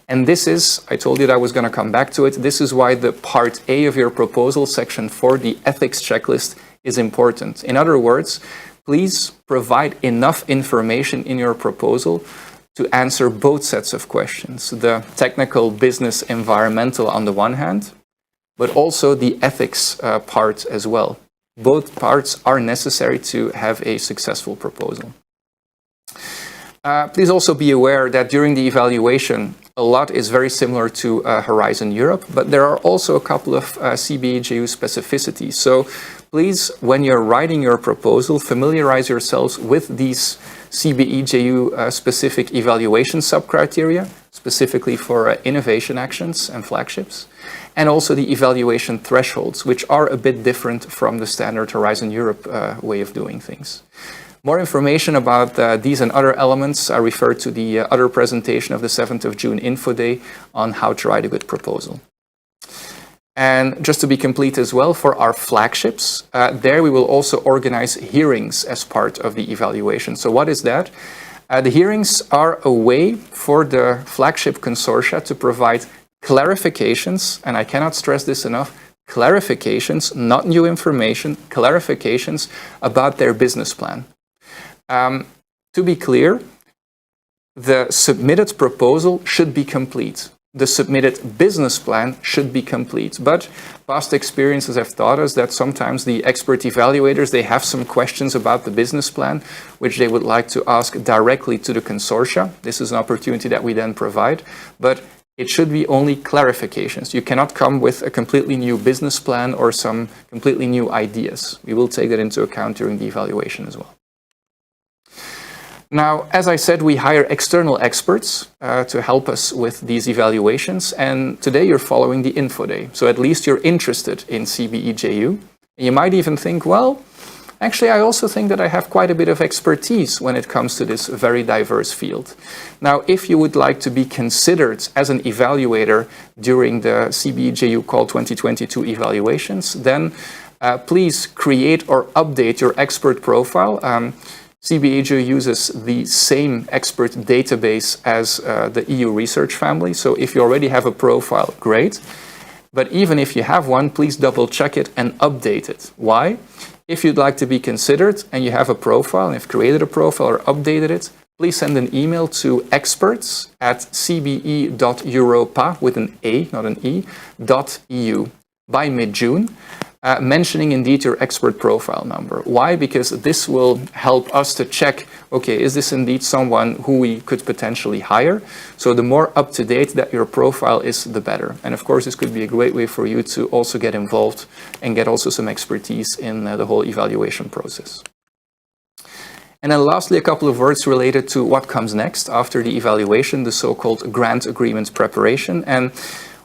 And this is, I told you that I was going to come back to it, this is why the Part A of your proposal, Section 4, the ethics checklist, is important. In other words, please provide enough information in your proposal to answer both sets of questions, the technical, business, environmental on the one hand, but also the ethics part as well. Both parts are necessary to have a successful proposal. Please also be aware that during the evaluation, a lot is very similar to Horizon Europe, but there are also a couple of CBE JU specificities. So please, when you're writing your proposal, familiarize yourselves with these CBE JU specific evaluation sub-criteria, specifically for innovation actions and flagships, and also the evaluation thresholds, which are a bit different from the standard Horizon Europe way of doing things. More information about these and other elements are referred to the other presentation of the 7th of June Info Day on how to write a good proposal. And just to be complete as well, for our flagships, there we will also organize hearings as part of the evaluation. So what is that? The hearings are a way for the flagship consortia to provide clarifications, and I cannot stress this enough, clarifications, not new information, clarifications about their business plan. To be clear, the submitted proposal should be complete. The submitted business plan should be complete. But past experiences have taught us that sometimes the expert evaluators, they have some questions about the business plan, which they would like to ask directly to the consortia. This is an opportunity that we then provide. But it should be only clarifications. You cannot come with a completely new business plan or some completely new ideas. We will take that into account during the evaluation as well. Now, as I said, we hire external experts to help us with these evaluations, and today you're following the Info Day, so at least you're interested in CBE JU. You might even think, well, actually I also think that I have quite a bit of expertise when it comes to this very diverse field. Now, if you would like to be considered as an evaluator during the CBE JU Call 2022 evaluations, then please create or update your expert profile. CBE JU uses the same expert database as the EU research family. So if you already have a profile, great. But even if you have one, please double check it and update it. Why? If you'd like to be considered and you have a profile and have created a profile or updated it, please send an email to experts@cbe.europa with an A, not an E, .eu by mid-June. Mentioning indeed your expert profile number. Why? Because this will help us to check, okay, is this indeed someone who we could potentially hire? So the more up-to-date that your profile is, the better. And of course, this could be a great way for you to also get involved and get also some expertise in the whole evaluation process. And then lastly, a couple of words related to what comes next after the evaluation, the so-called grant agreement preparation. And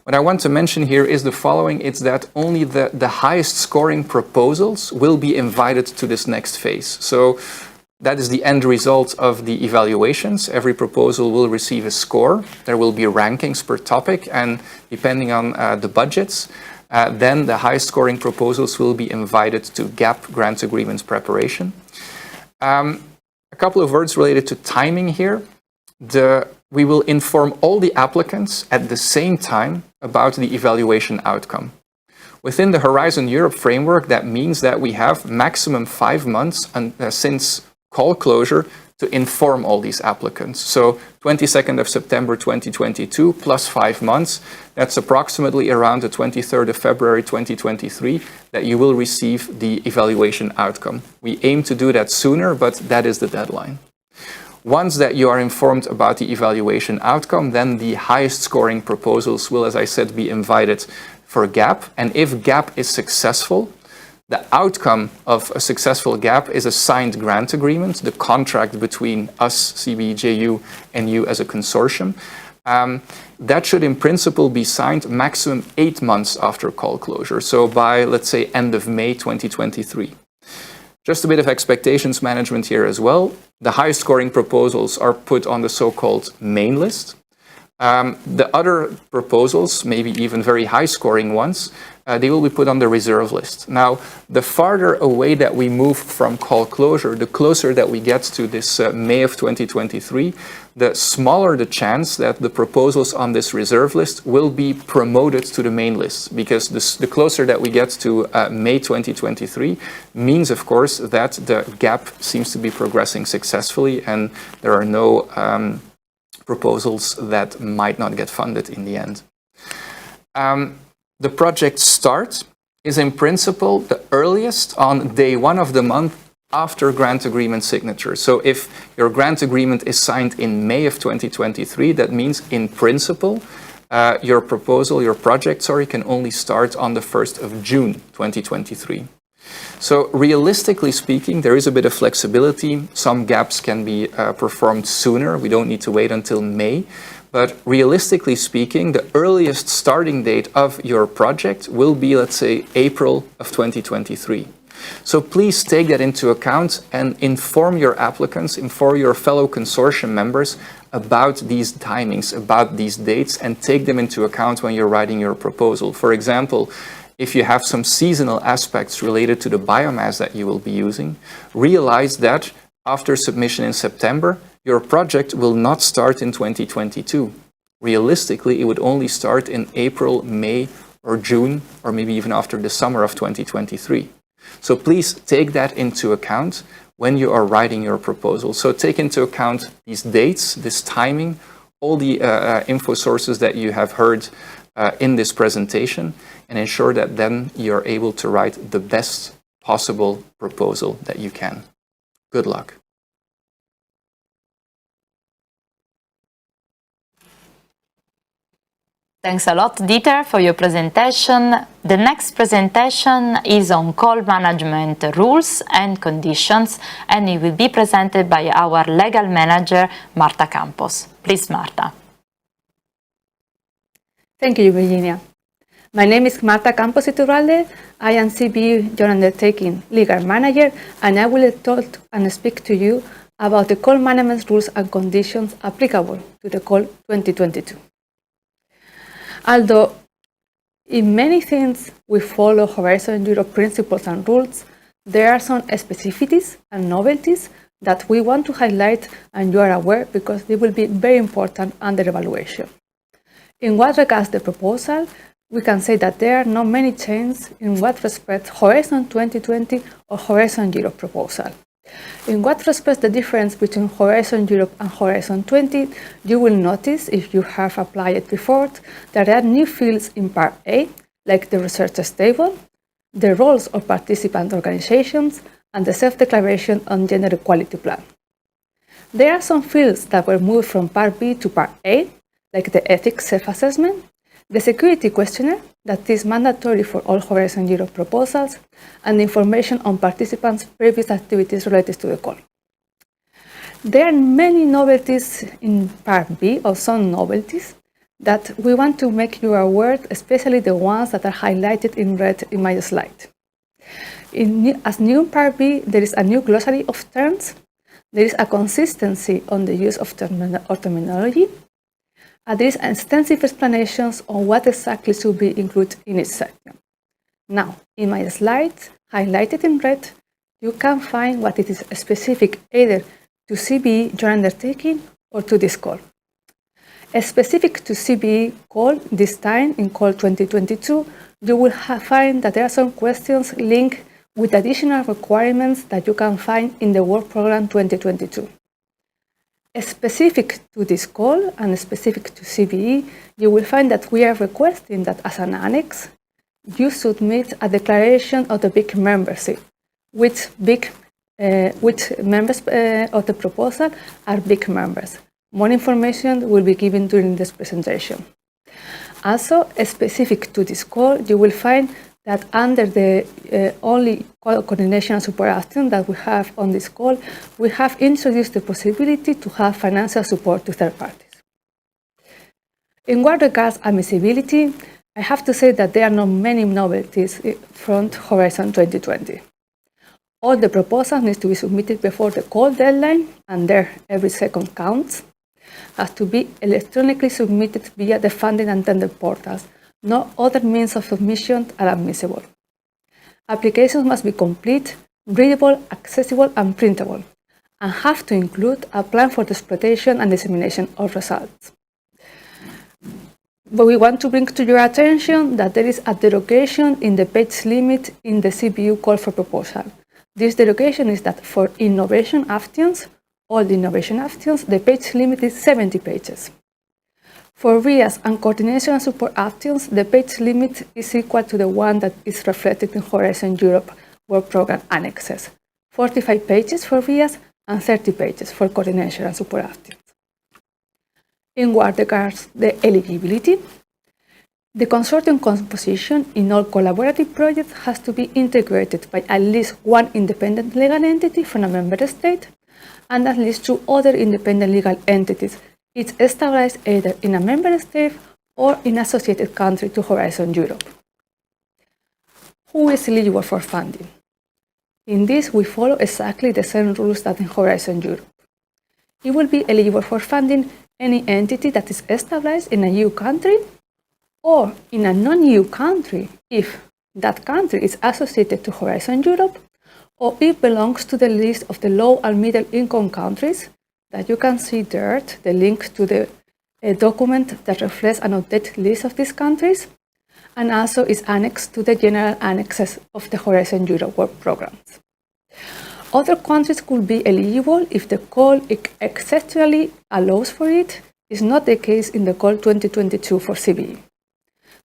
What I want to mention here is the following. It's that only the highest scoring proposals will be invited to this next phase. So that is the end result of the evaluations. Every proposal will receive a score. There will be rankings per topic, and depending on the budgets, then the highest scoring proposals will be invited to GAP grant agreements preparation. A couple of words related to timing here. We will inform all the applicants at the same time about the evaluation outcome. Within the Horizon Europe framework, that means that we have maximum 5 months since call closure to inform all these applicants. So 22nd of September 2022 plus 5 months, that's approximately around the 23rd of February 2023 that you will receive the evaluation outcome. We aim to do that sooner, but that is the deadline. Once that you are informed about the evaluation outcome, then the highest scoring proposals will, as I said, be invited for GAP. And if GAP is successful, the outcome of a successful GAP is a signed grant agreement, the contract between us, CBE JU, and you as a consortium. That should in principle be signed maximum 8 months after call closure. So by, let's say, end of May 2023. Just a bit of expectations management here as well. The highest scoring proposals are put on the so-called main list. The other proposals, maybe even very high scoring ones, they will be put on the reserve list. Now, the farther away that we move from call closure, the closer that we get to this May of 2023, the smaller the chance that the proposals on this reserve list will be promoted to the main list. Because the closer that we get to May 2023 means, of course, that the GAP seems to be progressing successfully and there are no proposals that might not get funded in the end. The project start is in principle the earliest on day 1 of the month after grant agreement signature. So if your grant agreement is signed in May of 2023, that means in principle your project, can only start on the 1st of June 2023. So realistically speaking, there is a bit of flexibility. Some gaps can be performed sooner. We don't need to wait until May. But realistically speaking, the earliest starting date of your project will be, let's say, April of 2023. So please take that into account and inform your applicants, inform your fellow consortium members about these timings, about these dates, and take them into account when you're writing your proposal. For example, if you have some seasonal aspects related to the biomass that you will be using, realize that after submission in September, your project will not start in 2022. Realistically, it would only start in April, May, or June, or maybe even after the summer of 2023. So please take that into account when you are writing your proposal. So take into account these dates, this timing, all the info sources that you have heard in this presentation, and ensure that then you're able to write the best possible proposal that you can. Good luck. Thanks a lot, Dieter, for your presentation. The next presentation is on call management rules and conditions, and it will be presented by our legal manager, Marta Campos. Please, Marta. Thank you, Virginia. My name is Marta Campos Iturralde. I am CBE JU Undertaking Legal Manager, and I will talk and speak to you about the call management rules and conditions applicable to the call 2022. Although in many things we follow Horizon Europe principles and rules, there are some specificities and novelties that we want to highlight, and you are aware because they will be very important under evaluation. In what regards the proposal, we can say that there are not many changes in what respects Horizon 2020 or Horizon Europe proposal. In what respects the difference between Horizon Europe and Horizon 20, you will notice, if you have applied it before, that there are new fields in Part A, like the researchers table, the roles of participant organizations, and the self-declaration on gender equality plan. There are some fields that were moved from Part B to Part A, like the ethics self-assessment, the security questionnaire that is mandatory for all Horizon Europe proposals, and information on participants' previous activities related to the call. There are many novelties in Part B, or some novelties. that we want to make you aware, especially the ones that are highlighted in red in my slide. As new in Part B, there is a new glossary of terms, there is a consistency on the use of terminology, and there is extensive explanations on what exactly should be included in each section. Now, in my slides, highlighted in red, you can find what it is specific either to CBE joint undertaking or to this call. Specific to CBE call, this time in call 2022, you will find that there are some questions linked with additional requirements that you can find in the work program 2022. Specific to this call and specific to CBE, you will find that we are requesting that as an annex, you submit a declaration of the big membership, which members of the proposal are big members. More information will be given during this presentation. Also, specific to this call, you will find that under the only coordination and support action that we have on this call, we have introduced the possibility to have financial support to third parties. In what regards admissibility, I have to say that there are not many novelties from Horizon 2020. All the proposals need to be submitted before the call deadline, and there every second counts. Has to be electronically submitted via the funding and tender portals. No other means of submission are admissible. Applications must be complete, readable, accessible, and printable, and have to include a plan for the exploitation and dissemination of results. But we want to bring to your attention that there is a derogation in the page limit in the CBU call for proposal. This derogation is that for innovation actions, all the innovation actions, the page limit is 70 pages. For RIAs and coordination and support actions, the page limit is equal to the one that is reflected in Horizon Europe Work Programme annexes, 45 pages for RIAs and 30 pages for coordination and support actions. In what regards the eligibility, the consortium composition in all collaborative projects has to be integrated by at least one independent legal entity from a member state and at least two other independent legal entities, each established either in a member state or in associated country to Horizon Europe. Who is eligible for funding? In this, we follow exactly the same rules that in Horizon Europe. It will be eligible for funding any entity that is established in a EU country or in a non-EU country if that country is associated to Horizon Europe or it belongs to the list of the low and middle income countries that you can see there, the link to the document that reflects an updated list of these countries, and also is annexed to the general annexes of the Horizon Europe work programs. Other countries could be eligible if the call exceptionally allows for it. Is not the case in the call 2022 for CBE.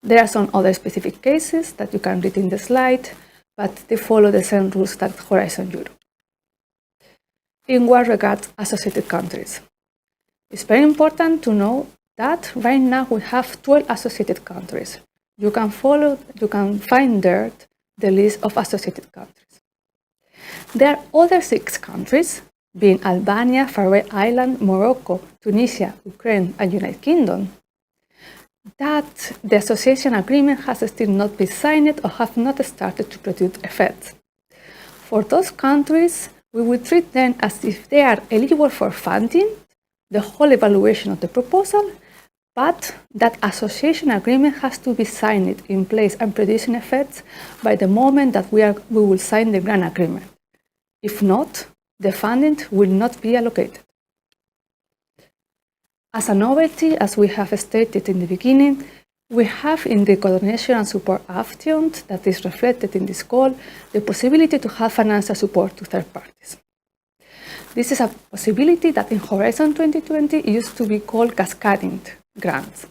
There are some other specific cases that you can read in the slide, but they follow the same rules that Horizon Europe. In what regards associated countries, it's very important to know that right now we have 12 associated countries. You can find there the list of associated countries. There are other 6 countries, being Albania, Faroe Islands, Morocco, Tunisia, Ukraine, and United Kingdom, that the association agreement has still not been signed or have not started to produce effects. For those countries, we will treat them as if they are eligible for funding, the whole evaluation of the proposal, but that association agreement has to be signed in place and producing effects by the moment that we will sign the grant agreement. If not, the funding will not be allocated. As a novelty, as we have stated in the beginning, we have in the coordination and support actions that is reflected in this call, the possibility to have financial support to third parties. This is a possibility that in Horizon 2020 used to be called cascading grants.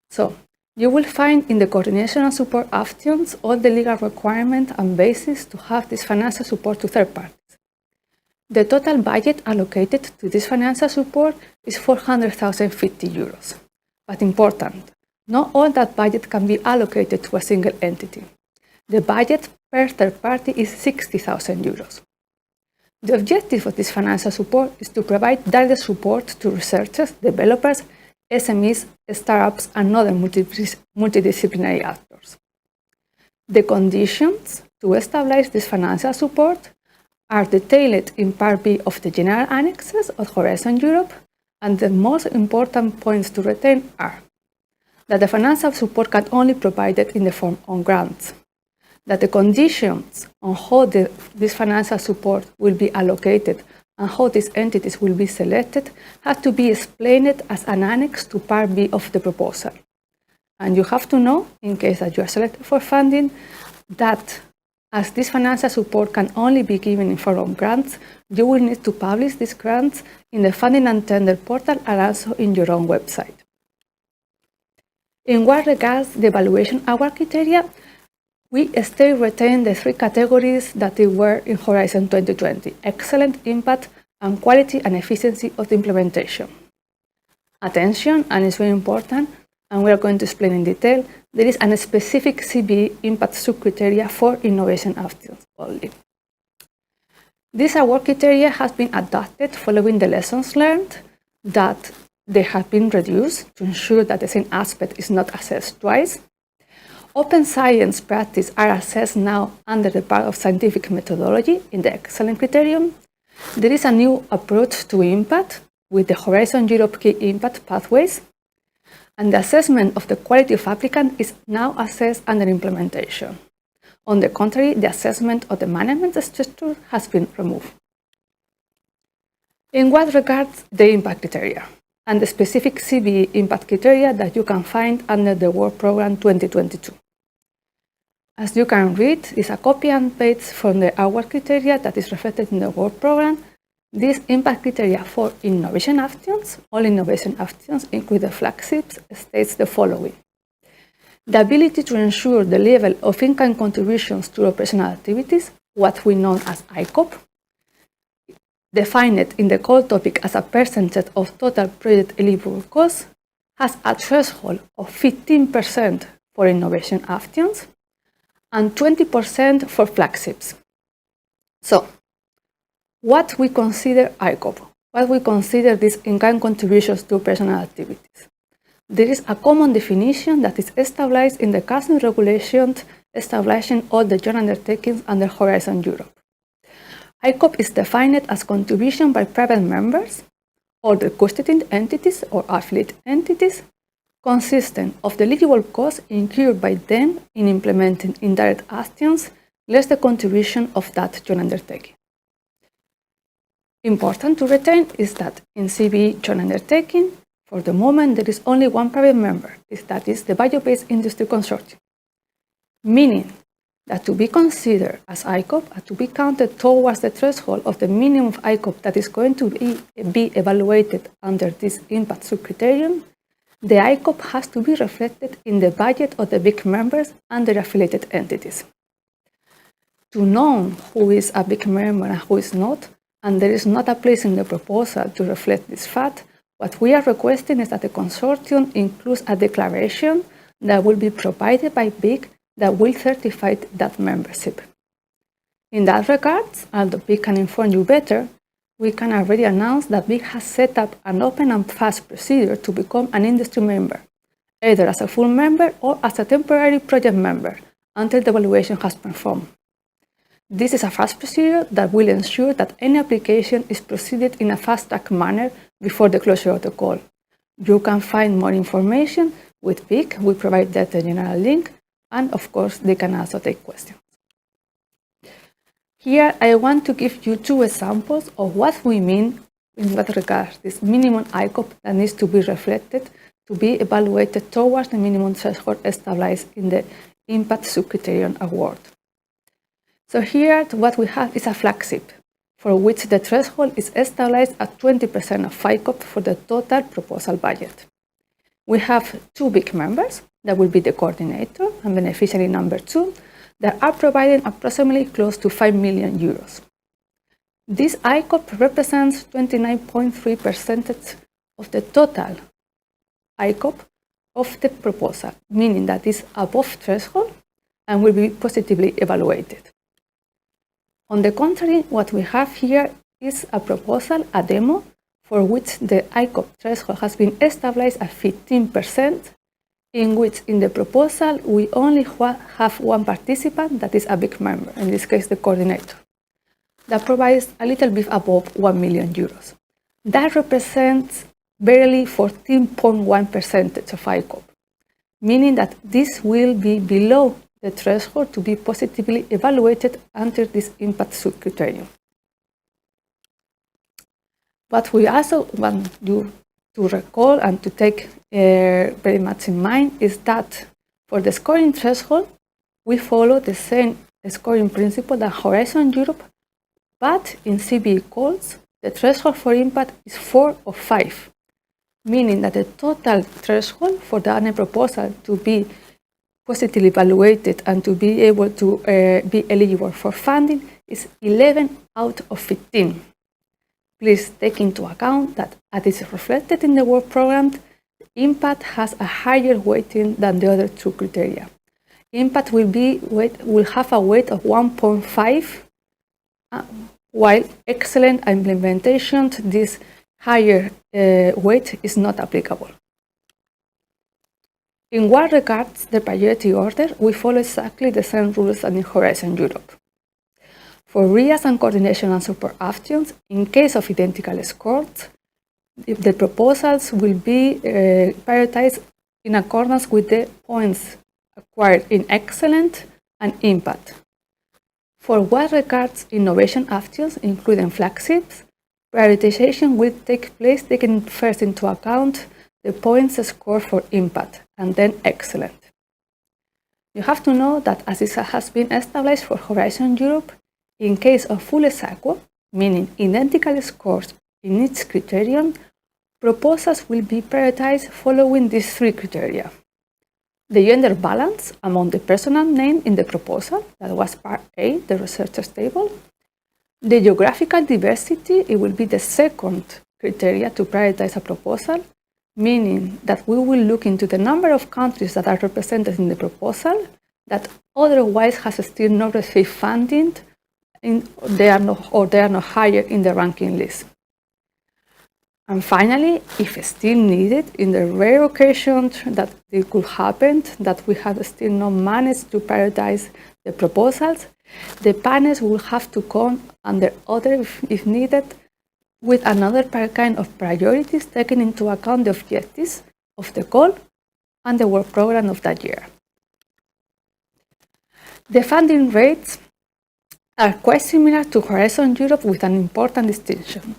So you will find in the coordination and support actions all the legal requirements and basis to have this financial support to third parties. The total budget allocated to this financial support is 400,050 euros. But important, not all that budget can be allocated to a single entity. The budget per third party is 60,000 euros. The objective of this financial support is to provide direct support to researchers, developers, SMEs, startups, and other multidisciplinary actors. The conditions to establish this financial support are detailed in Part B of the general annexes of Horizon Europe, and the most important points to retain are that the financial support can only be provided in the form of grants, that the conditions on how this financial support will be allocated and how these entities will be selected have to be explained as an annex to Part B of the proposal. And you have to know, in case that you are selected for funding, that as this financial support can only be given in form of grants, you will need to publish these grants in the funding and tender portal and also in your own website. In what regards the evaluation award criteria, we still retain the three categories that they were in Horizon 2020: excellent, impact, and quality and efficiency of the implementation. Attention, and it's very important, and we are going to explain in detail, there is a specific CBE impact sub-criteria for innovation actions only. This award criteria has been adopted following the lessons learned that they have been reduced to ensure that the same aspect is not assessed twice. Open science practice are assessed now under the part of scientific methodology in the excellent criterion. There is a new approach to impact with the Horizon Europe key impact pathways, and the assessment of the quality of applicant is now assessed under implementation. On the contrary, the assessment of the management structure has been removed. In what regards the impact criteria and the specific CBE impact criteria that you can find under the Work Programme 2022. As you can read, it's a copy and paste from the award criteria that is reflected in the Work Programme. These impact criteria for innovation actions, all innovation actions, include the flagships, states the following. The ability to ensure the level of in-kind contributions to operational activities, what we know as ICOP, defined in the call topic as a percentage of total project eligible costs, has a threshold of 15% for innovation actions and 20% for flagships. So, what we consider ICOP, what we consider these in-kind contributions to operational activities. There is a common definition that is established in the Council regulations establishing all the joint undertakings under Horizon Europe. ICOP is defined as contribution by private members or the constituting entities or affiliate entities consistent of the eligible costs incurred by them in implementing indirect actions, less the contribution of that joint undertaking. Important to retain is that in CBE joint undertaking, for the moment, there is only one private member, that is the Bio-Based Industry Consortium, meaning that to be considered as ICOP and to be counted towards the threshold of the minimum of ICOP that is going to be evaluated under this impact sub-criterion, the ICOP has to be reflected in the budget of the big members and their affiliated entities. To know who is a big member and who is not, and there is not a place in the proposal to reflect this fact, what we are requesting is that the consortium includes a declaration that will be provided by BIC that will certify that membership. In that regard, although BIC can inform you better, we can already announce that BIC has set up an open and fast procedure to become an industry member, either as a full member or as a temporary project member, until the evaluation has been performed. This is a fast procedure that will ensure that any application is proceeded in a fast-track manner before the closure of the call. You can find more information with BIC. We provide that the general link, and of course, they can also take questions. Here, I want to give you two examples of what we mean in what regards this minimum ICOP that needs to be reflected to be evaluated towards the minimum threshold established in the Impact Sub-Criterion Award. So here, what we have is a flagship, for which the threshold is established at 20% of ICOP for the total proposal budget. We have two big members, that will be the coordinator and beneficiary number 2, that are providing approximately close to 5 million euros. This ICOP represents 29.3% of the total ICOP of the proposal, meaning that is above threshold and will be positively evaluated. On the contrary, what we have here is a proposal, a demo, for which the ICOP threshold has been established at 15%, in which in the proposal we only have one participant that is a big member, in this case the coordinator, that provides a little bit above 1 million euros. That represents barely 14.1% of ICOP, meaning that this will be below the threshold to be positively evaluated under this impact sub-criterion. What we also want you to recall and to take very much in mind is that for the scoring threshold, we follow the same scoring principle that Horizon Europe, but in CBE calls, the threshold for impact is 4 or 5, meaning that the total threshold for the ANE proposal to be positively evaluated and to be able to be eligible for funding is 11 out of 15. Please take into account that, as is reflected in the work program, impact has a higher weighting than the other two criteria. Impact will have a weight of 1.5, while excellent implementation, this higher weight is not applicable. In what regards the priority order, we follow exactly the same rules as in Horizon Europe. For RIAs and coordination and support actions, in case of identical scores, the proposals will be prioritized in accordance with the points acquired in excellent and impact. For what regards innovation actions, including flagships, prioritization will take place taking first into account the points scored for impact and then excellent. You have to know that as it has been established for Horizon Europe, in case of full equal, meaning identical scores in each criterion, proposals will be prioritized following these three criteria. The gender balance among the personnel named in the proposal, that was part A, the researchers table. The geographical diversity, it will be the second criteria to prioritize a proposal, meaning that we will look into the number of countries that are represented in the proposal that otherwise has still not received funding, they are not higher in the ranking list. And finally, if still needed, in the rare occasions that it could happen, that we have still not managed to prioritize the proposals, the panels will have to come under other, if needed, with another kind of priorities taking into account the objectives of the call and the work program of that year. The funding rates are quite similar to Horizon Europe with an important distinction,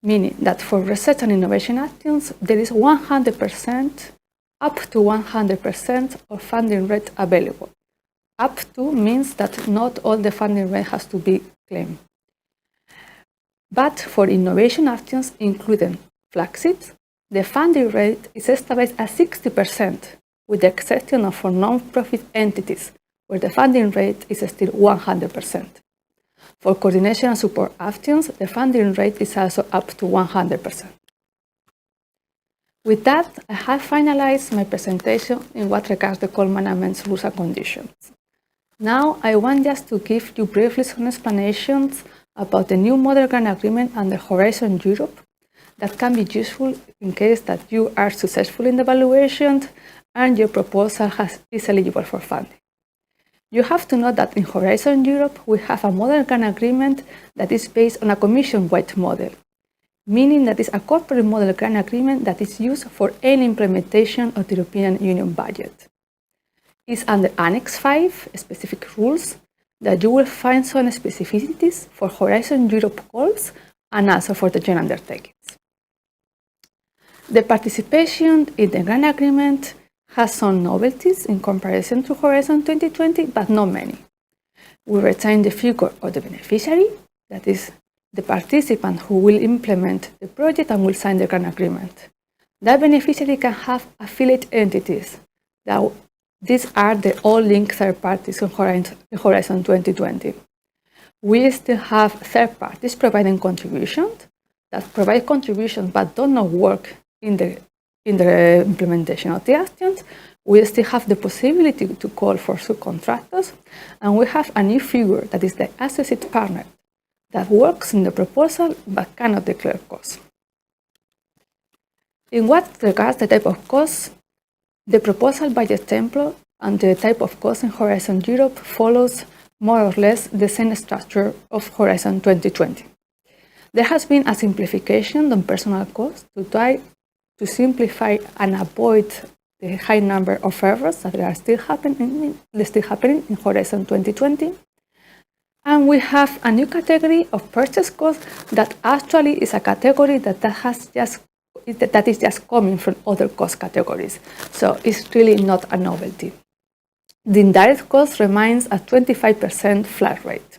meaning that for research and innovation actions, there is 100%, up to 100% of funding rate available. Up to means that not all the funding rate has to be claimed. But for innovation actions, including flagships, the funding rate is established at 60%, with the exception of for non-profit entities, where the funding rate is still 100%. For coordination and support actions, the funding rate is also up to 100%. With that, I have finalized my presentation in what regards the call management rules and conditions. Now, I want just to give you briefly some explanations about the new model grant agreement under Horizon Europe that can be useful in case that you are successful in the evaluation and your proposal is eligible for funding. You have to know that in Horizon Europe, we have a model grant agreement that is based on a commission-wide model, meaning that it's a corporate model grant agreement that is used for any implementation of the European Union budget. It's under Annex 5, specific rules, that you will find some specificities for Horizon Europe calls and also for the joint undertakings. The participation in the grant agreement has some novelties in comparison to Horizon 2020, but not many. We retain the figure of the beneficiary, that is the participant who will implement the project and will sign the grant agreement. That beneficiary can have affiliate entities. These are the all-linked third parties in Horizon 2020. We still have third parties providing contributions that provide contributions but do not work in the implementation of the actions. We still have the possibility to call for subcontractors, and we have a new figure that is the associate partner that works in the proposal but cannot declare costs. In what regards the type of costs, the proposal budget template and the type of cost in Horizon Europe follows more or less the same structure of Horizon 2020. There has been a simplification on personal costs to try to simplify and avoid the high number of errors that are still happening in Horizon 2020. And we have a new category of purchase costs that actually is a category that is just coming from other cost categories. So it's really not a novelty. The indirect cost remains at 25% flat rate.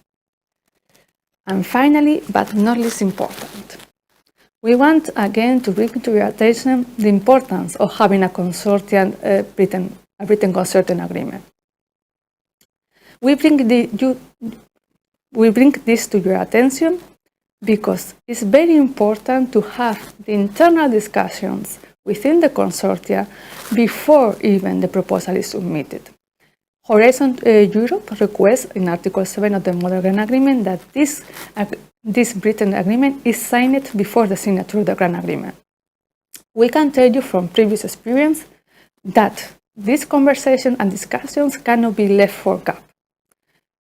And finally, but not least important, we want again to bring to your attention the importance of having a consortium, a written consortium agreement. We bring this to your attention because it's very important to have the internal discussions within the consortia before even the proposal is submitted. Horizon Europe requests in Article 7 of the Model Grant Agreement that this written agreement is signed before the signature of the grant agreement. We can tell you from previous experience that these conversations and discussions cannot be left for gap,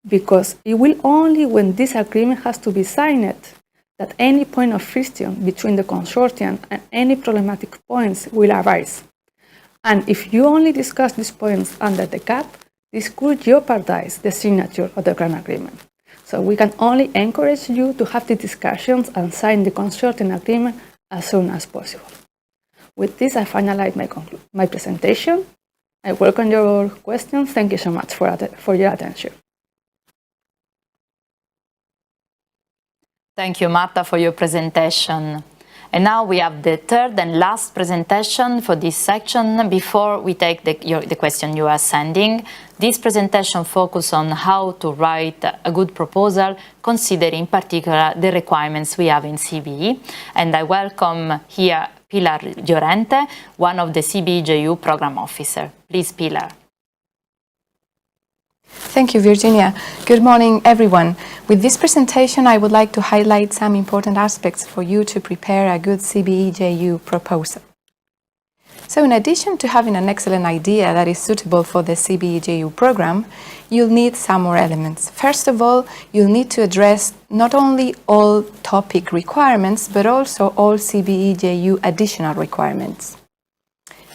because it will only when this agreement has to be signed that any point of friction between the consortium and any problematic points will arise. And if you only discuss these points under the cap, this could jeopardize the signature of the grant agreement. So we can only encourage you to have the discussions and sign the consortium agreement as soon as possible. With this, I finalize my presentation. I welcome your questions. Thank you so much for your attention. Thank you, Marta, for your presentation. And now we have the third and last presentation for this section before we take the question you are sending. This presentation focuses on how to write a good proposal, considering in particular the requirements we have in CBE. And I welcome here Pilar Llorente, one of the CBE JU program officer. Please, Pilar. Thank you, Virginia. Good morning, everyone. With this presentation, I would like to highlight some important aspects for you to prepare a good CBE JU proposal. So in addition to having an excellent idea that is suitable for the CBE JU program, you'll need some more elements. First of all, you'll need to address not only all topic requirements, but also all CBE JU additional requirements.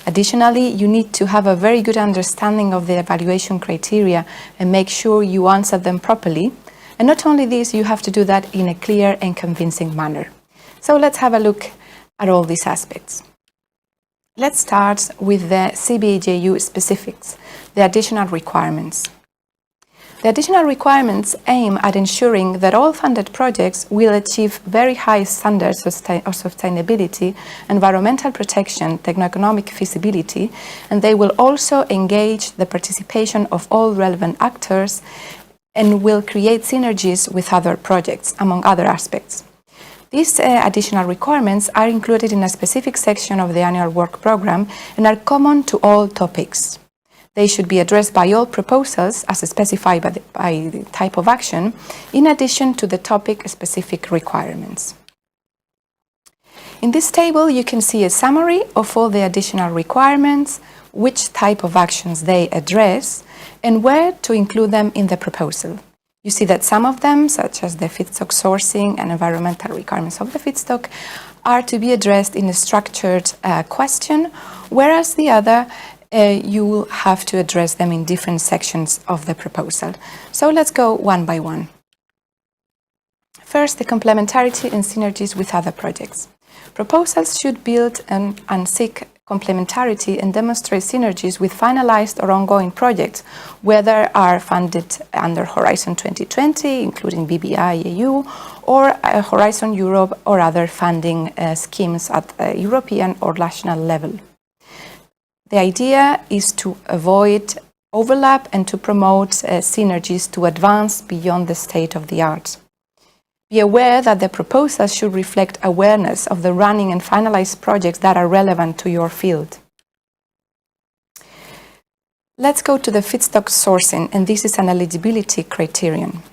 Additionally, you need to have a very good understanding of the evaluation criteria and make sure you answer them properly. And not only this, you have to do that in a clear and convincing manner. So let's have a look at all these aspects. Let's start with the CBE JU specifics, the additional requirements. The additional requirements aim at ensuring that all funded projects will achieve very high standards of sustainability, environmental protection, techno-economic feasibility, and they will also engage the participation of all relevant actors and will create synergies with other projects, among other aspects. These additional requirements are included in a specific section of the annual work program and are common to all topics. They should be addressed by all proposals as specified by the type of action, in addition to the topic-specific requirements. In this table, you can see a summary of all the additional requirements, which type of actions they address, and where to include them in the proposal. You see that some of them, such as the feedstock sourcing and environmental requirements of the feedstock, are to be addressed in a structured question, whereas the other you will have to address them in different sections of the proposal. So let's go one by one. First, the complementarity and synergies with other projects. Proposals should build and seek complementarity and demonstrate synergies with finalized or ongoing projects, whether are funded under Horizon 2020, including BBI JU, or Horizon Europe or other funding schemes at a European or national level. The idea is to avoid overlap and to promote synergies to advance beyond the state of the art. Be aware that the proposal should reflect awareness of the running and finalized projects that are relevant to your field. Let's go to the feedstock sourcing, and this is an eligibility criterion.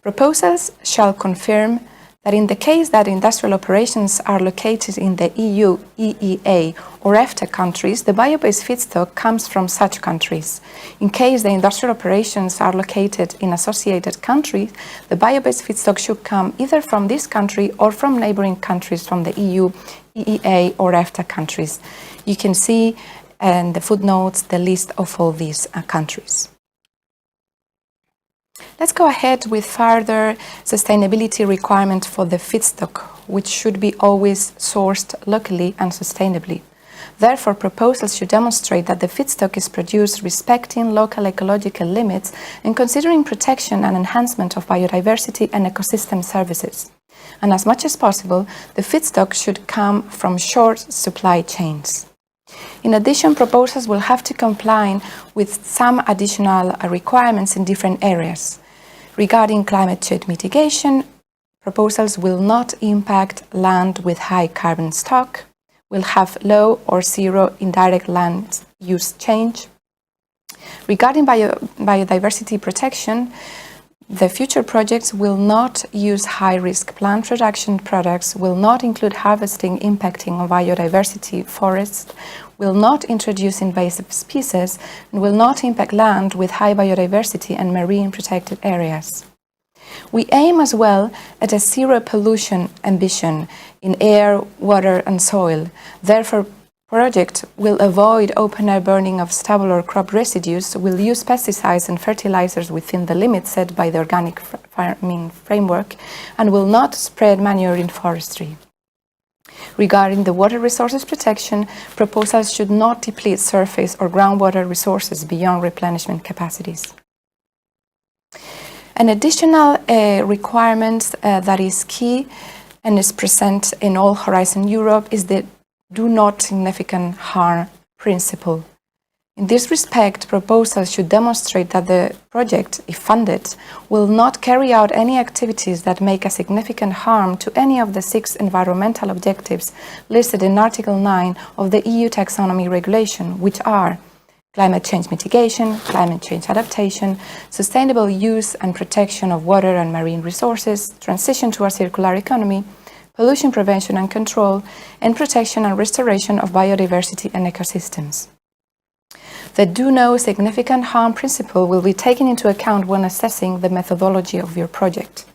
Proposals shall confirm that in the case that industrial operations are located in the EU, EEA or EFTA countries, the bio-based feedstock comes from such countries. In case the industrial operations are located in associated countries, the bio-based feedstock should come either from this country or from neighboring countries from the EU, EEA or EFTA countries. You can see in the footnotes the list of all these countries. Let's go ahead with further sustainability requirement for the feedstock, which should be always sourced locally and sustainably. Therefore, proposals should demonstrate that the feedstock is produced respecting local ecological limits and considering protection and enhancement of biodiversity and ecosystem services. And as much as possible, the feedstock should come from short supply chains. In addition, proposals will have to comply with some additional requirements in different areas. Regarding climate change mitigation, proposals will not impact land with high carbon stock, will have low or zero indirect land use change. Regarding biodiversity protection, the future projects will not use high-risk plant production products, will not include harvesting impacting on biodiversity, forests, will not introduce invasive species, and will not impact land with high biodiversity and marine protected areas. We aim as well at a zero pollution ambition in air, water and soil. Therefore, project will avoid open-air burning of stubble or crop residues, will use pesticides and fertilizers within the limits set by the organic farming framework, and will not spread manure in forestry. Regarding the water resources protection, proposals should not deplete surface or groundwater resources beyond replenishment capacities. An additional requirement that is key and is present in all Horizon Europe is the do not significant harm principle. In this respect, proposals should demonstrate that the project, if funded, will not carry out any activities that make a significant harm to any of the 6 environmental objectives listed in Article 9 of the EU Taxonomy Regulation, which are climate change mitigation, climate change adaptation, sustainable use and protection of water and marine resources, transition to a circular economy, pollution prevention and control, and protection and restoration of biodiversity and ecosystems. The do no significant harm principle will be taken into account when assessing the methodology of your project.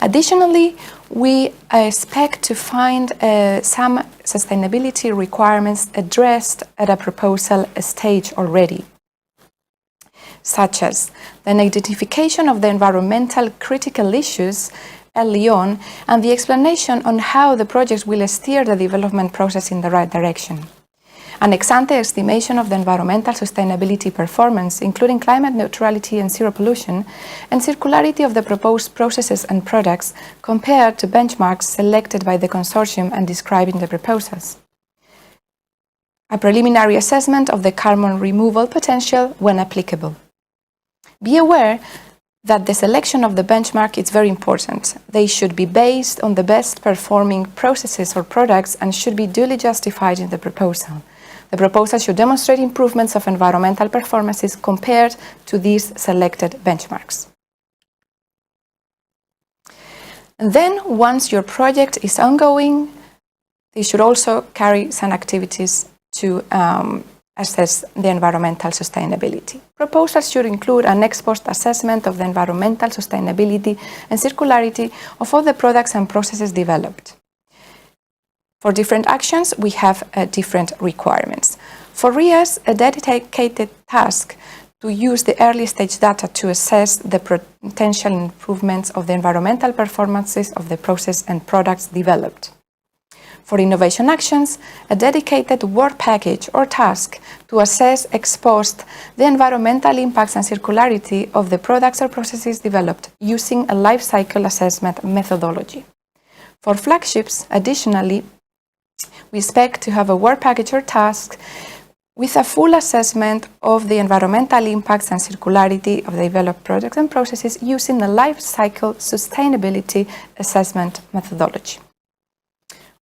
Additionally, we expect to find some sustainability requirements addressed at a proposal stage already, such as the identification of the environmental critical issues early on and the explanation on how the project will steer the development process in the right direction. An ex-ante estimation of the environmental sustainability performance, including climate neutrality and zero pollution, and circularity of the proposed processes and products compared to benchmarks selected by the consortium and described in the proposals. A preliminary assessment of the carbon removal potential when applicable. Be aware that the selection of the benchmark is very important. They should be based on the best performing processes or products and should be duly justified in the proposal. The proposal should demonstrate improvements of environmental performances compared to these selected benchmarks. And then, once your project is ongoing, they should also carry some activities to assess the environmental sustainability. Proposals should include an ex-post assessment of the environmental sustainability and circularity of all the products and processes developed. For different actions, we have different requirements. For RIAs, a dedicated task to use the early stage data to assess the potential improvements of the environmental performances of the process and products developed. For innovation actions, a dedicated work package or task to assess ex post the environmental impacts and circularity of the products or processes developed using a life cycle assessment methodology. For flagships, additionally, we expect to have a work package or task with a full assessment of the environmental impacts and circularity of the developed products and processes using the life cycle sustainability assessment methodology.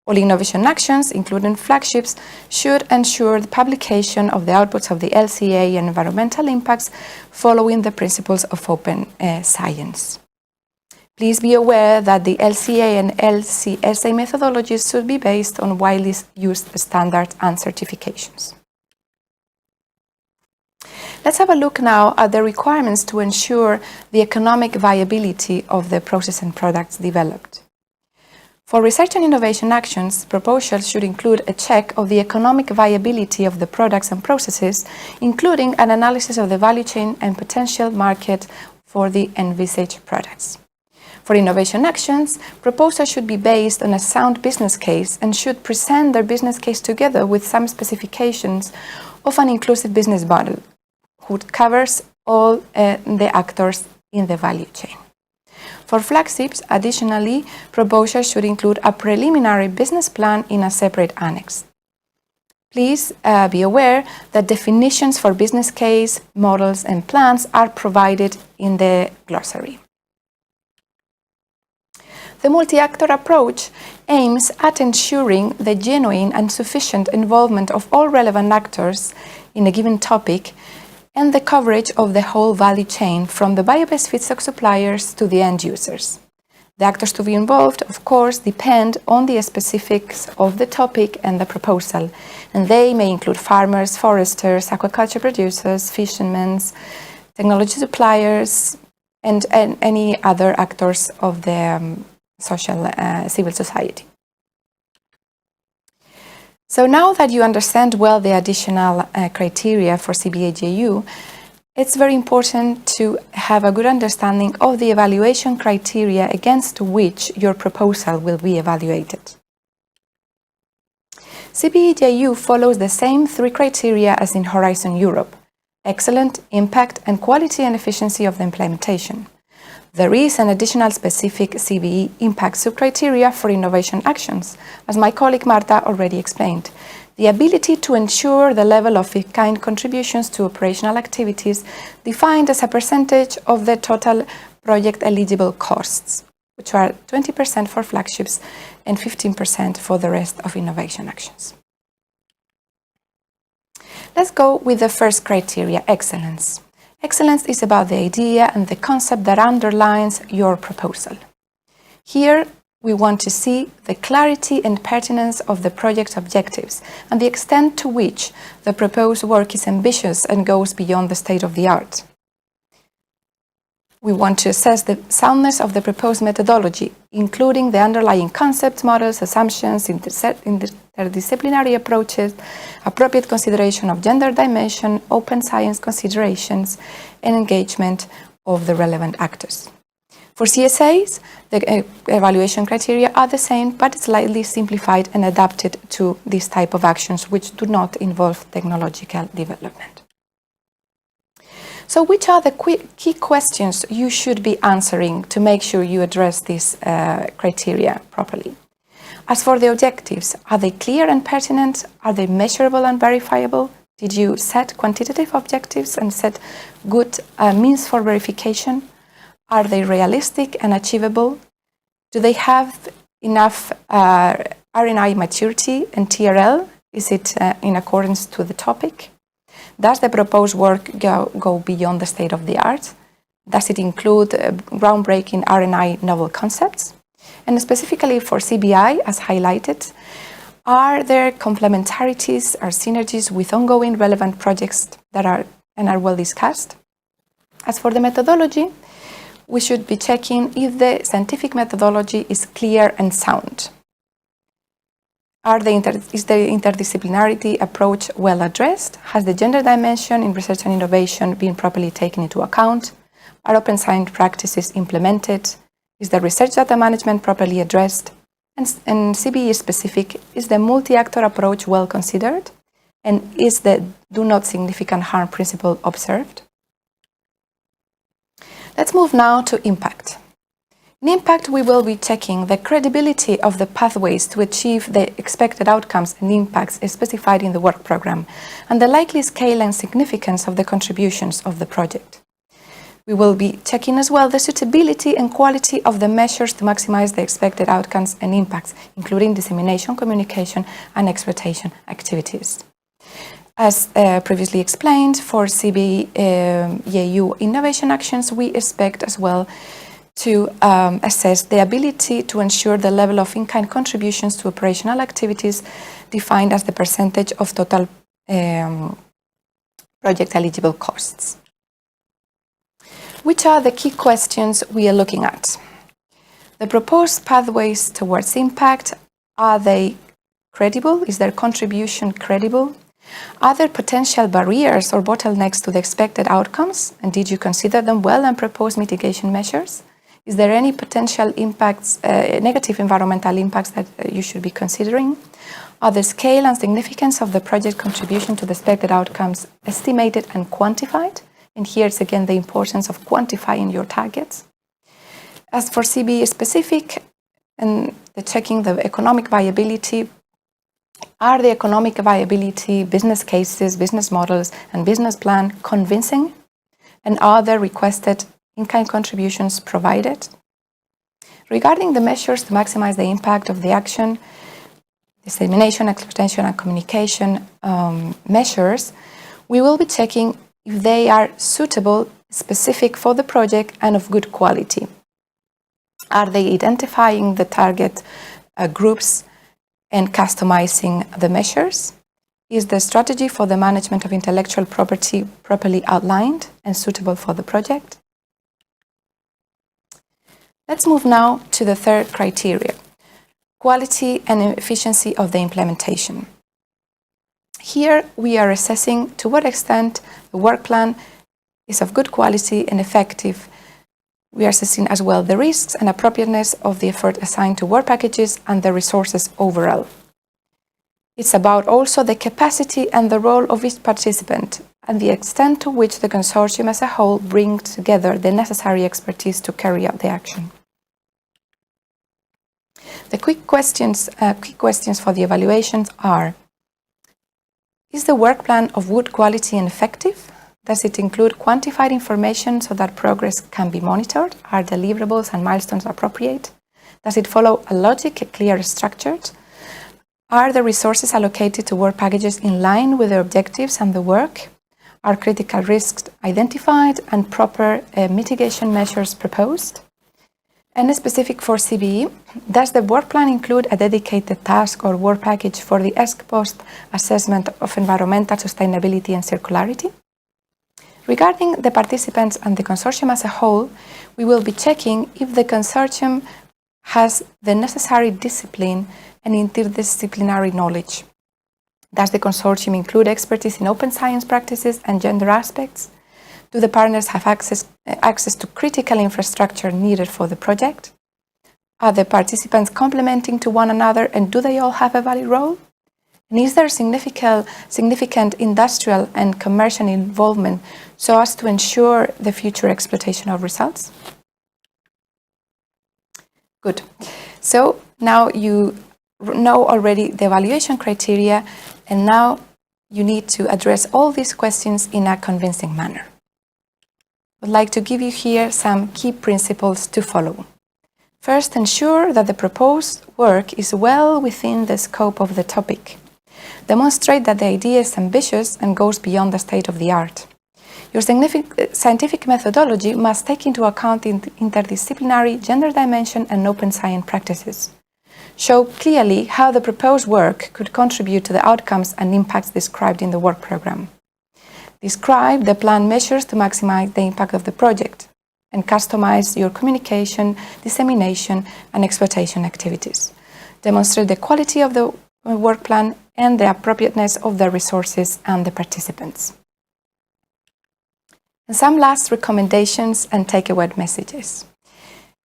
All innovation actions, including flagships, should ensure the publication of the outputs of the LCA and environmental impacts following the principles of open science. Please be aware that the LCA and LCSA methodologies should be based on widely used standards and certifications. Let's have a look now at the requirements to ensure the economic viability of the process and products developed. For research and innovation actions, proposals should include a check of the economic viability of the products and processes, including an analysis of the value chain and potential market for the envisaged products. For innovation actions, proposals should be based on a sound business case and should present their business case together with some specifications of an inclusive business model, which covers all the actors in the value chain. For flagships, additionally, proposals should include a preliminary business plan in a separate annex. Please be aware that definitions for business case, models, and plans are provided in the glossary. The multi-actor approach aims at ensuring the genuine and sufficient involvement of all relevant actors in a given topic and the coverage of the whole value chain from the bio-based feedstock suppliers to the end users. The actors to be involved, of course, depend on the specifics of the topic and the proposal, and they may include farmers, foresters, aquaculture producers, fishermen, technology suppliers, and any other actors of the civil society. So now that you understand well the additional criteria for CBE JU, it's very important to have a good understanding of the evaluation criteria against which your proposal will be evaluated. CBE JU follows the same three criteria as in Horizon Europe: excellent, impact, and quality and efficiency of the implementation. There is an additional specific CBE impact subcriteria for innovation actions, as my colleague Marta already explained. The ability to ensure the level of in-kind contributions to operational activities defined as a percentage of the total project eligible costs, which are 20% for flagships and 15% for the rest of innovation actions. Let's go with the first criteria, excellence. Excellence is about the idea and the concept that underlines your proposal. Here, we want to see the clarity and pertinence of the project objectives and the extent to which the proposed work is ambitious and goes beyond the state of the art. We want to assess the soundness of the proposed methodology, including the underlying concepts, models, assumptions, interdisciplinary approaches, appropriate consideration of gender dimension, open science considerations, and engagement of the relevant actors. For CSAs, the evaluation criteria are the same, but slightly simplified and adapted to this type of actions which do not involve technological development. So which are the key questions you should be answering to make sure you address these criteria properly? As for the objectives, are they clear and pertinent? Are they measurable and verifiable? Did you set quantitative objectives and set good means for verification? Are they realistic and achievable? Do they have enough R&I maturity and TRL? Is it in accordance to the topic? Does the proposed work go beyond the state of the art? Does it include groundbreaking R&I novel concepts? And specifically for CBI, as highlighted, are there complementarities or synergies with ongoing relevant projects that are well discussed? As for the methodology, we should be checking if the scientific methodology is clear and sound. Is the interdisciplinarity approach well addressed? Has the gender dimension in research and innovation been properly taken into account? Are open science practices implemented? Is the research data management properly addressed? And CBE specific, is the multi-actor approach well considered? And is the do not significant harm principle observed? Let's move now to impact. In impact, we will be checking the credibility of the pathways to achieve the expected outcomes and impacts specified in the work program, and the likely scale and significance of the contributions of the project. We will be checking as well the suitability and quality of the measures to maximize the expected outcomes and impacts, including dissemination, communication, and exploitation activities. As previously explained, for CBE JU innovation actions, we expect as well to assess the ability to ensure the level of in-kind contributions to operational activities defined as the percentage of total project eligible costs. Which are the key questions we are looking at? The proposed pathways towards impact, are they credible? Is their contribution credible? Are there potential barriers or bottlenecks to the expected outcomes? And did you consider them well and propose mitigation measures? Is there any potential impacts, negative environmental impacts that you should be considering? Are the scale and significance of the project contribution to the expected outcomes estimated and quantified? And here's again the importance of quantifying your targets. As for CBE specific and checking the economic viability, are the economic viability, business cases, business models, and business plan convincing? And are the requested in-kind contributions provided? Regarding the measures to maximize the impact of the action, dissemination, exploitation, and communication measures, we will be checking if they are suitable, specific for the project, and of good quality. Are they identifying the target groups and customizing the measures? Is the strategy for the management of intellectual property properly outlined and suitable for the project? Let's move now to the third criteria, quality and efficiency of the implementation. Here we are assessing to what extent the work plan is of good quality and effective. We are assessing as well the risks and appropriateness of the effort assigned to work packages and the resources overall. It's about also the capacity and the role of each participant and the extent to which the consortium as a whole brings together the necessary expertise to carry out the action. The key questions for the evaluations are: is the work plan of good quality and effective? Does it include quantified information so that progress can be monitored? Are deliverables and milestones appropriate? Does it follow a logic, clear, structured? Are the resources allocated to work packages in line with the objectives and the work? Are critical risks identified and proper mitigation measures proposed? And specific for CBE, does the work plan include a dedicated task or work package for the ex-post assessment of environmental sustainability and circularity? Regarding the participants and the consortium as a whole, we will be checking if the consortium has the necessary discipline and interdisciplinary knowledge. Does the consortium include expertise in open science practices and gender aspects? Do the partners have access to critical infrastructure needed for the project? Are the participants complementing to one another and do they all have a valid role? And is there significant industrial and commercial involvement so as to ensure the future exploitation of results? Good. So now you know already the evaluation criteria, and now you need to address all these questions in a convincing manner. I'd like to give you here some key principles to follow. First, ensure that the proposed work is well within the scope of the topic. Demonstrate that the idea is ambitious and goes beyond the state of the art. Your scientific methodology must take into account interdisciplinary, gender dimension, and open science practices. Show clearly how the proposed work could contribute to the outcomes and impacts described in the work program. Describe the planned measures to maximize the impact of the project, and customize your communication, dissemination, and exploitation activities. Demonstrate the quality of the work plan and the appropriateness of the resources and the participants. And some last recommendations and takeaway messages.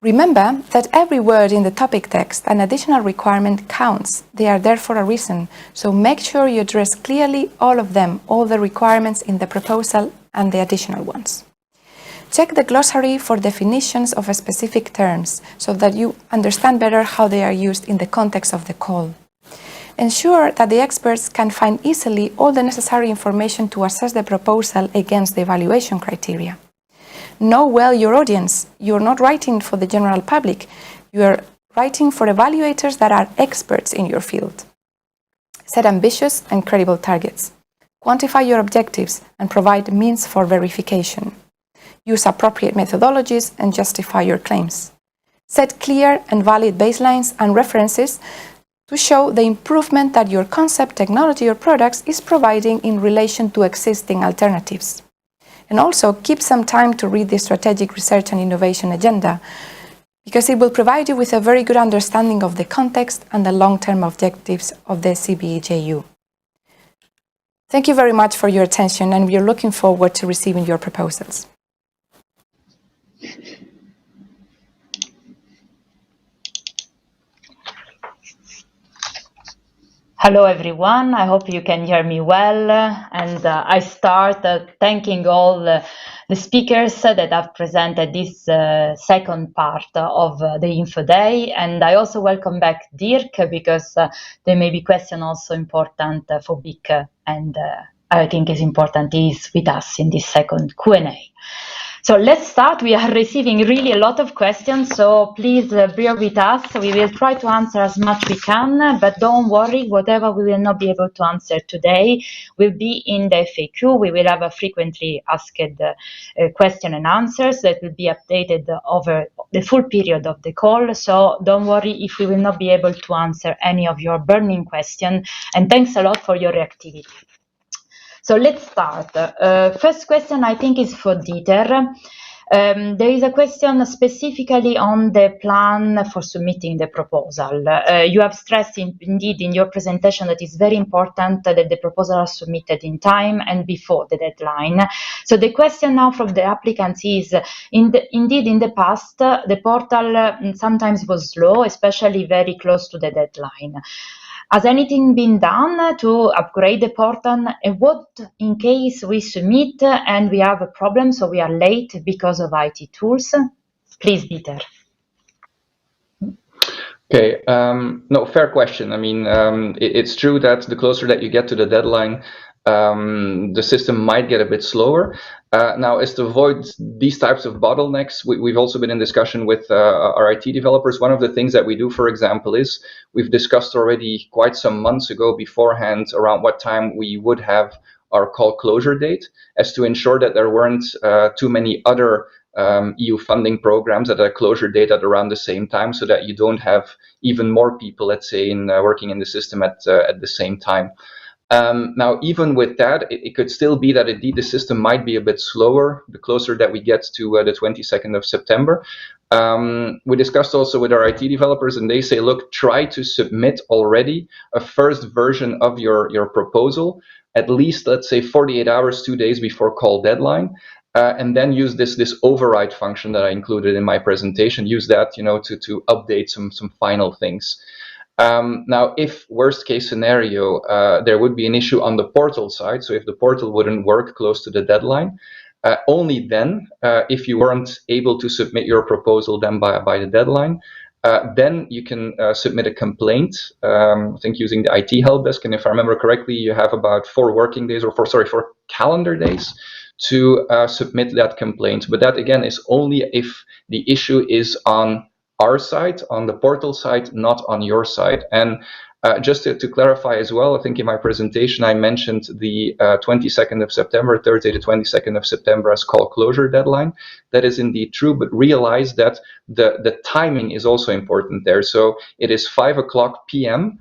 Remember that every word in the topic text and additional requirement counts. They are there for a reason, so make sure you address clearly all of them, all the requirements in the proposal and the additional ones. Check the glossary for definitions of specific terms so that you understand better how they are used in the context of the call. Ensure that the experts can find easily all the necessary information to assess the proposal against the evaluation criteria. Know well your audience. You're not writing for the general public. You are writing for evaluators that are experts in your field. Set ambitious and credible targets. Quantify your objectives and provide means for verification. Use appropriate methodologies and justify your claims. Set clear and valid baselines and references to show the improvement that your concept, technology, or products is providing in relation to existing alternatives. And also keep some time to read the Strategic Research and Innovation Agenda, because it will provide you with a very good understanding of the context and the long-term objectives of the CBE JU. Thank you very much for your attention, and we are looking forward to receiving your proposals. Hello everyone, I hope you can hear me well, and I start thanking all the speakers that have presented this second part of the Info Day, and I also welcome back Dirk, because there may be questions also important for Beek, and I think is important is with us in this second Q&A. So let's start. We are receiving really a lot of questions, so please bear with us. We will try to answer as much we can, but don't worry, whatever we will not be able to answer today will be in the FAQ. We will have a frequently asked question and answers that will be updated over the full period of the call, so don't worry if we will not be able to answer any of your burning questions, and thanks a lot for your reactivity. So let's start. First question I think is for Dieter. There is a question specifically on the plan for submitting the proposal. You have stressed indeed in your presentation that it's very important that the proposals are submitted in time and before the deadline. So the question now from the applicants is, indeed in the past, the portal sometimes was slow, especially very close to the deadline. Has anything been done to upgrade the portal? And what in case we submit and we have a problem, so we are late because of IT tools? Please, Dieter. Okay, no, fair question. I mean, it's true that the closer that you get to the deadline, the system might get a bit slower. Now, as to avoid these types of bottlenecks, we've also been in discussion with our IT developers. One of the things that we do, for example, is we've discussed already quite some months ago beforehand around what time we would have our call closure date, as to ensure that there weren't too many other EU funding programs at a closure date at around the same time, so that you don't have even more people, let's say, working in the system at the same time. Now, even with that, it could still be that indeed the system might be a bit slower the closer that we get to the 22nd of September. We discussed also with our IT developers, and they say, look, try to submit already a first version of your proposal, at least, let's say, 48 hours, 2 days before call deadline. And then use this override function that I included in my presentation. Use that, to update some final things. Now, if worst case scenario, there would be an issue on the portal side. So if the portal wouldn't work close to the deadline, only then, if you weren't able to submit your proposal then by the deadline, then you can submit a complaint, I think using the IT help desk. And if I remember correctly, you have about 4 working days or 4 calendar days to submit that complaint. But that, again, is only if the issue is on our side, on the portal side, not on your side. And just to clarify as well, I think in my presentation I mentioned the 22nd of September, Thursday the 22nd of September as call closure deadline. That is indeed true, but realize that the timing is also important there. So it is 5:00 p.m.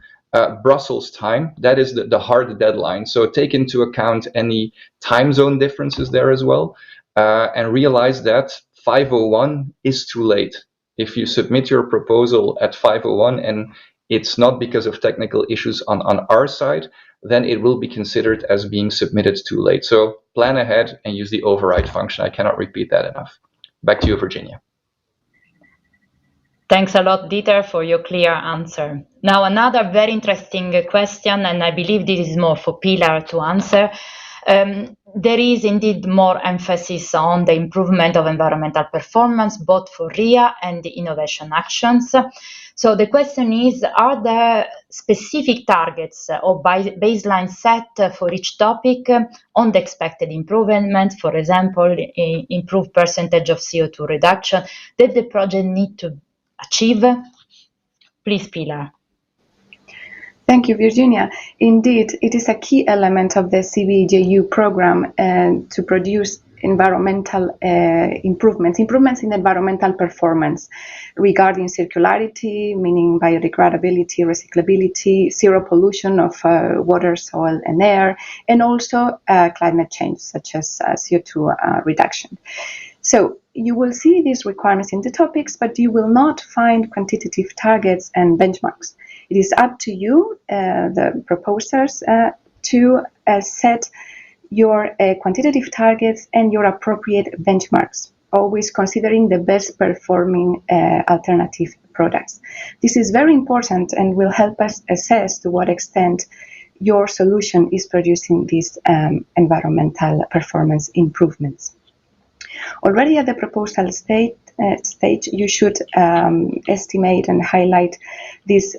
Brussels time. That is the hard deadline. So take into account any time zone differences there as well, and realize that 5:01 is too late. If you submit your proposal at 5:01 and it's not because of technical issues on our side, then it will be considered as being submitted too late. So plan ahead and use the override function. I cannot repeat that enough. Back to you, Virginia. Thanks a lot, Dieter, for your clear answer. Now, another very interesting question, and I believe this is more for Pilar to answer. There is indeed more emphasis on the improvement of environmental performance, both for RIA and the innovation actions. So the question is, are there specific targets or baseline set for each topic on the expected improvement, for example, improved percentage of CO2 reduction that the project need to achieve? Please, Pilar. Thank you, Virginia. Indeed, it is a key element of the CBE JU program to produce environmental improvements in environmental performance regarding circularity, meaning biodegradability, recyclability, zero pollution of water, soil, and air, and also climate change, such as CO2 reduction. So you will see these requirements in the topics, but you will not find quantitative targets and benchmarks. It is up to you, the proposers, to set your quantitative targets and your appropriate benchmarks, always considering the best performing alternative products. This is very important and will help us assess to what extent your solution is producing these environmental performance improvements. Already at the proposal stage, you should estimate and highlight these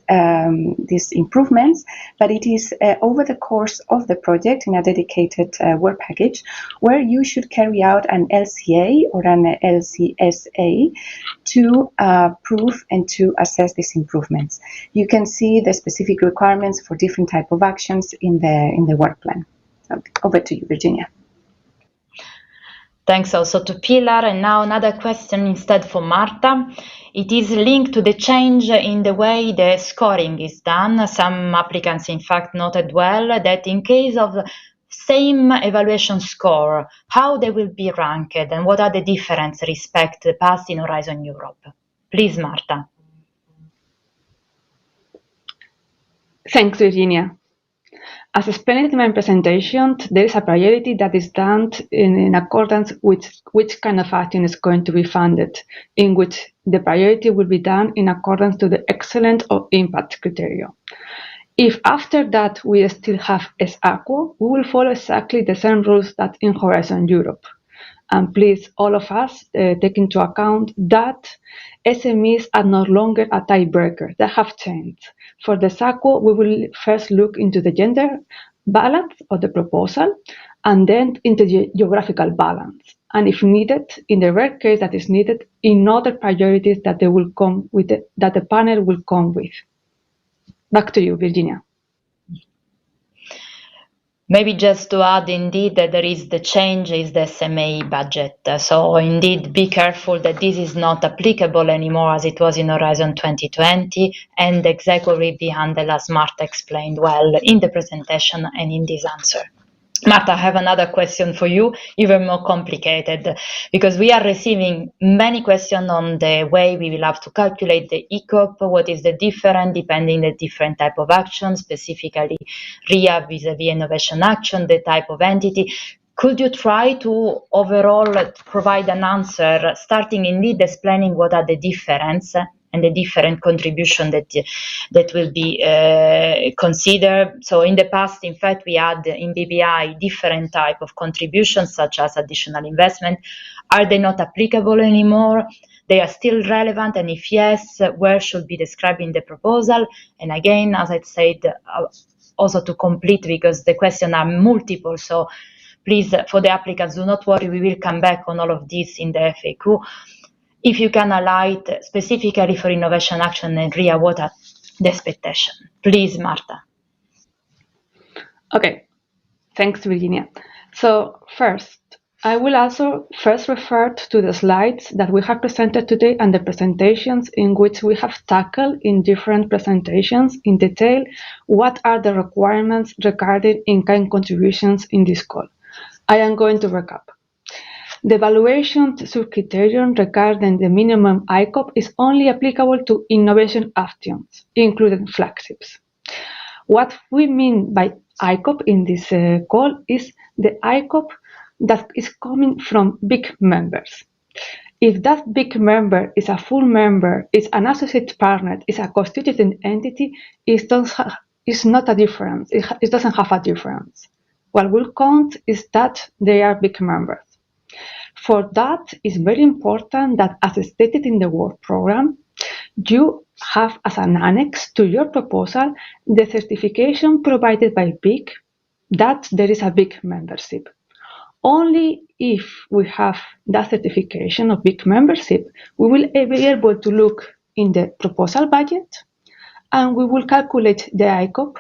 improvements, but it is over the course of the project in a dedicated work package where you should carry out an LCA or an LCSA to prove and to assess these improvements. You can see the specific requirements for different type of actions in the work plan. So, over to you, Virginia. Thanks also to Pilar. And now another question instead for Marta. It is linked to the change in the way the scoring is done. Some applicants, in fact, noted well that in case of same evaluation score, how they will be ranked and what are the differences respect the past in Horizon Europe. Please, Marta. Thanks, Virginia. As explained in my presentation, there is a priority that is done in accordance with which kind of action is going to be funded, in which the priority will be done in accordance to the excellence or impact criteria. If after that we still have ex-aequo, we will follow exactly the same rules that in Horizon Europe. And please, all of us, take into account that SMEs are no longer a tiebreaker. They have changed. For the ex-aequo, we will first look into the gender balance of the proposal and then into the geographical balance. And if needed, in the rare case that is needed, in other priorities that they will come with, that the panel will come with. Back to you, Virginia. Maybe just to add, indeed, that there is the change is the SMA budget. So indeed, be careful that this is not applicable anymore as it was in Horizon 2020, and exactly behind the last Marta explained well in the presentation and in this answer. Marta, I have another question for you, even more complicated, because we are receiving many questions on the way we will have to calculate the ECOP, what is the difference depending the different type of action, specifically RIA vis-a-vis innovation action, the type of entity. Could you try to overall provide an answer, starting indeed explaining what are the difference and the different contribution that will be considered. So in the past, in fact, we had in BBI different type of contributions, such as additional investment. Are they not applicable anymore? They are still relevant, and if yes, where should be described in the proposal? And again, as I said, also to complete, because the questions are multiple, so please, for the applicants, do not worry, we will come back on all of this in the FAQ. If you can highlight specifically for innovation action and RIA, what are the expectations? Please, Marta. Okay, thanks, Virginia. So first, I will also first refer to the slides that we have presented today and the presentations in which we have tackled in different presentations in detail what are the requirements regarding in-kind contributions in this call. I am going to recap. The evaluation sub-criterion regarding the minimum ICOP is only applicable to innovation actions, including flagships. What we mean by ICOP in this call is the ICOP that is coming from big members. If that big member is a full member, is an associate partner, is a constituting entity, it not a difference. It doesn't have a difference. What will count is that they are big members. For that, it's very important that, as stated in the work program, you have as an annex to your proposal the certification provided by BIC that there is a BIC membership. Only if we have that certification of BIC membership, we will be able to look in the proposal budget and we will calculate the ICOP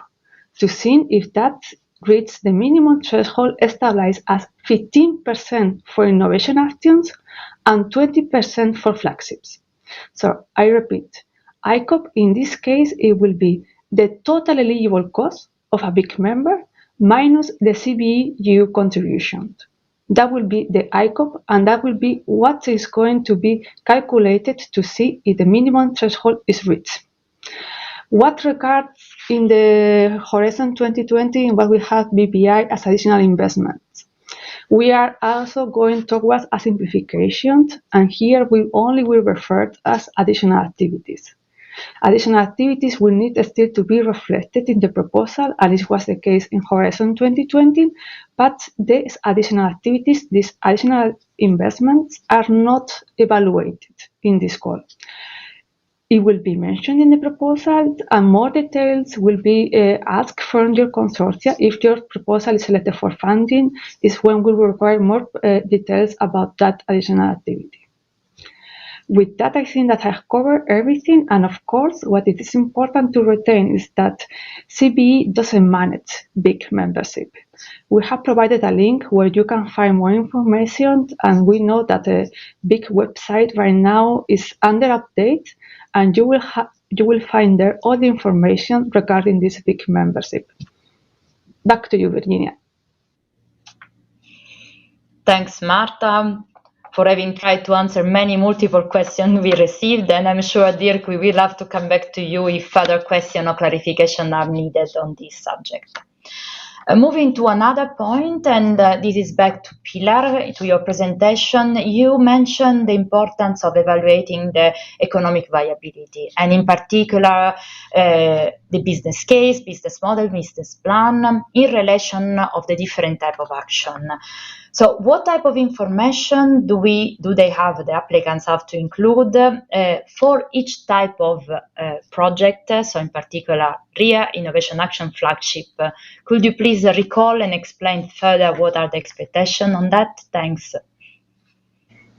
to see if that reached the minimum threshold established as 15% for innovation actions and 20% for flagships. So I repeat, ICOP in this case, it will be the total eligible cost of a big member minus the CBE JU contribution. That will be the ICOP, and that will be what is going to be calculated to see if the minimum threshold is reached. What regards in the Horizon 2020 and what we have BBI as additional investments? We are also going towards a simplification, and here we only will refer as additional activities. Additional activities will need still to be reflected in the proposal, and this was the case in Horizon 2020, but these additional activities, these additional investments are not evaluated in this call. It will be mentioned in the proposal, and more details will be asked from your consortia. If your proposal is selected for funding, is when we will require more details about that additional activity. With that, I think that I've covered everything, and of course, what it is important to retain is that CBE doesn't manage big membership. We have provided a link where you can find more information, and we know that a big website right now is under update, and you will find there all the information regarding this big membership. Back to you, Virginia. Thanks, Marta, for having tried to answer many multiple questions we received, and I'm sure, Dirk, we will have to come back to you if further questions or clarification are needed on this subject. Moving to another point, and this is back to Pilar, to your presentation, you mentioned the importance of evaluating the economic viability, and in particular, the business case, business model, business plan, in relation of the different type of action. So what type of information do they have, the applicants have to include for each type of project? So in particular, RIA, Innovation Action Flagship. Could you please recall and explain further what are the expectations on that? Thanks.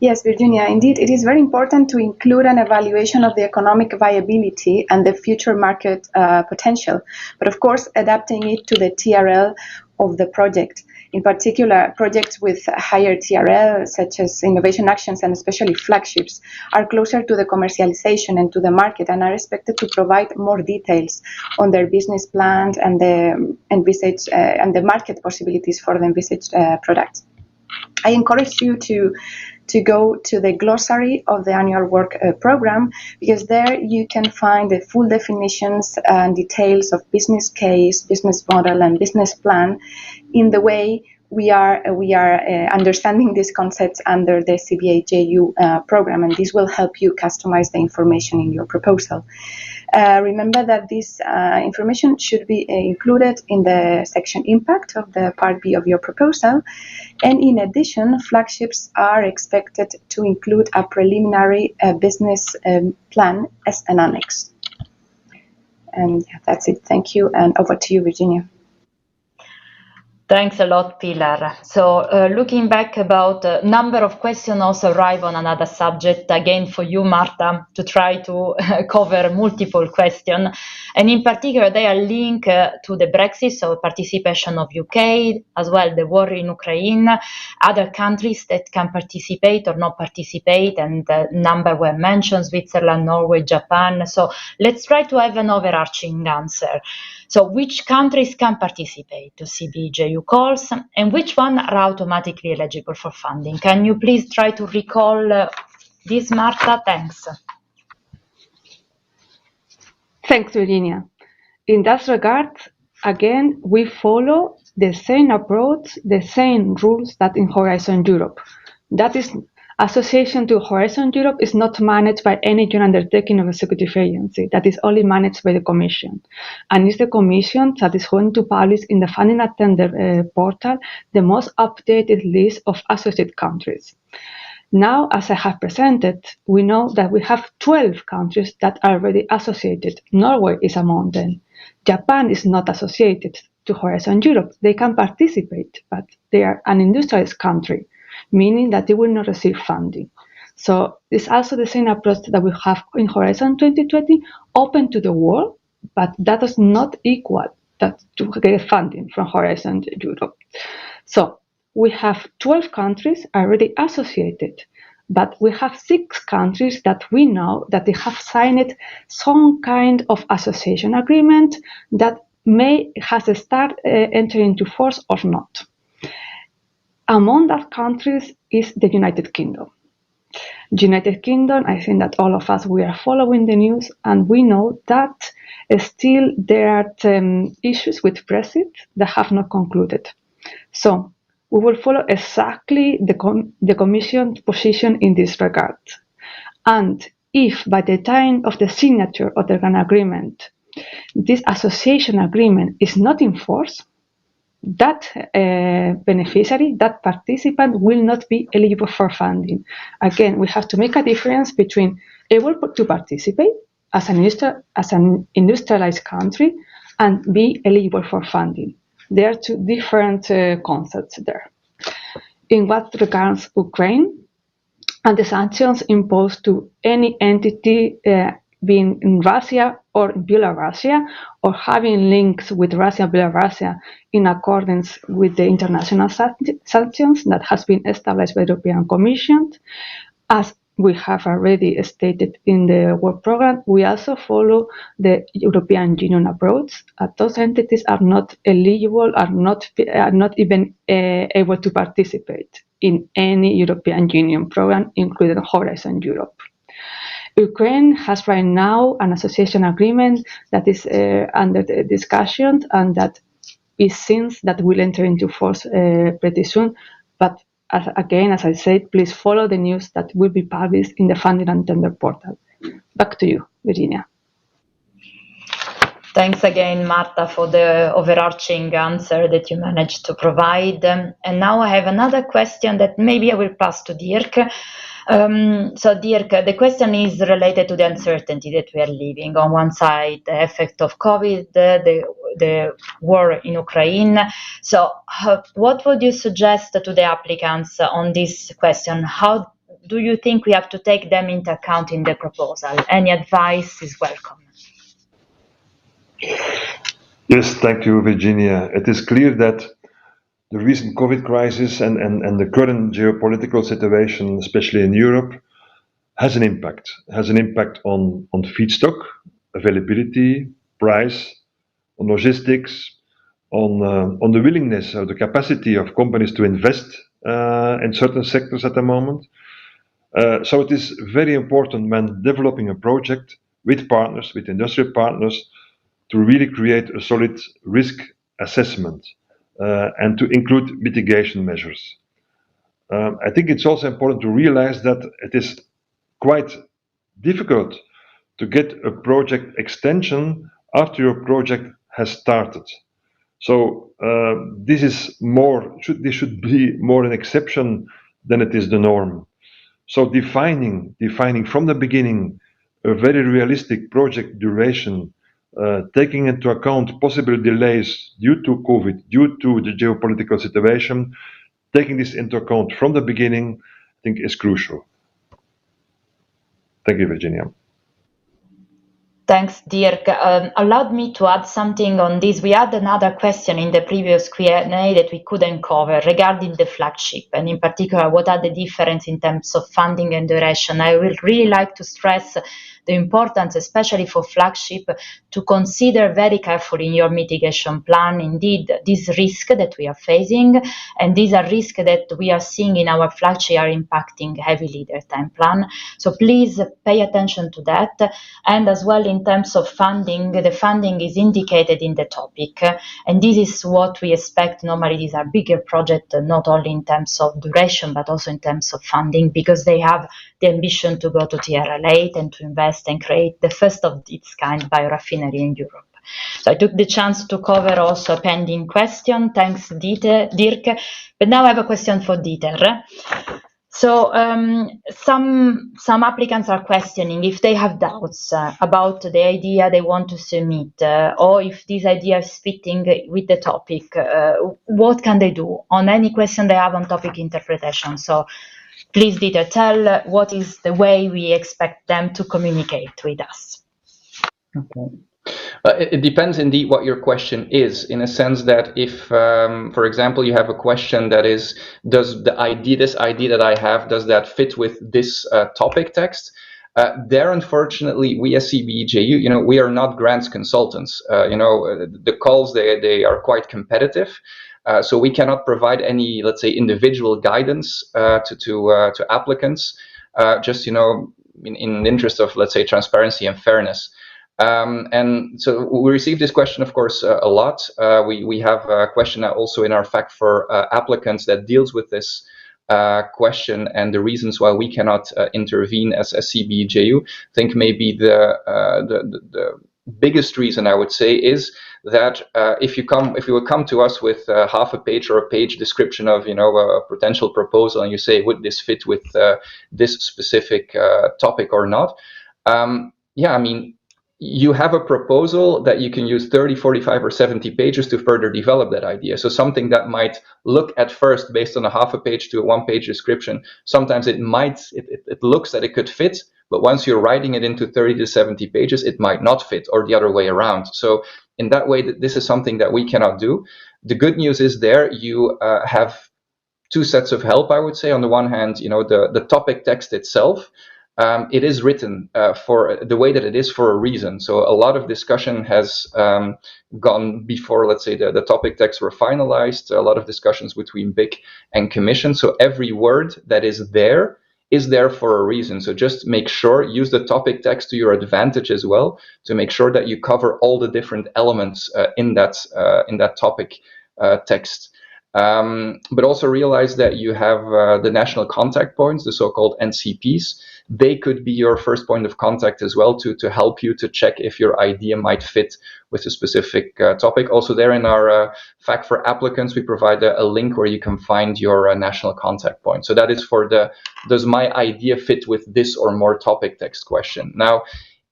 Yes, Virginia, indeed, it is very important to include an evaluation of the economic viability and the future market potential, but of course, adapting it to the TRL of the project. In particular, projects with higher TRL, such as innovation actions and especially flagships, are closer to the commercialization and to the market and are expected to provide more details on their business plans and the envisaged and the market possibilities for the envisaged products. I encourage you to go to the glossary of the annual work program, because there you can find the full definitions and details of business case, business model, and business plan in the way we are understanding these concepts under the CBE JU program, and this will help you customize the information in your proposal. Remember that this information should be included in the section impact of the part B of your proposal. And in addition, flagships are expected to include a preliminary business plan as an annex. And yeah, that's it. Thank you. And over to you, Virginia. Thanks a lot, Pilar. So looking back about a number of questions also arrive on another subject, again for you, Marta, to try to cover multiple questions. And in particular, they are linked to the Brexit, so participation of UK, as well the war in Ukraine, other countries that can participate or not participate, and the number were mentioned, Switzerland, Norway, Japan. So let's try to have an overarching answer. So which countries can participate to CBE JU calls, and which one are automatically eligible for funding? Can you please try to recall this, Marta? Thanks. Thanks, Virginia. In that regard, again, we follow the same approach, the same rules that in Horizon Europe. That is, association to Horizon Europe is not managed by any joint undertaking of executive agency. That is only managed by the Commission. And it's the Commission that is going to publish in the funding attender portal the most updated list of associated countries. Now, as I have presented, we know that we have 12 countries that are already associated. Norway is among them. Japan is not associated to Horizon Europe. They can participate, but they are an industrialized country, meaning that they will not receive funding. So it's also the same approach that we have in Horizon 2020, open to the world, but that does not equal to get funding from Horizon Europe. So we have 12 countries already associated, but we have 6 countries that we know that they have signed some kind of association agreement that has started entering into force or not. Among that countries is the United Kingdom. United Kingdom, I think that all of us, we are following the news, and we know that still there are issues with Brexit that have not concluded. So we will follow exactly the Commission position in this regard. And if by the time of the signature of the agreement, this association agreement is not in force, that beneficiary, that participant will not be eligible for funding. Again, we have to make a difference between able to participate as an industrialized country and be eligible for funding. There are 2 different concepts there. In what regards Ukraine and the sanctions imposed to any entity being in Russia or Belarus, or having links with Russia and Belarus in accordance with the international sanctions that has been established by the European Commission. As we have already stated in the work program, we also follow the European Union approach. Those entities are not eligible, are not even able to participate in any European Union program, including Horizon Europe. Ukraine has right now an association agreement that is under the discussion, and that it seems that will enter into force pretty soon. But again, as I said, please follow the news that will be published in the Funding and Tender portal. Back to you, Virginia. Thanks again, Marta, for the overarching answer that you managed to provide. And now I have another question that maybe I will pass to Dirk. So Dirk, the question is related to the uncertainty that we are living. On one side, the effect of COVID, the war in Ukraine. So what would you suggest to the applicants on this question? How do you think we have to take them into account in the proposal? Any advice is welcome. Yes, thank you, Virginia. It is clear that the recent COVID crisis and the current geopolitical situation, especially in Europe, has an impact on feedstock availability, price, on logistics, on the willingness or the capacity of companies to invest in certain sectors at the moment. So it is very important when developing a project with partners, with industrial partners, to really create a solid risk assessment and to include mitigation measures. I think it's also important to realize that it is quite difficult to get a project extension after your project has started. So this should be more an exception than it is the norm. So defining from the beginning a very realistic project duration, taking into account possible delays due to COVID, due to the geopolitical situation, taking this into account from the beginning, I think is crucial. Thank you, Virginia. Thanks, Dirk. Allowed me to add something on this. We had another question in the previous Q&A that we couldn't cover regarding the flagship, and in particular, what are the differences in terms of funding and duration. I would really like to stress the importance, especially for flagship, to consider very carefully in your mitigation plan, indeed, this risk that we are facing, and these are risks that we are seeing in our flagship are impacting heavily their time plan. So please pay attention to that. And as well, in terms of funding, the funding is indicated in the topic, and this is what we expect. Normally, these are bigger projects, not only in terms of duration, but also in terms of funding, because they have the ambition to go to TRL8 and to invest and create the first of its kind biorefinery in Europe. So I took the chance to cover also a pending question. Thanks, Dirk. But now I have a question for Dieter. So some applicants are questioning if they have doubts about the idea they want to submit, or if this idea is fitting with the topic. What can they do on any question they have on topic interpretation? So please, Dieter, tell what is the way we expect them to communicate with us. Okay. It depends indeed what your question is, in a sense that if, for example, you have a question that is, does the idea, this idea that I have, does that fit with this topic text? There, unfortunately, we as CBE JU, we are not grants consultants. The calls, they are quite competitive. So we cannot provide any, let's say, individual guidance to applicants, just, in the interest of, let's say, transparency and fairness. And so we receive this question, of course, a lot. We have a question also in our FAQ for applicants that deals with this question and the reasons why we cannot intervene as CBE JU. I think maybe the biggest reason I would say is that if you will come to us with half a page or a page description of a potential proposal, and you say, would this fit with this specific topic or not? Yeah, I mean, you have a proposal that you can use 30, 45, or 70 pages to further develop that idea. So something that might look at first based on a half a page to a one-page description, sometimes it looks that it could fit, but once you're writing it into 30 to 70 pages, it might not fit, or the other way around. So in that way, this is something that we cannot do. The good news is there you have two sets of help, I would say. On the one hand, the topic text itself, it is written for the way that it is for a reason. So a lot of discussion has gone before, let's say, the topic texts were finalized, a lot of discussions between BIC and Commission. So every word that is there for a reason. So just make sure, use the topic text to your advantage as well, to make sure that you cover all the different elements in that topic text. But also realize that you have the national contact points, the so-called NCPs. They could be your first point of contact as well to help you to check if your idea might fit with a specific topic. Also there in our FAQ for applicants, we provide a link where you can find your national contact point. So that is for does my idea fit with this or more topic text question. Now,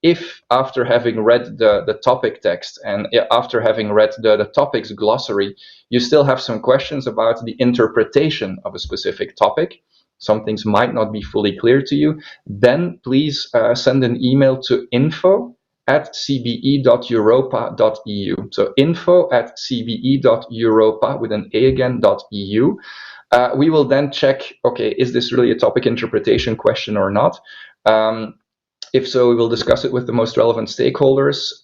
if after having read the topic text and after having read the topics glossary, you still have some questions about the interpretation of a specific topic, some things might not be fully clear to you, then please send an email to info@cbe.europa.eu. So info@cbe.europa with an A again, .eu. We will then check, okay, is this really a topic interpretation question or not? If so, we will discuss it with the most relevant stakeholders.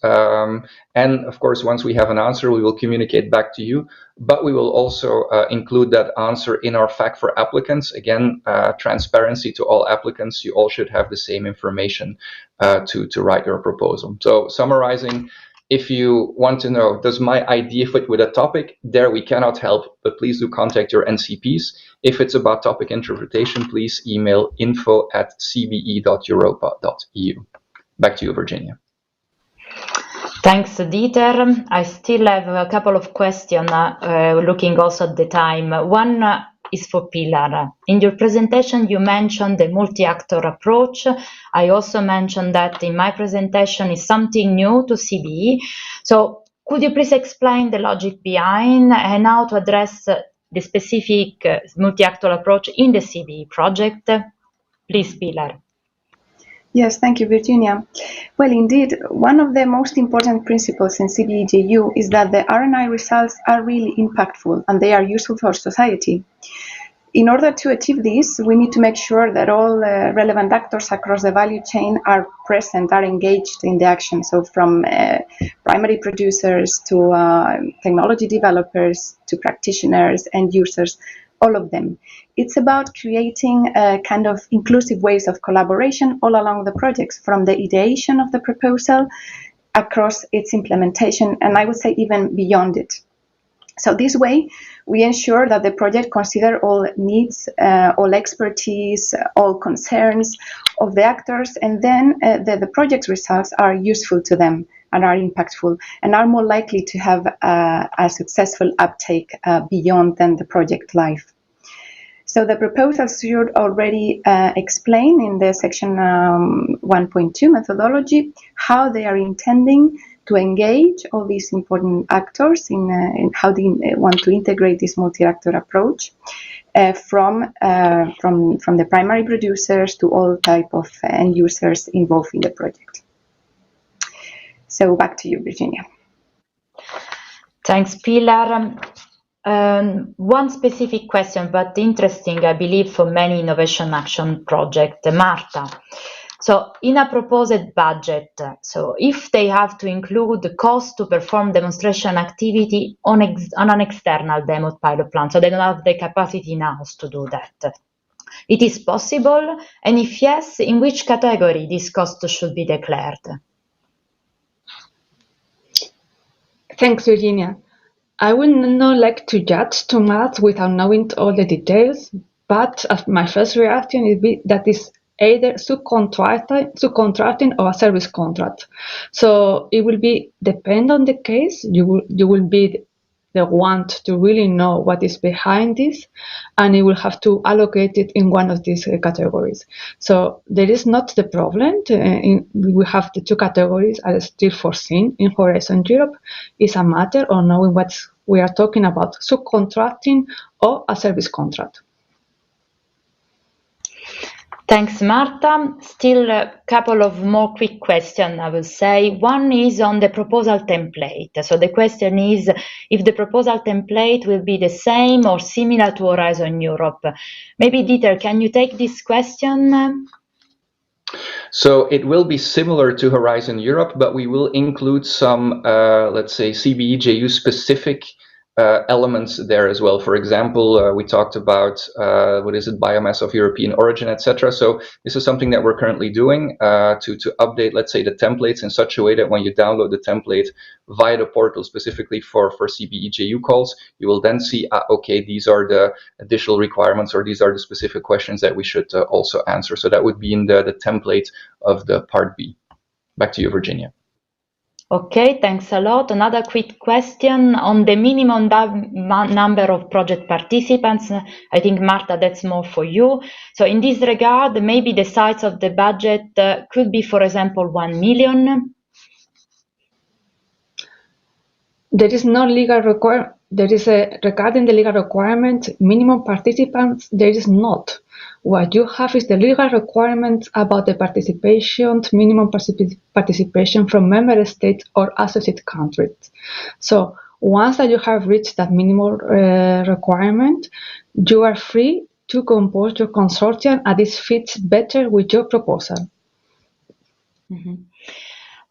And of course, once we have an answer, we will communicate back to you. But we will also include that answer in our FAQ for applicants. Again, transparency to all applicants. You all should have the same information to write your proposal. So summarizing, if you want to know, does my idea fit with a topic? There we cannot help, but please do contact your NCPs. If it's about topic interpretation, please email info@cbe.europa.eu. Back to you, Virginia. Thanks, Dieter. I still have a couple of questions, looking also at the time. One is for Pilar. In your presentation, you mentioned the multi-actor approach. I also mentioned that in my presentation is something new to CBE. So could you please explain the logic behind and how to address the specific multi-actor approach in the CBE project? Please, Pilar. Yes, thank you, Virginia. Well, indeed, one of the most important principles in CBE JU is that the R&I results are really impactful and they are useful for society. In order to achieve this, we need to make sure that all relevant actors across the value chain are present, are engaged in the action. So from primary producers to technology developers to practitioners and users, all of them. It's about creating kind of inclusive ways of collaboration all along the projects, from the ideation of the proposal across its implementation, and I would say even beyond it. So this way, we ensure that the project considers all needs, all expertise, all concerns of the actors, and then the project's results are useful to them and are impactful and are more likely to have a successful uptake beyond than the project life. So the proposals should already explain in the section 1.2 methodology how they are intending to engage all these important actors in how they want to integrate this multi-actor approach from the primary producers to all type of end users involved in the project. So back to you, Virginia. Thanks, Pilar. One specific question, but interesting, I believe, for many innovation action projects. Marta, so in a proposed budget, so if they have to include the cost to perform demonstration activity on an external demo pilot plant, so they don't have the capacity in-house to do that. It is possible, and if yes, in which category this cost should be declared? Thanks, Virginia. I would not like to judge too much without knowing all the details, but my first reaction is that is either subcontracting or a service contract. So it will be depend on the case. You will be the one to really know what is behind this, and you will have to allocate it in one of these categories. So there is not the problem. We have the two categories are still foreseen in Horizon Europe. It's a matter of knowing what we are talking about, subcontracting or a service contract. Thanks, Marta. Still a couple of more quick questions, I will say. One is on the proposal template. So the question is if the proposal template will be the same or similar to Horizon Europe. Maybe Dieter, can you take this question? So it will be similar to Horizon Europe, but we will include some, let's say, CBE JU specific elements there as well. For example, we talked about biomass of European origin, etc. So this is something that we're currently doing to update, let's say, the templates in such a way that when you download the template via the portal specifically for CBE JU calls, you will then see, okay, these are the additional requirements, or these are the specific questions that we should also answer. So that would be in the template of the Part B. Back to you, Virginia. Okay, thanks a lot. Another quick question on the minimum number of project participants. I think, Marta, that's more for you. So in this regard, maybe the size of the budget could be, for example, 1 million. There is no legal requirement. There is regarding the legal requirement, minimum participants, there is not. What you have is the legal requirements about the participation, minimum participation from member states or associate countries. So once that you have reached that minimum requirement, you are free to compose your consortium, and this fits better with your proposal. Mm-hmm.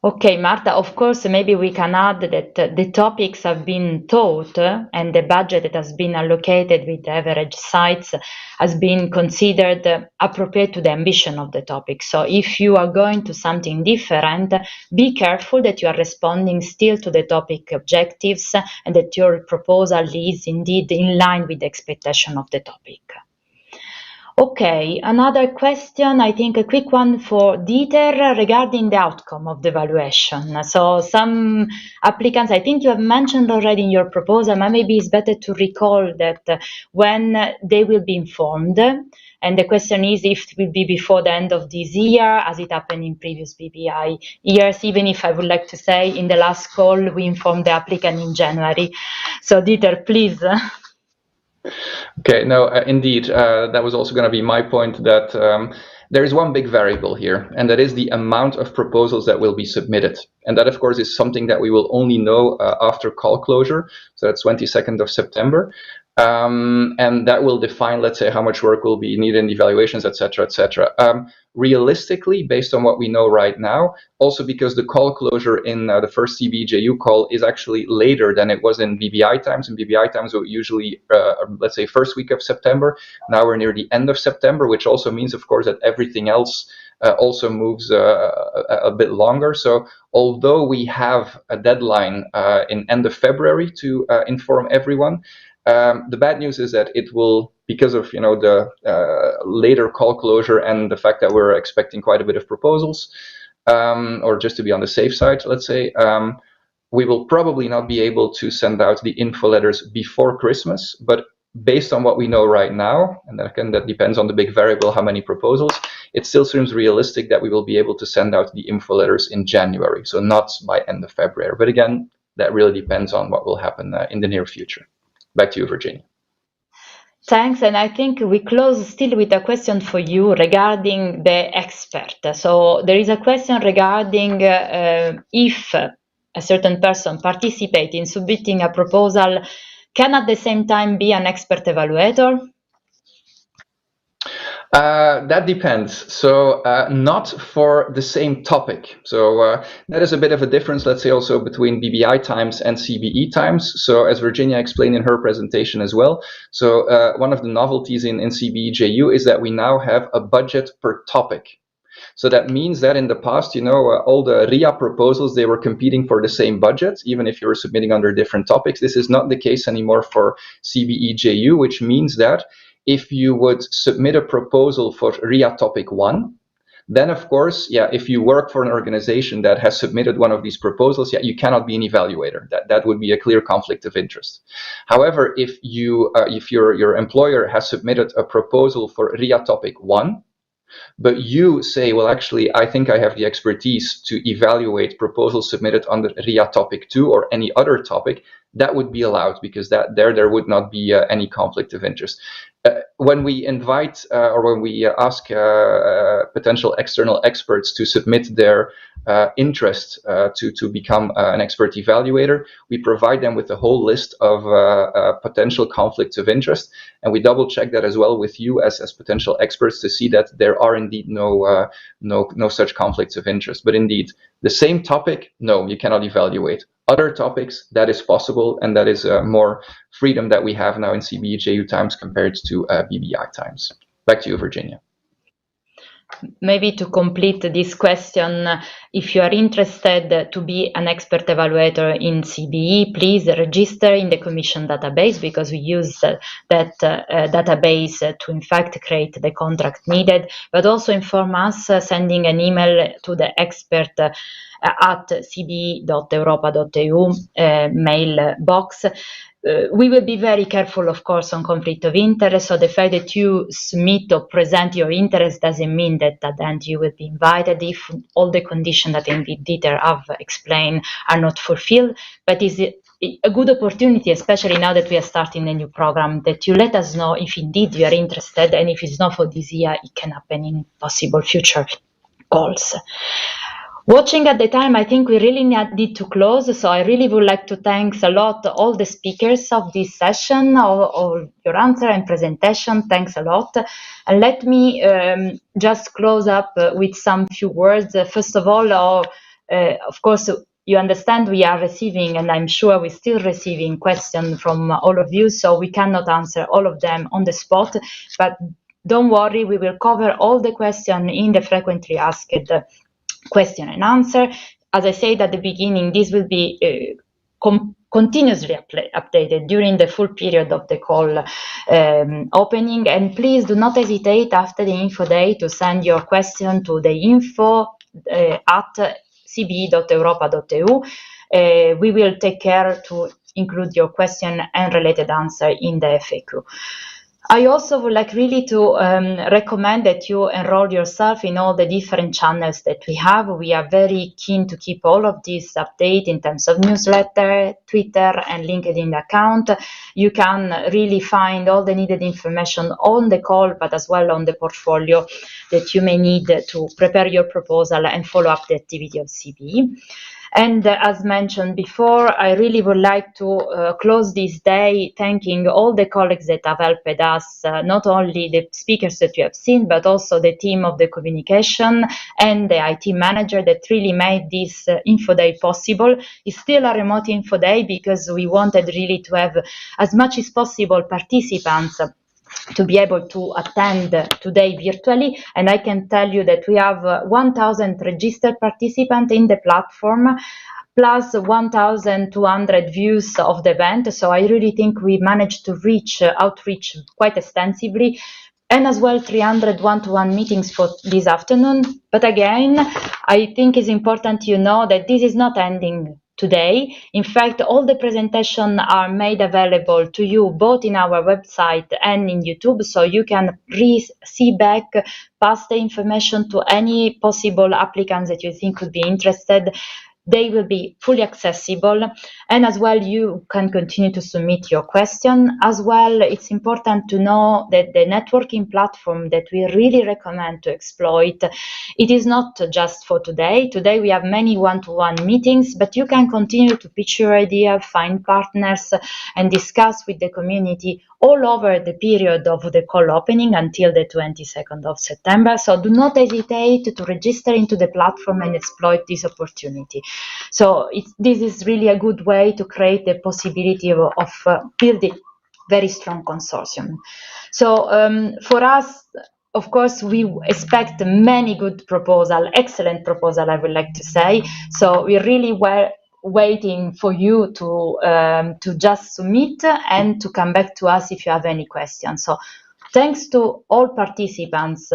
Okay, Marta, of course, maybe we can add that the topics have been taught and the budget that has been allocated with the average sites has been considered appropriate to the ambition of the topic. So if you are going to something different, be careful that you are responding still to the topic objectives and that your proposal is indeed in line with the expectation of the topic. Okay, another question, I think a quick one for Dieter regarding the outcome of the evaluation. So some applicants, I think you have mentioned already in your proposal, but maybe it's better to recall that when they will be informed. And the question is if it will be before the end of this year, as it happened in previous BBI years, even if I would like to say in the last call, we informed the applicant in January. So Dieter, please. Okay, no, indeed, that was also going to be my point, that there is one big variable here, and that is the amount of proposals that will be submitted. And that, of course, is something that we will only know after call closure, so that's 22nd of September. And that will define, let's say, how much work will be needed in the evaluations, etc., etc. Realistically, based on what we know right now, also because the call closure in the first CBE JU call is actually later than it was in BBI times. In BBI times, we usually, let's say, first week of September. Now we're near the end of September, which also means, of course, that everything else also moves a bit longer. So although we have a deadline in end of February to inform everyone, the bad news is that it will, because of the later call closure and the fact that we're expecting quite a bit of proposals, or just to be on the safe side, let's say, we will probably not be able to send out the info letters before Christmas. But based on what we know right now, and again, that depends on the big variable, how many proposals, it still seems realistic that we will be able to send out the info letters in January, so not by end of February. But again, that really depends on what will happen in the near future. Back to you, Virginia. Thanks, and I think we close still with a question for you regarding the expert. So there is a question regarding if a certain person participates in submitting a proposal, can at the same time be an expert evaluator? That depends. So not for the same topic. So that is a bit of a difference, let's say, also between BBI times and CBE times. So as Virginia explained in her presentation as well. So one of the novelties in CBE JU is that we now have a budget per topic. So that means that in the past, you know, all the RIA proposals, they were competing for the same budget, even if you were submitting under different topics. This is not the case anymore for CBE JU, which means that if you would submit a proposal for RIA topic 1, then of course, yeah, if you work for an organization that has submitted one of these proposals, yeah, you cannot be an evaluator. That would be a clear conflict of interest. However, if your employer has submitted a proposal for RIA topic 1, but you say, well, actually, I think I have the expertise to evaluate proposals submitted under RIA topic 2 or any other topic, that would be allowed, because there would not be any conflict of interest. When we invite or when we ask potential external experts to submit their interest to become an expert evaluator, we provide them with a whole list of potential conflicts of interest, and we double check that as well with you as potential experts to see that there are indeed no such conflicts of interest. But indeed, the same topic, no, you cannot evaluate. Other topics, that is possible, and that is more freedom that we have now in CBE JU times compared to BBI times. Back to you, Virginia. Maybe to complete this question, if you are interested to be an expert evaluator in CBE, please register in the Commission database, because we use that database to in fact create the contract needed, but also inform us sending an email to the expert at cbe.europa.eu mailbox. We will be very careful, of course, on conflict of interest. So the fact that you submit or present your interest doesn't mean that at the end you will be invited if all the conditions that indeed Dieter have explained are not fulfilled. But is it a good opportunity, especially now that we are starting a new program, that you let us know if indeed you are interested, and if it's not for this year, it can happen in possible future calls. Watching at the time, I think we really need to close, so I really would like to thank a lot all the speakers of this session, all your answer and presentation. Thanks a lot. And let me just close up with some few words. First of all, of course, you understand we are receiving, and I'm sure we're still receiving questions from all of you, so we cannot answer all of them on the spot, but don't worry, we will cover all the questions in the frequently asked question and answer. As I said at the beginning, this will be continuously updated during the full period of the call opening, and please do not hesitate after the info day to send your question to the info at cbe.europa.eu. We will take care to include your question and related answer in the FAQ. I also would like really to recommend that you enroll yourself in all the different channels that we have. We are very keen to keep all of this update in terms of newsletter, Twitter, and LinkedIn account. You can really find all the needed information on the call, but as well on the portfolio that you may need to prepare your proposal and follow up the activity of CBE. And as mentioned before, I really would like to close this day thanking all the colleagues that have helped us, not only the speakers that you have seen, but also the team of the communication and the IT manager that really made this info day possible. It's still a remote info day because we wanted really to have as much as possible participants to be able to attend today virtually, and I can tell you that we have 1,000 registered participants in the platform, plus 1,200 views of the event. So I really think we managed to outreach quite extensively, and as well 300 one-to-one meetings for this afternoon. But again, I think it's important you know that this is not ending today. In fact, all the presentations are made available to you both in our website and in YouTube, so you can see back, pass the information to any possible applicants that you think would be interested. they will be fully accessible, and as well you can continue to submit your question. As well, it's important to know that the networking platform that we really recommend to exploit, it is not just for today. Today we have many one-to-one meetings, but you can continue to pitch your idea, find partners, and discuss with the community all over the period of the call opening until the 22nd of September. So do not hesitate to register into the platform and exploit this opportunity. So this is really a good way to create the possibility of building very strong consortium. So for us, of course, we expect many good proposals, excellent proposal, I would like to say. So we really were waiting for you to just submit and to come back to us if you have any questions. So thanks to all participants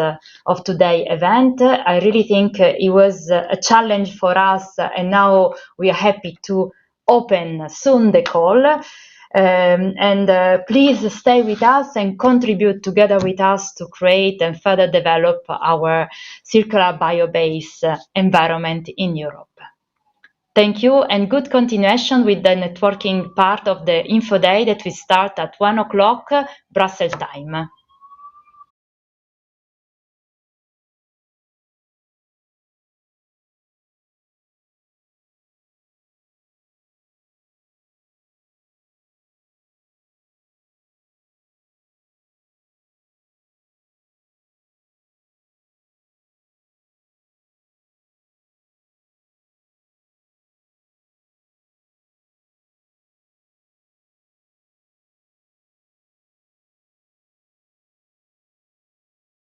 of today's event. I really think it was a challenge for us, and now we are happy to open soon the call. Please stay with us and contribute together with us to create and further develop our circular bio-based environment in Europe. Thank you, and good continuation with the networking part of the Info Day that we start at 1 o'clock Brussels time.